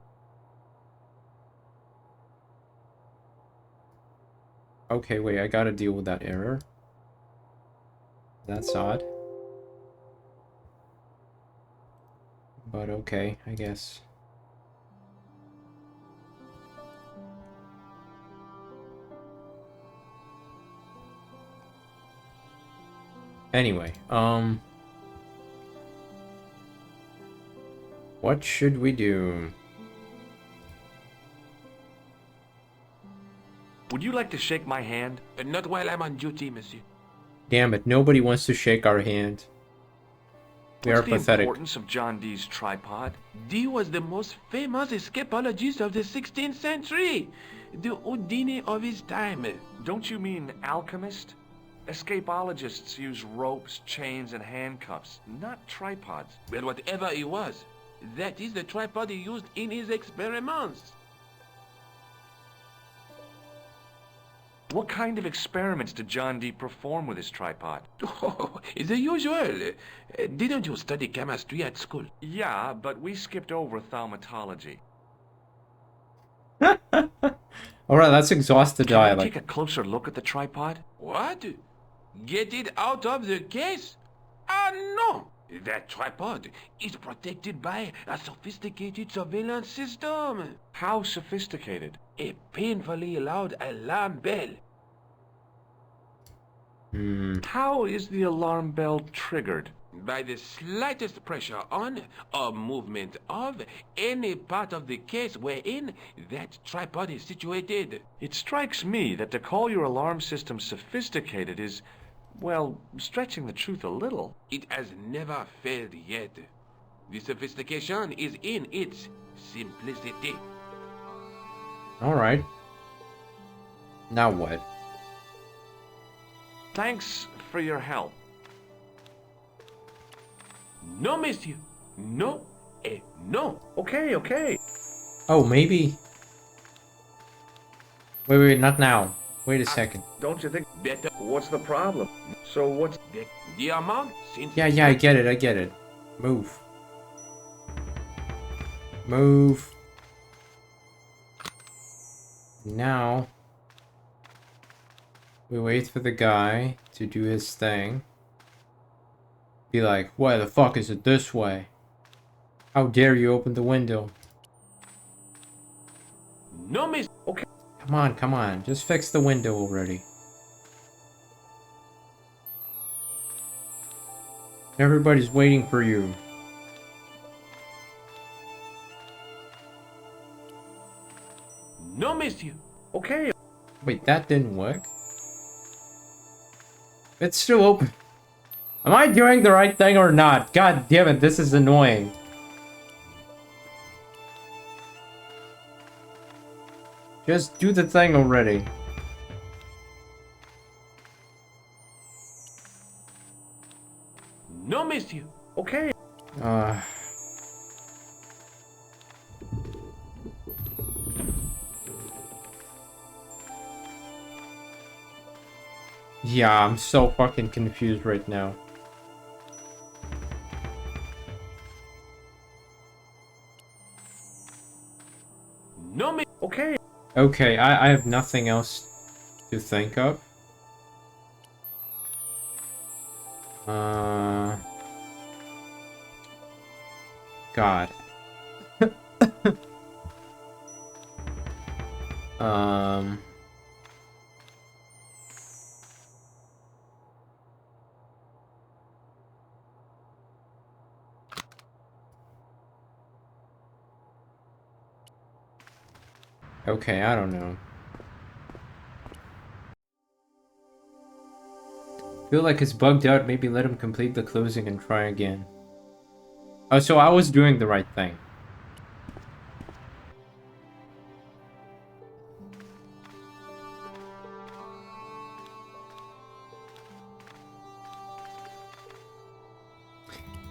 Okay, wait, I gotta deal with that error. That's odd. But okay, I guess. Anyway, what should we do? Would you like to shake my hand? Not while I'm on duty, monsieur. Damn it, nobody wants to shake our hand. We are pathetic. What's the importance of John Dee's tripod? Dee was the most famous escapologist of the 16th century. The Houdini of his time. Don't you mean alchemist? Escapologists use ropes, chains, and handcuffs, not tripods. Well, whatever he was, that is the tripod he used in his experiments. What kind of experiments did John Dee perform with his tripod? Oh, the usual. Didn't you study chemistry at school? Yeah, but we skipped over thaumatology. Alright, let's exhaust the dialect. Can I take a closer look at the tripod? What? Get it out of the case? Ah, no! That tripod is protected by a sophisticated surveillance system. How sophisticated? A painfully loud alarm bell. How is the alarm bell triggered? By the slightest pressure on or movement of any part of the case wherein that tripod is situated. It strikes me that to call your alarm system sophisticated is, well, stretching the truth a little. It has never failed yet. The sophistication is in its simplicity. Alright. Now what? Thanks for your help. No, monsieur. No, et no. Okay, okay. Oh, maybe... Wait, not now. Wait a second. Don't you think better? What's the problem? So what's... The amount since... Yeah, I get it. Move. Move. Now... we wait for the guy to do his thing. Be like, why the fuck is it this way? How dare you open the window? No, miss. Okay. Come on. Just fix the window already. Everybody's waiting for you. No, monsieur. Okay. Wait, that didn't work? It's still open. Am I doing the right thing or not? God damn it, this is annoying. Just do the thing already. No, monsieur. Okay. Yeah, I'm so fucking confused right now. No, me. Okay. Okay, I have nothing else to think of. God. Okay, I don't know. Feel like it's bugged out, maybe let him complete the closing and try again. Oh, so I was doing the right thing.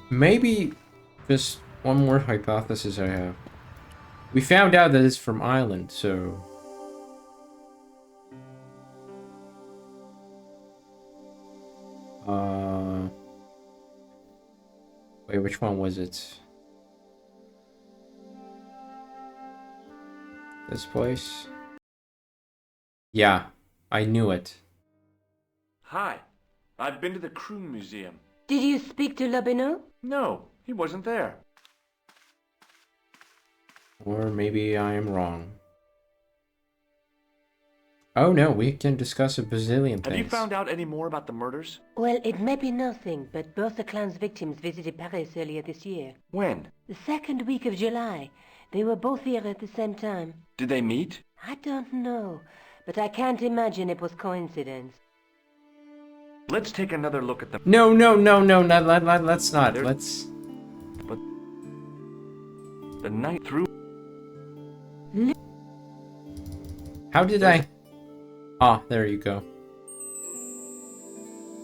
Maybe just one more hypothesis I have. We found out that it's from Ireland, so... Wait, which one was it? This place? Yeah, I knew it. Hi. I've been to the Kroon Museum. Did you speak to Labino? No, he wasn't there. Or maybe I am wrong. Oh no, we can discuss a bazillion things. Have you found out any more about the murders? Well, it may be nothing, but both the clan's victims visited Paris earlier this year. When? The second week of July. They were both here at the same time. Did they meet? I don't know, but I can't imagine it was coincidence. Let's take another look at them. No, let's not. Let's... But... the night through... How did I... Ah, there you go.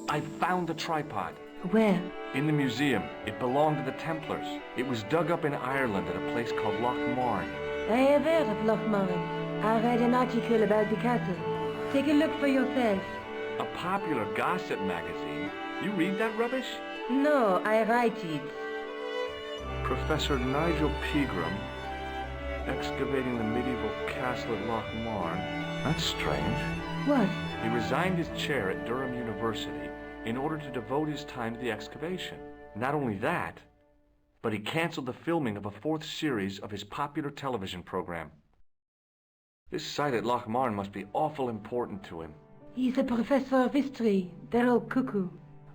I found the tripod. Where? In the museum. It belonged to the Templars. It was dug up in Ireland at a place called Loch Marne. I have heard of Loch Marne. I read an article about the castle. Take a look for yourself. A popular gossip magazine. You read that rubbish? No, I write it. Professor Nigel Pegram, excavating the medieval castle at Loch Marne. That's strange. What? He resigned his chair at Durham University in order to devote his time to the excavation. Not only that, but he canceled the filming of a 4th series of his popular television program. This site at Lochmarn must be awful important to him. He's a professor of history. They're all cuckoo.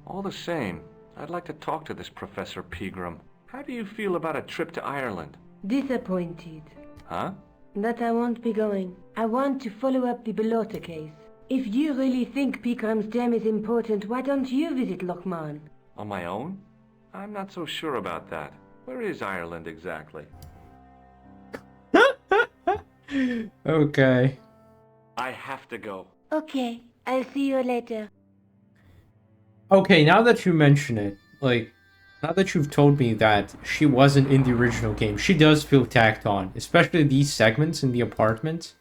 All the same, I'd like to talk to this Professor Pegram. How do you feel about a trip to Ireland? Disappointed. Huh? That I won't be going. I want to follow up the Belota case. If you really think Pegram's gem is important, why don't you visit Lochmarn? On my own? I'm not so sure about that. Where is Ireland exactly? Okay. I have to go. Okay, I'll see you later. Okay, now that you mention it, like, now that you've told me that she wasn't in the original game, she does feel tacked on. Especially these segments in the apartment.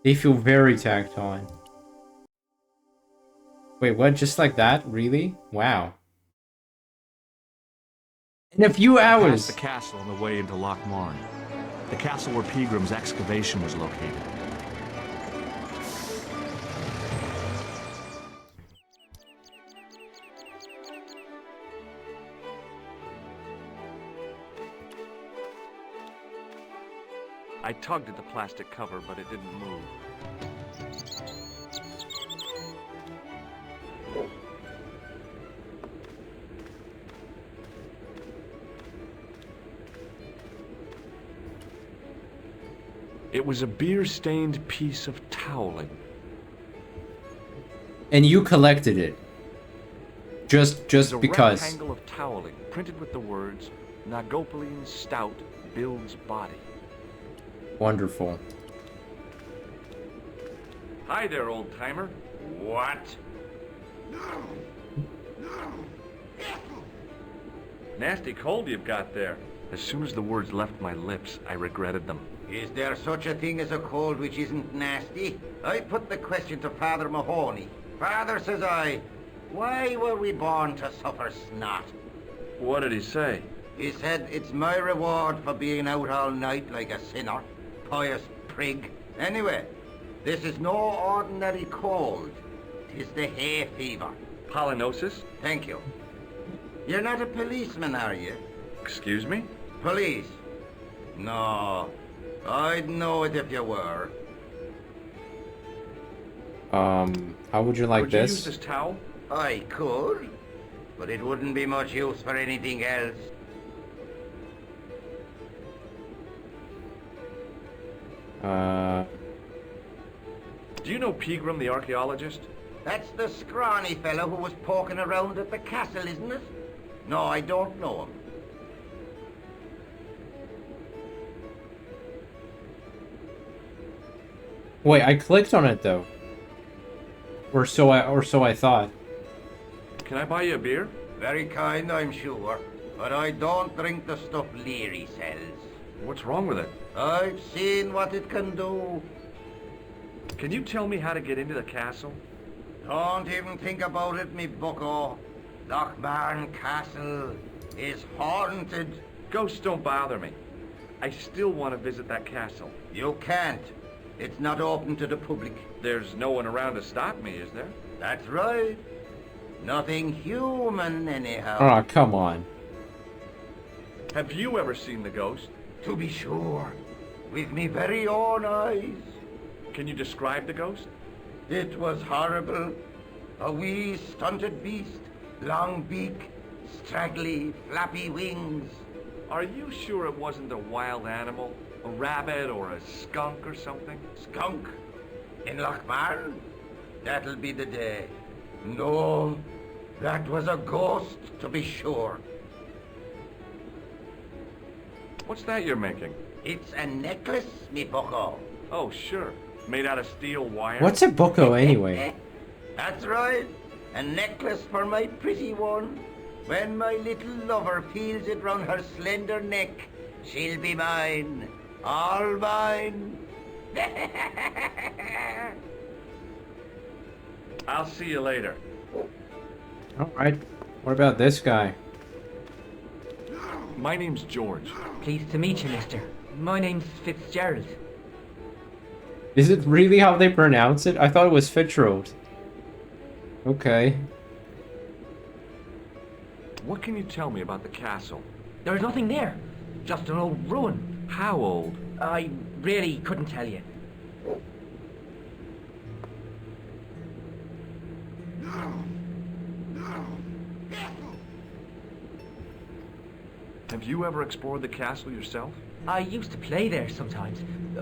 They feel very tacked on. Wait, what? Just like that? Really? Wow. In a few hours. Past the castle on the way into Lochmarn. The castle where Pegram's excavation was located. I tugged at the plastic cover, but it didn't move. It was a beer-stained piece of toweling. And you collected it. Just There's because. a rectangle of toweling printed with the words, Nagopolian stout builds body. Wonderful. Hi there, old-timer. What? Nasty cold you've got there. As soon as the words left my lips, I regretted them. Is there such a thing as a cold which isn't nasty? I put the question to Father Mahoney. Father, says I, why were we born to suffer snot? What did he say? He said, it's my reward for being out all night like a sinner. Pious prig. Anyway, this is no ordinary cold. 'Tis the hay fever. Pollinosis? Thank you. You're not a policeman, are you? Excuse me? Police? No. I'd know it if you were. How would you like Could you this? use this towel? I could, but it wouldn't be much use for anything else. Do you know Pegram, the archaeologist? That's the scrawny fellow who was poking around at the castle, isn't it? No, I don't know him. Wait, I clicked on it though. Or so I thought. Can I buy you a beer? Very kind, I'm sure. But I don't drink the stuff Leary sells. What's wrong with it? I've seen what it can do. Can you tell me how to get into the castle? Don't even think about it, me bucko. Lochmarn Castle is haunted. Ghosts don't bother me. I still want to visit that castle. You can't. It's not open to the public. There's no one around to stop me, is there? That's right. Nothing human, anyhow. Oh, come on. Have you ever seen the ghost? To be sure. With me very own eyes. Can you describe the ghost? It was horrible. A wee stunted beast. Long beak. Straggly, flappy wings. Are you sure it wasn't a wild animal? A rabbit or a skunk or something? Skunk? In Lochmarn? That'll be the day. No, that was a ghost, to be sure. What's that you're making? It's a necklace, me bucko. Oh, sure. Made out of steel wire? What's a bucko anyway? That's right. A necklace for my pretty one. When my little lover feels it round her slender neck, she'll be mine. All mine. I'll see you later. Alright. What about this guy? My name's George. Pleased to meet you, mister. My name's Fitzgerald. Is it really how they pronounce it? I thought it was Fitzgerald. Okay. What can you tell me about the castle? There's nothing there. Just an old ruin. How old? I really couldn't tell you. Have you ever explored the castle yourself? I used to play there sometimes,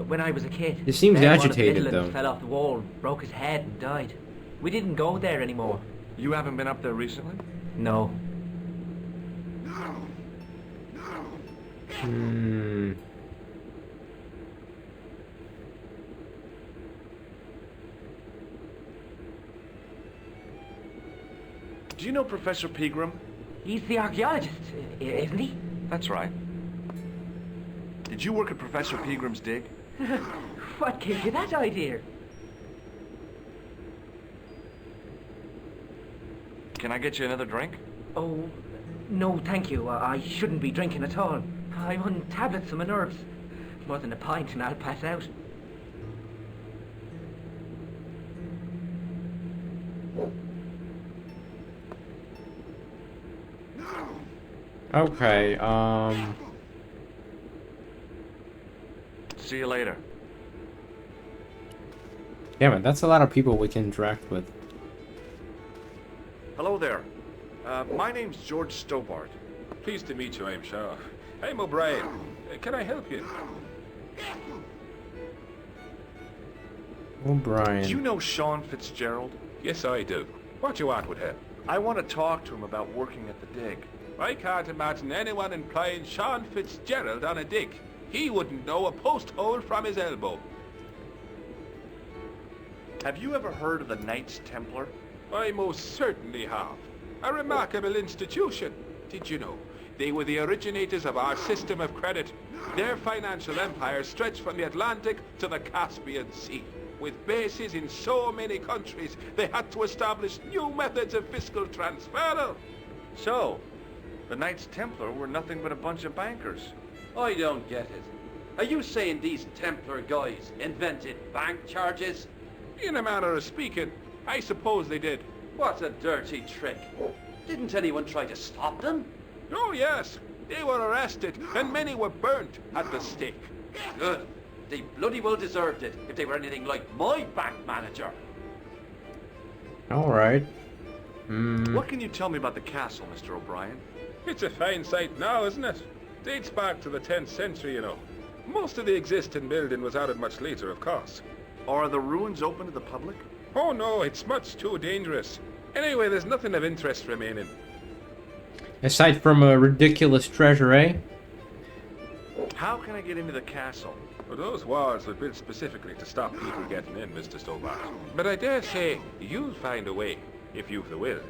when I was a kid. He seems Then agitated, one of the little though. fell off the wall, broke his head and died. We didn't go there anymore. You haven't been up there recently? No. Hmm. Do you know Professor Pegram? He's the archaeologist, isn't he? That's right. Did you work at Professor Pegram's dig? What gave you that idea? Can I get you another drink? Oh, no, thank you. I shouldn't be drinking at all. I'm on tablets for my nerves. More than a pint and I'll pass out. Okay, See you later. damn it, that's a lot of people we can interact with. Hello there. My name's George Stobart. Pleased to meet you, I'm sure. I'm O'Brien. Can I help you? O'Brien. Do you know Sean Fitzgerald? Yes, I do. What you want with him? I want to talk to him about working at the dig. I can't imagine anyone employing Sean Fitzgerald on a dig. He wouldn't know a post hole from his elbow. Have you ever heard of the Knights Templar? I most certainly have. A remarkable institution. Did you know? They were the originators of our system of credit. Their financial empire stretched from the Atlantic to the Caspian Sea. With bases in so many countries, they had to establish new methods of fiscal transfer. So, the Knights Templar were nothing but a bunch of bankers. I don't get it. Are you saying these Templar guys invented bank charges? In a manner of speaking, I suppose they did. What a dirty trick. Didn't anyone try to stop them? Oh yes, they were arrested and many were burnt at the stake. Good. They bloody well deserved it if they were anything like my bank manager. Alright. What can you tell me about the castle, Mr. O'Brien? It's a fine site now, isn't it? Dates back to the 10th century, you know. Most of the existing building was added much later, of course. Are the ruins open to the public? Oh no, it's much too dangerous. Anyway, there's nothing of interest remaining. Aside from a ridiculous treasure, eh? How can I get into the castle? Well, those walls were built specifically to stop people getting in, Mr. Stobart. But I dare say you'll find a way, if you've the will.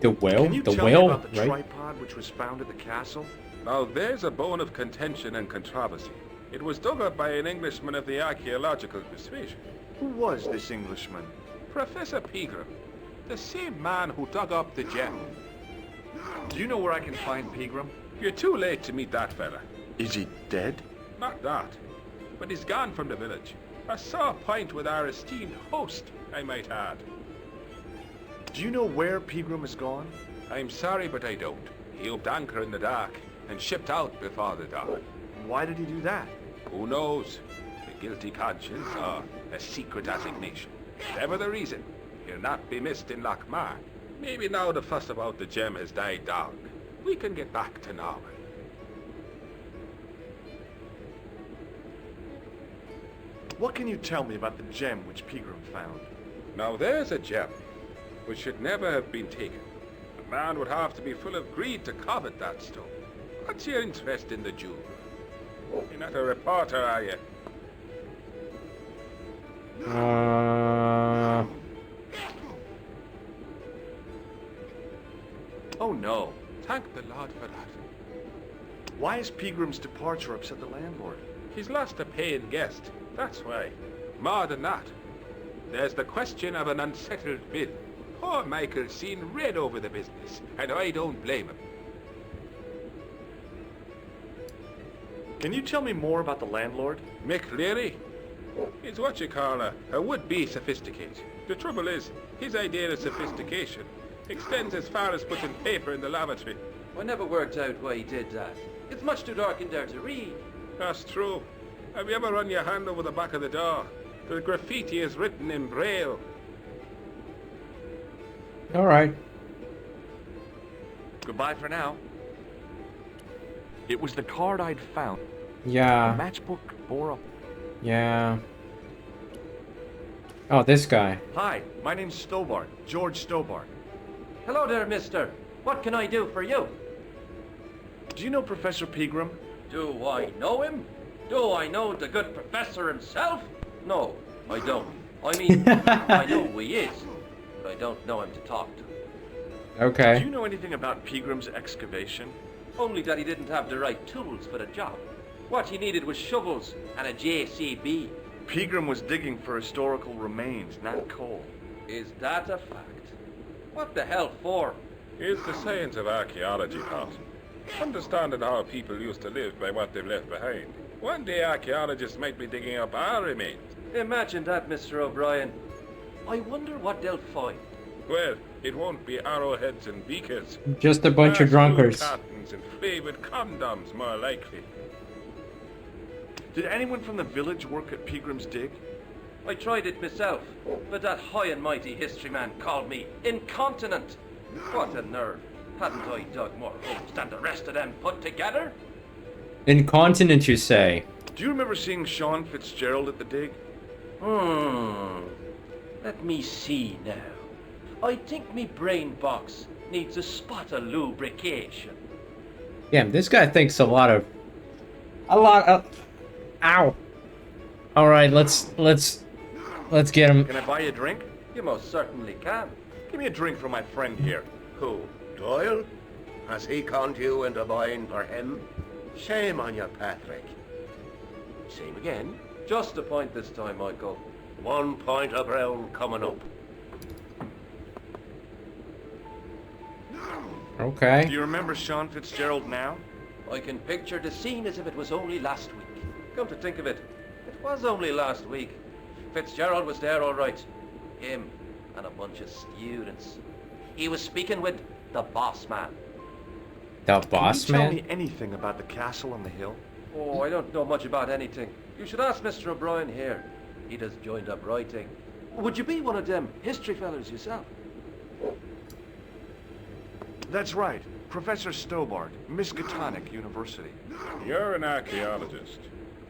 The whale? Can you The tell whale, me about the right? tripod which was found at the castle? Now, there's a bone of contention and controversy. It was dug up by an Englishman of the archaeological persuasion. Who was this Englishman? Professor Pegram, the same man who dug up the gem. Do you know where I can find Pegram? You're too late to meet that fella. Is he dead? Not that, but he's gone from the village. A sore point with our esteemed host, I might add. Do you know where Pegram has gone? I'm sorry, but I don't. He upped anchor in the dark and shipped out before the dawn. Why did he do that? Who knows? A guilty conscience or a secret assignation. Whatever the reason, he'll not be missed in Lochmar. Maybe now the fuss about the gem has died down, we can get back to normal. What can you tell me about the gem which Pegram found? Now there's a gem which should never have been taken. A man would have to be full of greed to covet that stone. What's your interest in the jewel? You're not a reporter, are you? Oh no. Thank the Lord for that. Why is Pegram's departure upset the landlord? He's lost a paying guest, that's why. More than that, there's the question of an unsettled bill. Poor Michael's seen red over the business, and I don't blame him. Can you tell me more about the landlord? Mick Leary? He's what you call a would-be sophisticated. The trouble is, his idea of sophistication Extends as far as putting paper in the lavatory. I never worked out why he did that. It's much too dark in there to read. That's true. Have you ever run your hand over the back of the door? The graffiti is written in Braille. All right. Goodbye for now. It was the card I'd found. Yeah. The matchbook bore up. Yeah. Oh, this guy. Hi, my name's Stobart, George Stobart. Hello there, mister. What can I do for you? Do you know Professor Pegram? Do I know him? Do I know the good professor himself? No, I don't. I mean, I know who he is, but I don't know him to talk to. Okay. Do you know anything about Pegram's excavation? Only that he didn't have the right tools for the job. What he needed was shovels and a JCB. Pegram was digging for historical remains, not coal. Is that a fact? What the hell for? It's the science of archaeology, Pat. Understanding how people used to live by what they've left behind. One day archaeologists might be digging up our remains. Imagine that, Mr. O'Brien. I wonder what they'll find. Well, it won't be arrowheads and beakers. Just a bunch of drunkards. Cartons and flavored condoms, more likely. Did anyone from the village work at Pegram's dig? I tried it myself, but that high and mighty history man called me incontinent. What a nerve. Hadn't I dug more holes than the rest of them put together? Incontinent, you say? Do you remember seeing Sean Fitzgerald at the dig? Let me see now. I think me brain box needs a spot of lubrication. Damn, this guy thinks a lot of... Ow. All right, let's get him. Can I buy you a drink? You most certainly can. Give me a drink for my friend here. Who? Doyle? Has he conned you into buying for him? Shame on you, Patrick. Same again. Just a point this time, Michael. 1 point of brown coming up. Okay. Do you remember Sean Fitzgerald now? I can picture the scene as if it was only last week. Come to think of it, it was only last week. Fitzgerald was there all right. Him and a bunch of students. He was speaking with the boss man. The boss Can you man? tell me anything about the castle on the hill? Oh, I don't know much about anything. You should ask Mr. O'Brien here. He just joined up writing. Would you be one of them history fellas yourself? That's right. Professor Stobart, Miskatonic University. You're an archaeologist,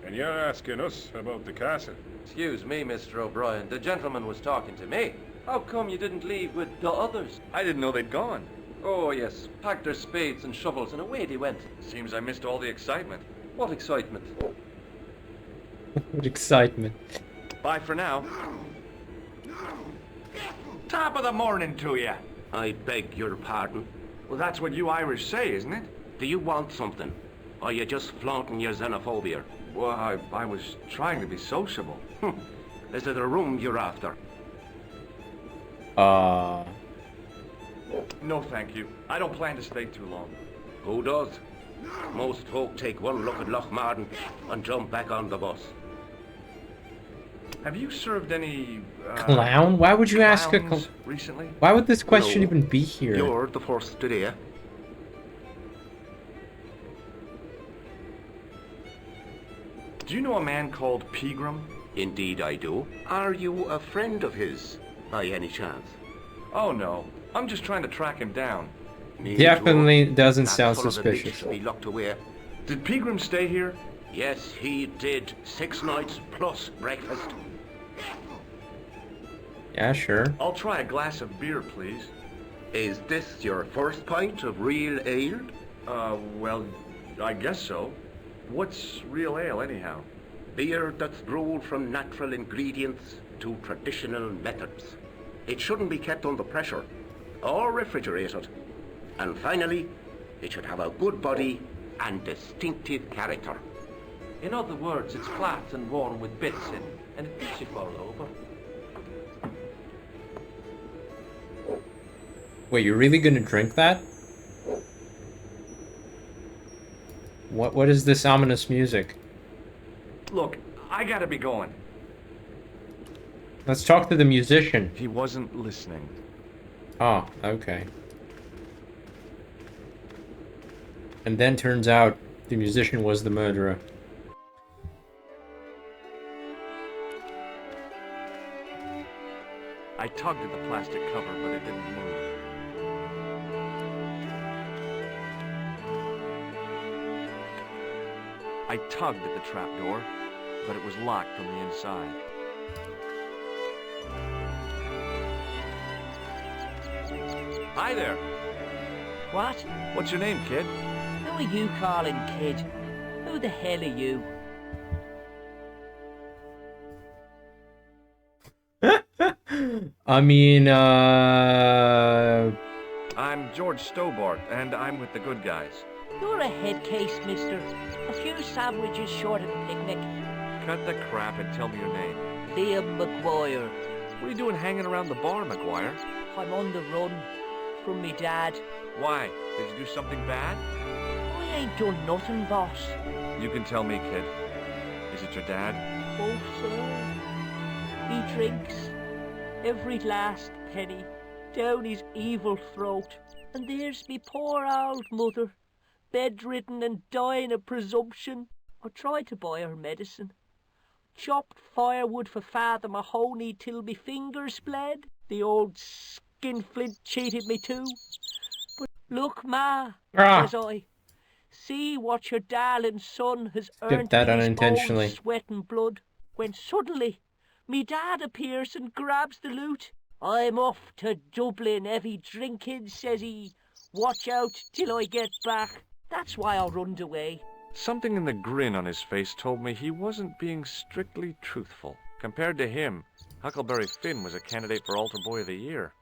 and you're asking us about the castle. Excuse me, Mr. O'Brien. The gentleman was talking to me. How come you didn't leave with the others? I didn't know they'd gone. Oh, yes. Packed their spades and shovels and away they went. Seems I missed all the excitement. What excitement? What excitement. Bye for now. Top of the morning to you. I beg your pardon. Well, that's what you Irish say, isn't it? Do you want something? Or are you just flaunting your xenophobia? Well, I was trying to be sociable. Is it a room you're after? No, thank you. I don't plan to stay too long. Who does? Most folk take one look at Lochmarden and jump back on the bus. Have you served any... Clown? Why would you ask a clowns recently? Why would this question No. even be here? You're the first today. Do you know a man called Pegram? Indeed I do. Are you a friend of his, by any chance? Oh, no. I'm just trying to track him down. Definitely doesn't sound That full of the suspicious. should be locked away. Did Pegram stay here? Yes, he did. 6 nights plus breakfast. Yeah, sure. I'll try a glass of beer, please. Is this your first pint of real ale? Well, I guess so. What's real ale, anyhow? Beer that's brewed from natural ingredients to traditional methods. It shouldn't be kept under pressure or refrigerated. And finally, it should have a good body and distinctive character. In other words, it's flat and worn with bits in, and it makes you fall over. Wait, you're really gonna drink that? What is this ominous music? Look, I gotta be going. Let's talk to the musician. He wasn't listening. Oh, okay. And then turns out the musician was the murderer. I tugged at the plastic cover, but it didn't move. I tugged at the trapdoor, but it was locked from the inside. Hi there. What? What's your name, kid? Who are you calling kid? Who the hell are you? I mean, I'm George Stobart, and I'm with the good guys. You're a head case, mister. A few sandwiches short of a picnic. Cut the crap and tell me your name. Liam McGuire. What are you doing hanging around the bar, McGuire? I'm on the run from me dad. Why? Did you do something bad? I ain't done nothing, boss. You can tell me, kid. Is it your dad? Oh, sir. He drinks every last penny down his evil throat. And there's me poor old mother, bedridden and dying of presumption. I tried to buy her medicine. Chopped firewood for Father Mahoney till me fingers bled. The old skinflint cheated me too. But look, Ma, says I, see what your darling son has earned that with his unintentionally. own sweat and blood. When suddenly, me dad appears and grabs the loot. I'm off to Dublin, heavy drinking, says he. Watch out till I get back. That's why I runned away. Something in the grin on his face told me he wasn't being strictly truthful. Compared to him, Huckleberry Finn was a candidate for Altar Boy of the Year.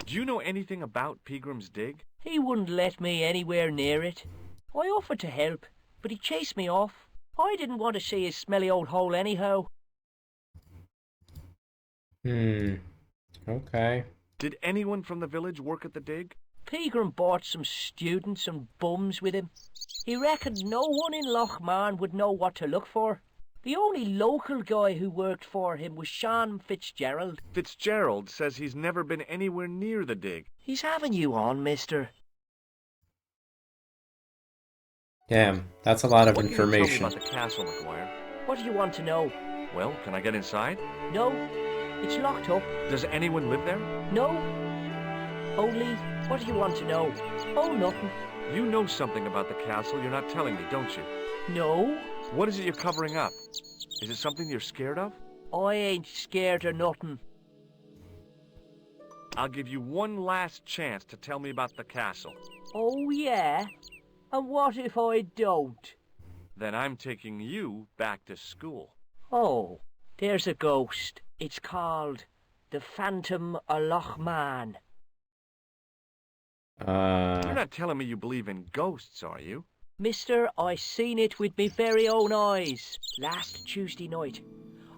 Do you know anything about Peagram's Dig? He wouldn't let me anywhere near it. I offered to help, but he chased me off. I didn't want to see his smelly old hole anyhow. Okay. Did anyone from the village work at the dig? Pegram brought some students and bums with him. He reckoned no one in Lochmarn would know what to look for. The only local guy who worked for him was Sean Fitzgerald. Fitzgerald says he's never been anywhere near the dig. He's having you on, mister. Damn, that's a lot of What information. Can you tell me about the castle, McGuire? What do you want to know? Well, can I get inside? No, it's locked up. Does anyone live there? No. Only, what do you want to know? Oh, nothing. You know something about the castle you're not telling me, don't you? No. What is it you're covering up? Is it something you're scared of? I ain't scared of nothing. I'll give you one last chance to tell me about the castle. Oh, yeah? And what if I don't? Then I'm taking you back to school. Oh, there's a ghost. It's called the Phantom of Lochmarn. You're not telling me you believe in ghosts, are you? Mister, I seen it with me very own eyes last Tuesday night.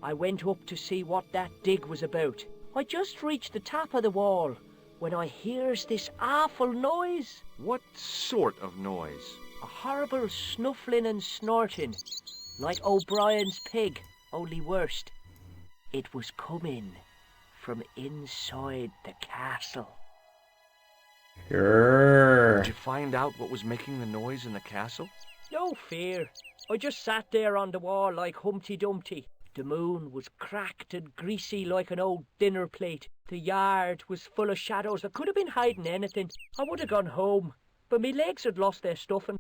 I went up to see what that dig was about. I just reached the top of the wall when I hears this awful noise. What sort of noise? A horrible snuffling and snorting, like O'Brien's pig, only worse. It was coming from inside the castle. Sure. Did you find out what was making the noise in the castle? No fear. I just sat there on the wall like Humpty Dumpty. The moon was cracked and greasy like an old dinner plate. The yard was full of shadows. I could have been hiding anything. I would have gone home, but me legs had lost their stuffing.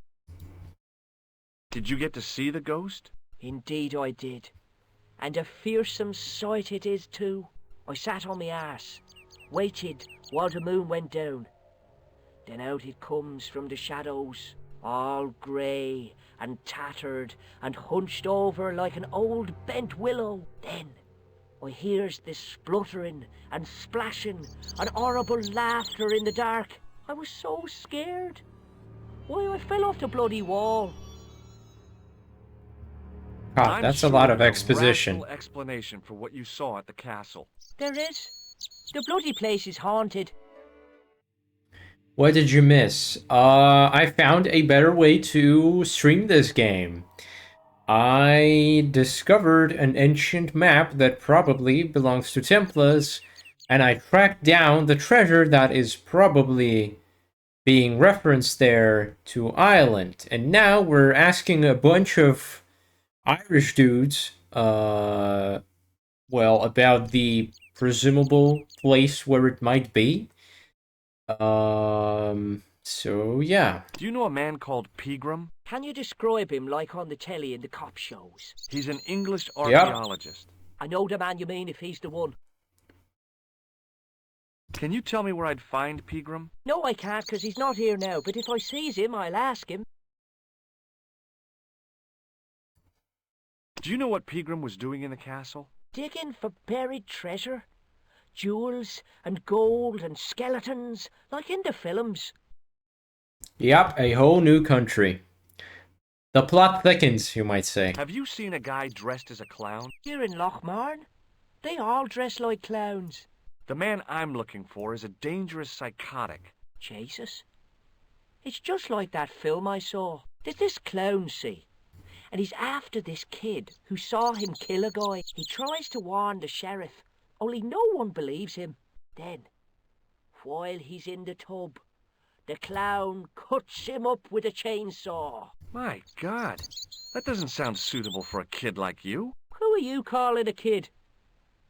Did you get to see the ghost? Indeed I did. And a fearsome sight it is too. I sat on my arse, waited while the moon went down. Then out it comes from the shadows, all grey and tattered and hunched over like an old bent willow. Then I hears this spluttering and splashing and horrible laughter in the dark. I was so scared. Why, I fell off the bloody wall. God, that's a lot of exposition. Rational explanation for what you saw at the castle. There is. The bloody place is haunted. What did you miss? I found a better way to stream this game. I discovered an ancient map that probably belongs to Templars And I tracked down the treasure that is probably being referenced there to Ireland. And now we're asking a bunch of Irish dudes, well, about the presumable place where it might be. So yeah. Do you know a man called Pegram? Can you describe him like on the telly in the cop shows? He's an English archaeologist. I know the man you mean if he's the one. Can you tell me where I'd find Pegram? No, I can't, 'cause he's not here now, but if I sees him, I'll ask him. Do you know what Pegram was doing in the castle? Digging for buried treasure. Jewels and gold and skeletons, like in the films. Yep, a whole new country. The plot thickens, you might say. Have you seen a guy dressed as a clown? Here in Lochmarn, they all dress like clowns. The man I'm looking for is a dangerous psychotic. Jesus. It's just like that film I saw. There's this clown, see? And he's after this kid who saw him kill a guy. He tries to warn the sheriff, only no one believes him. Then, while he's in the tub, the clown cuts him up with a chainsaw. My God, that doesn't sound suitable for a kid like you. Who are you calling a kid?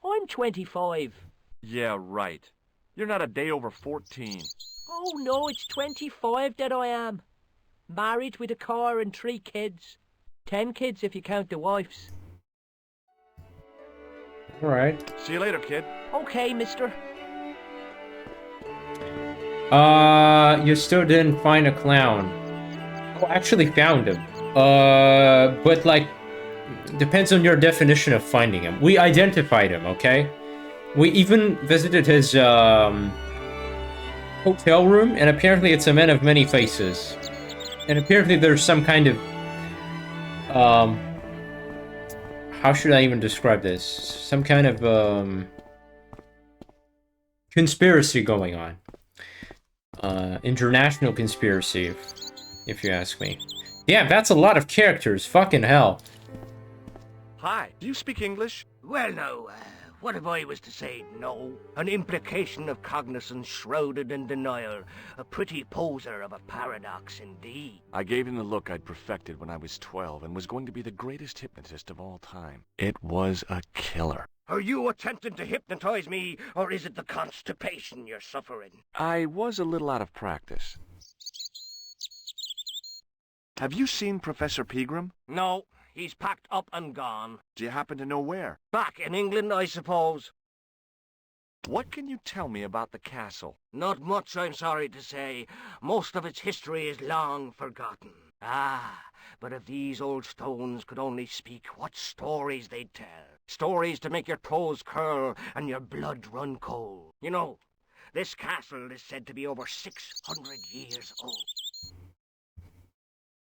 I'm 25. Yeah, right. You're not a day over 14. Oh no, it's 25 that I am. Married with a car and 3 kids. 10 kids if you count the wives. Alright. See you later, kid. Okay, mister. You still didn't find a clown. Oh, I actually found him. But like, depends on your definition of finding him. We identified him, okay? We even visited his, hotel room, and apparently it's a man of many faces. And apparently there's some kind of, how should I even describe this? Some kind of, conspiracy going on. International conspiracy, if you ask me. Yeah, that's a lot of characters, fucking hell. Hi, do you speak English? Well, no, what if I was to say no? An implication of cognizance shrouded in denial. A pretty poser of a paradox indeed. I gave him the look I'd perfected when I was 12 and was going to be the greatest hypnotist of all time. It was a killer. Are you attempting to hypnotize me, or is it the constipation you're suffering? I was a little out of practice. Have you seen Professor Pegram? No, he's packed up and gone. Do you happen to know where? Back in England, I suppose. What can you tell me about the castle? Not much, I'm sorry to say. Most of its history is long forgotten. Ah, but if these old stones could only speak, what stories they'd tell. Stories to make your toes curl and your blood run cold. You know, this castle is said to be over 600 years old.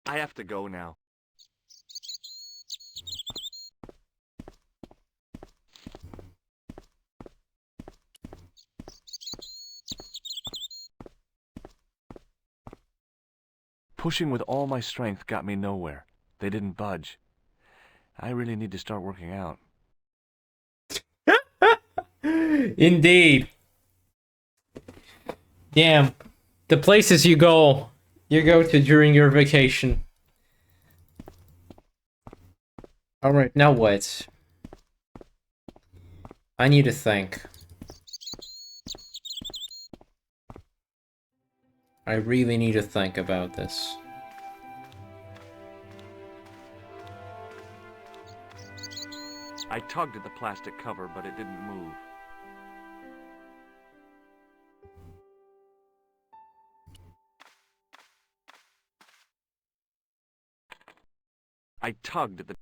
I have to go now. Pushing with all my strength got me nowhere. They didn't budge. I really need to start working out. Indeed. Damn. The places you go to during your vacation. Alright, now what? I need to think. I really need to think about this. I tugged at the plastic cover, but it didn't move. I tugged at the...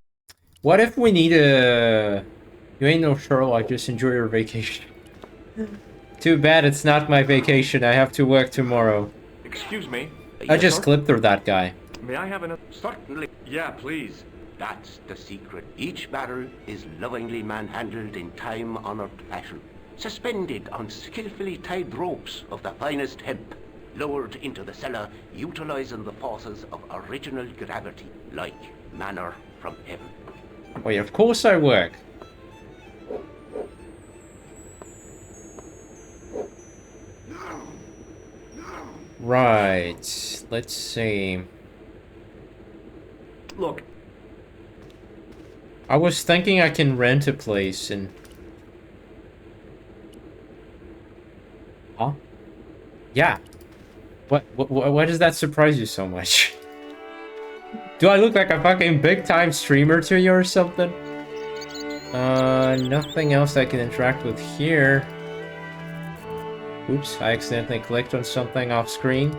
What if we need a... You ain't no Sherlock, just enjoy your vacation. Too bad it's not my vacation, I have to work tomorrow. Excuse me? I just clipped through that guy. May I have another... Certainly. Yeah, please. That's the secret. Each barrel is lovingly manhandled in time-honored fashion. Suspended on skillfully tied ropes of the finest hemp. Lowered into the cellar, utilizing the forces of original gravity, like manna from heaven. Wait, of course I work. Right. Let's see. Look. I was thinking I can rent a place and... Huh? Yeah. Why does that surprise you so much? Do I look like a fucking big-time streamer to you or something? Nothing else I can interact with here. Oops, I accidentally clicked on something off screen.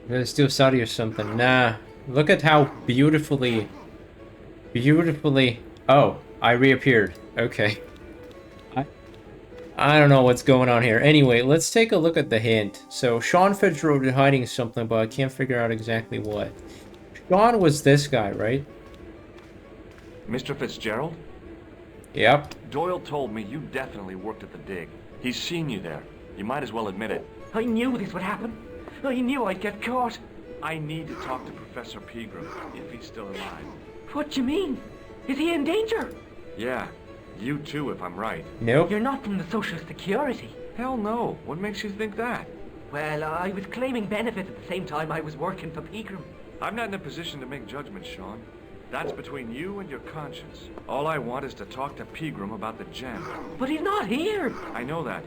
Let's do Saudi or something. Nah. Look at how beautifully... Oh, I reappeared. Okay. I don't know what's going on here. Anyway, let's take a look at the hint. So, Sean Fitzgerald is hiding something, but I can't figure out exactly what. Sean was this guy, right? Mr. Fitzgerald? Yep. Doyle told me you definitely worked at the dig. He's seen you there. You might as well admit it. I knew this would happen. I knew I'd get caught. I need to talk to Professor Pegram, if he's still alive. What do you mean? Is he in danger? Yeah. You too, if I'm right. Nope. You're not from the Social Security. Hell no. What makes you think that? Well, I was claiming benefits at the same time I was working for Pegram. I'm not in a position to make judgments, Sean. That's between you and your conscience. All I want is to talk to Pegram about the gem. But he's not here. I know that.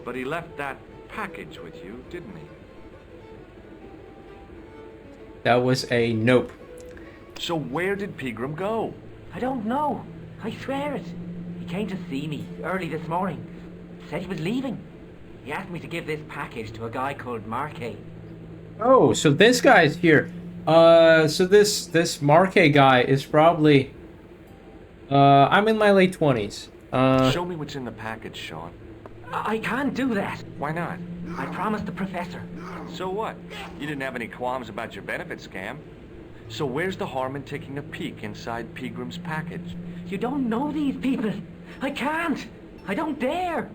But he left that package with you, didn't he? That was a nope. So where did Pegram go? I don't know. I swear it. He came to see me early this morning. Said he was leaving. He asked me to give this package to a guy called Marquet. Oh, so this guy's here. So this Marquet guy is probably... I'm in my late 20s. Show me what's in the package, Sean. I can't do that. Why not? I promised the professor. So what? You didn't have any qualms about your benefit scam. So where's the harm in taking a peek inside Pegram's package? You don't know these people. I can't. I don't dare.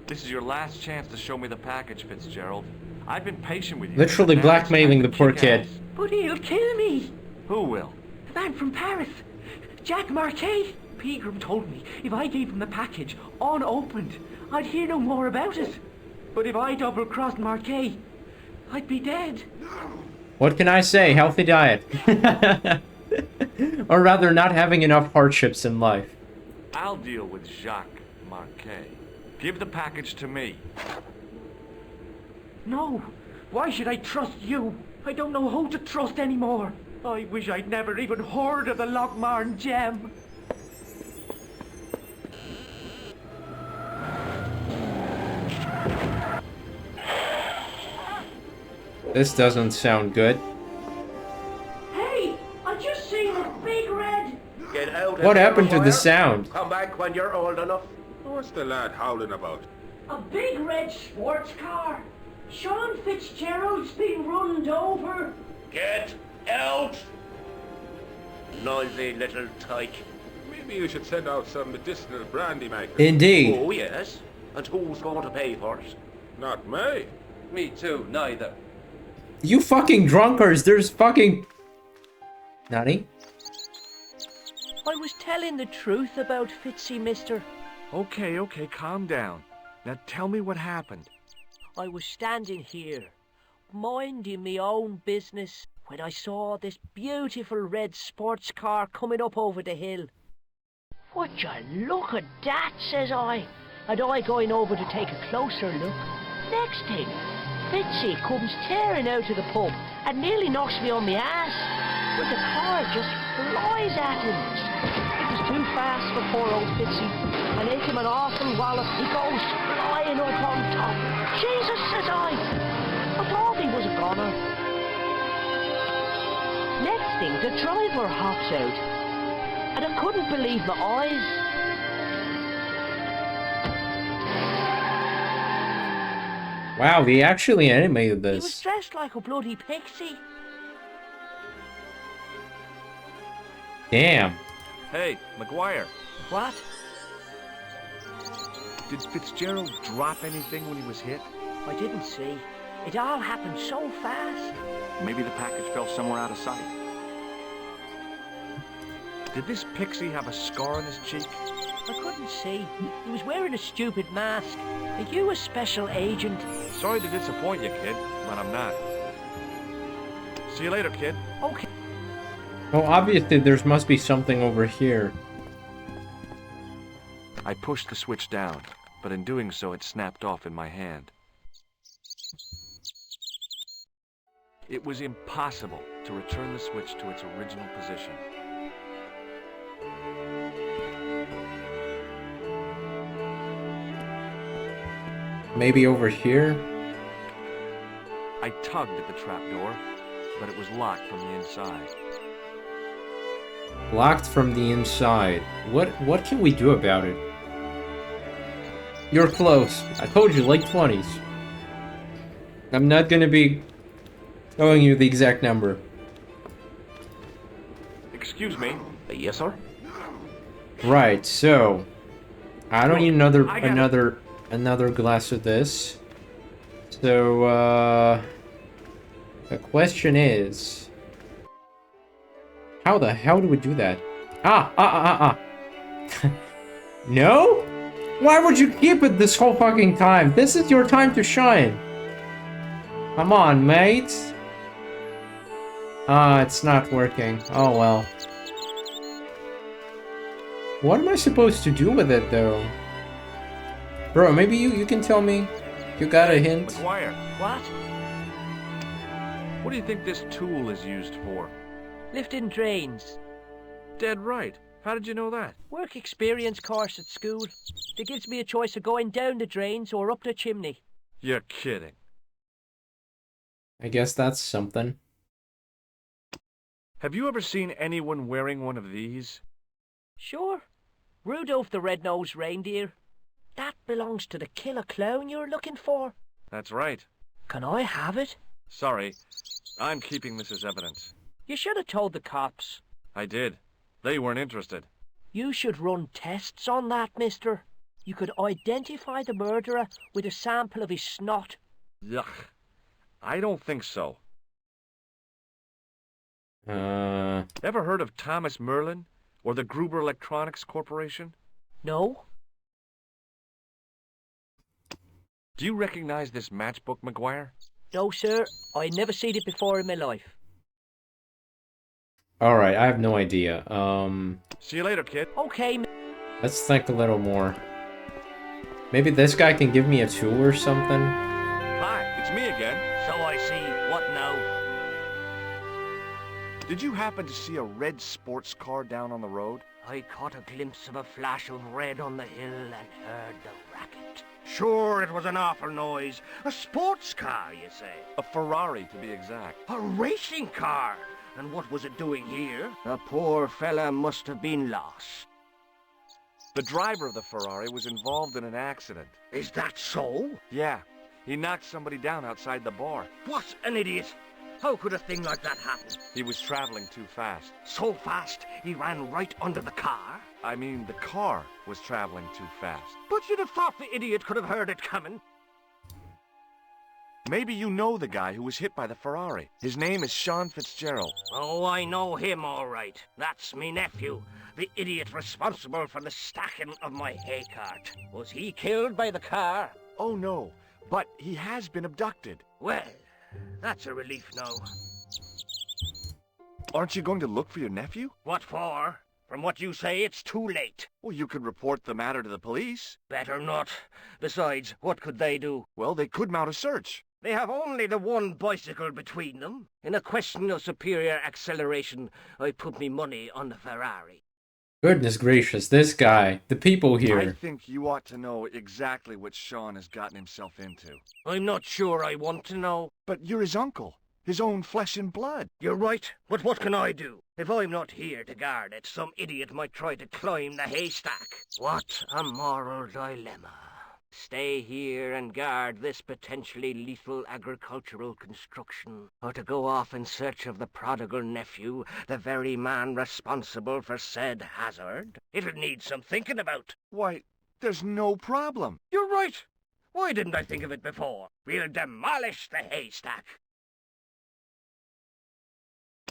This is your last chance to show me the package, Fitzgerald. I've been patient with you. Literally blackmailing the poor kid. But he'll kill me. Who will? The man from Paris. Jack Marquet. Pegram told me if I gave him the package unopened, I'd hear no more about it. But if I double-crossed Marquet, I'd be dead. What can I say? Healthy diet. Or rather, not having enough hardships in life. I'll deal with Jacques Marquet. Give the package to me. No. Why should I trust you? I don't know who to trust anymore. I wish I'd never even heard of the Lochmarn gem. This doesn't sound good. Hey, I just seen a big red. Get out What happened to the sound? Come back when you're old enough. What's the lad howling about? A big red sports car. Sean Fitzgerald's been runned over. Get out! Noisy little tyke. Maybe you should send out some medicinal brandy maker. Indeed. Oh, yes. And who's going to pay for it? Not me. Me too, neither. You fucking drunkards, there's fucking... Nani? I was telling the truth about Fitzy, mister. Okay, calm down. Now tell me what happened. I was standing here, minding me own business, when I saw this beautiful red sports car coming up over the hill. Would you look at that, says I, and I going over to take a closer look. Next thing, Fitzy comes tearing out of the pub and nearly knocks me on my ass, but the car just flies at him. It was too fast for poor old Fitzy, and ate him an awful wallop. He goes flying up on top. Jesus, says I thought he was a goner. Next thing, the driver hops out, and I couldn't believe my eyes. Wow, they actually animated He was this. dressed like a bloody pixie. Damn. Hey, McGuire. What? Did Fitzgerald drop anything when he was hit? I didn't see. It all happened so fast. Maybe the package fell somewhere out of sight. Did this pixie have a scar on his cheek? I couldn't see. He was wearing a stupid mask. Are you a special agent? Sorry to disappoint you, kid, but I'm not. See you later, kid. Okay. Well, obviously there must be something over here. I pushed the switch down, but in doing so it snapped off in my hand. It was impossible to return the switch to its original position. Maybe over here? I tugged at the trapdoor, but it was locked from the inside. Locked from the inside. What can we do about it? You're close. I told you, late 20s. I'm not gonna be telling you the exact number. Excuse me. Yes, sir? Right, so I don't need another glass of this. So the question is, how the hell do we do that? No? Why would you keep it this whole fucking time? This is your time to shine. Come on, mate. It's not working. Oh well. What am I supposed to do with it, though? Bro, maybe you can tell me. You got a hint? McGuire. What? What do you think this tool is used for? Lifting drains. Dead right. How did you know that? Work experience course at school. It gives me a choice of going down the drains or up the chimney. You're kidding. I guess that's something. Have you ever seen anyone wearing one of these? Sure. Rudolph the Red-Nosed Reindeer. That belongs to the killer clown you're looking for. That's right. Can I have it? Sorry. I'm keeping this as evidence. You should have told the cops. I did. They weren't interested. You should run tests on that, mister. You could identify the murderer with a sample of his snot. Yuck. I don't think so. Ever heard of Thomas Merlin? Or the Gruber Electronics Corporation? No. Do you recognize this matchbook, McGuire? No, sir. I never seen it before in my life. Alright, I have no idea. See you later, kid. Okay. Let's think a little more. Maybe this guy can give me a tool or something? Hi, it's me again. So I see. What now? Did you happen to see a red sports car down on the road? I caught a glimpse of a flash of red on the hill and heard the racket. Sure, it was an awful noise. A sports car, you say? A Ferrari, to be exact. A racing car? And what was it doing here? The poor fella must have been lost. The driver of the Ferrari was involved in an accident. Is that so? Yeah. He knocked somebody down outside the bar. What an idiot! How could a thing like that happen? He was traveling too fast. So fast, he ran right under the car? I mean, the car was traveling too fast. But you'd have thought the idiot could have heard it coming. Maybe you know the guy who was hit by the Ferrari. His name is Sean Fitzgerald. Oh, I know him all right. That's me nephew, the idiot responsible for the stacking of my hay cart. Was he killed by the car? Oh, no, but he has been abducted. Well, that's a relief now. Aren't you going to look for your nephew? What for? From what you say, it's too late. Well, you could report the matter to the police. Better not. Besides, what could they do? Well, they could mount a search. They have only the one bicycle between them. In a question of superior acceleration, I put me money on the Ferrari. Goodness gracious, this guy, the people here. I think you ought to know exactly what Sean has gotten himself into. I'm not sure I want to know. But you're his uncle. His own flesh and blood. You're right, but what can I do? If I'm not here to guard it, some idiot might try to climb the haystack. What a moral dilemma. Stay here and guard this potentially lethal agricultural construction, or to go off in search of the prodigal nephew, the very man responsible for said hazard? It'll need some thinking about. Why, There's no problem. You're right. Why didn't I think of it before? We'll demolish the haystack.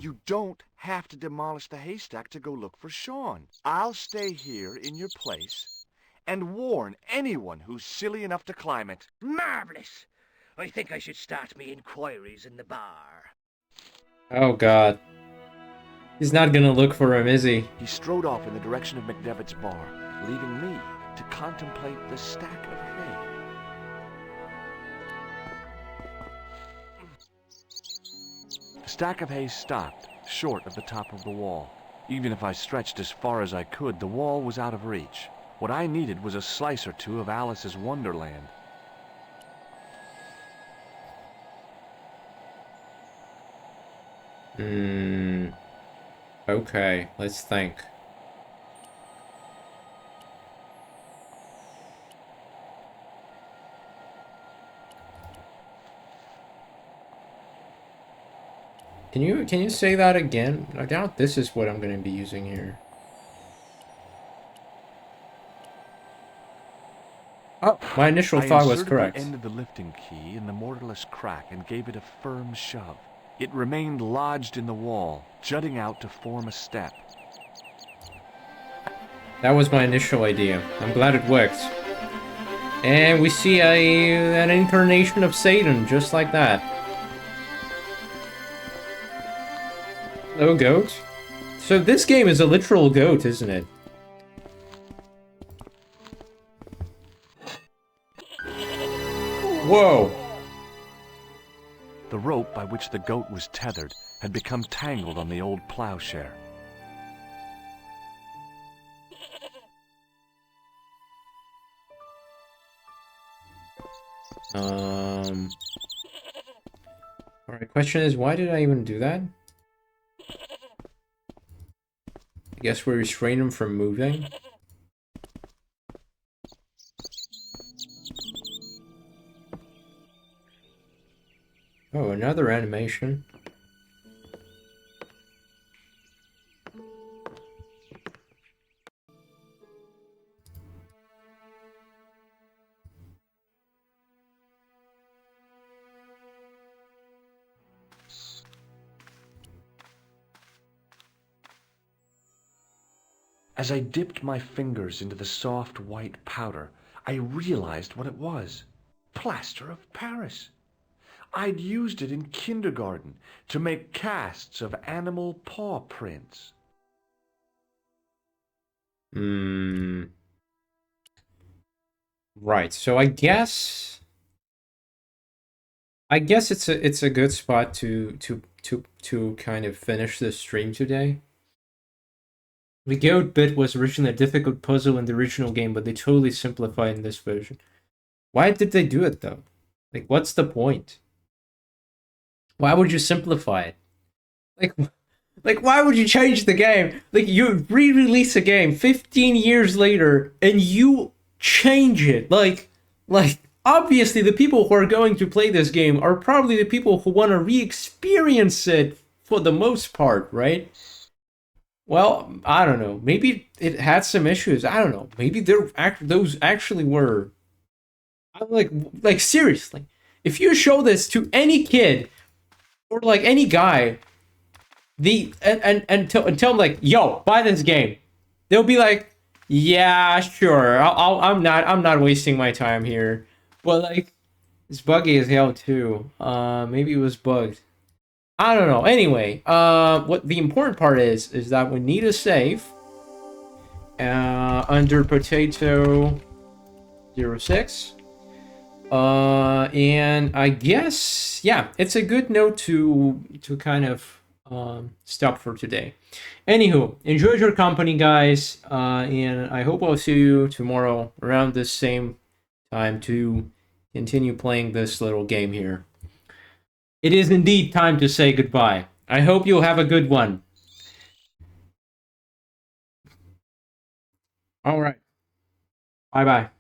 You don't have to demolish the haystack to go look for Sean. I'll stay here in your place and warn anyone who's silly enough to climb it. Marvelous. I think I should start me inquiries in the bar. Oh god. He's not gonna look for him, is he? He strode off in the direction of McDevitt's bar, leaving me to contemplate the stack of hay. The stack of hay stopped, short of the top of the wall. Even if I stretched as far as I could, the wall was out of reach. What I needed was a slice or two of Alice's Wonderland. Okay, let's think. Can you say that again? I doubt this is what I'm going to be using here. Oh, my initial thought was correct. I inserted the end of the lifting key in the mortarless crack and gave it a firm shove. It remained lodged in the wall, jutting out to form a step. That was my initial idea. I'm glad it worked. And we see an incarnation of Satan, just like that. Hello, goat. So this game is a literal goat, isn't it? Whoa! The rope by which the goat was tethered had become tangled on the old plowshare. Alright, question is, why did I even do that? I guess we restrain him from moving. Oh, another animation. As I dipped my fingers into the soft white powder, I realized what it was. Plaster of Paris. I'd used it in kindergarten to make casts of animal paw prints. Right, so I guess it's a good spot to kind of finish this stream today. The goat bit was originally a difficult puzzle in the original game, but they totally simplified in this version. Why did they do it though? Like, what's the point? Why would you simplify it? Like why would you change the game? Like, you re-release a game 15 years later and you change it. Like obviously the people who are going to play this game are probably the people who want to re-experience it for the most part, right? Well, I don't know. Maybe it had some issues. I don't know. Maybe those actually were. Like seriously, if you show this to any kid or like any guy, and tell them like, "Yo, buy this game," they'll be like, "Yeah, sure. I'm not wasting my time here." But like, it's buggy as hell too. Maybe it was bugged. I don't know. Anyway, what the important part is that we need a save under potato 06. And I guess, yeah, it's a good note to kind of stop for today. Anywho, enjoyed your company, guys, and I hope I'll see you tomorrow around this same time to continue playing this little game here. It is indeed time to say goodbye. I hope you'll have a good one. All right. Bye-bye.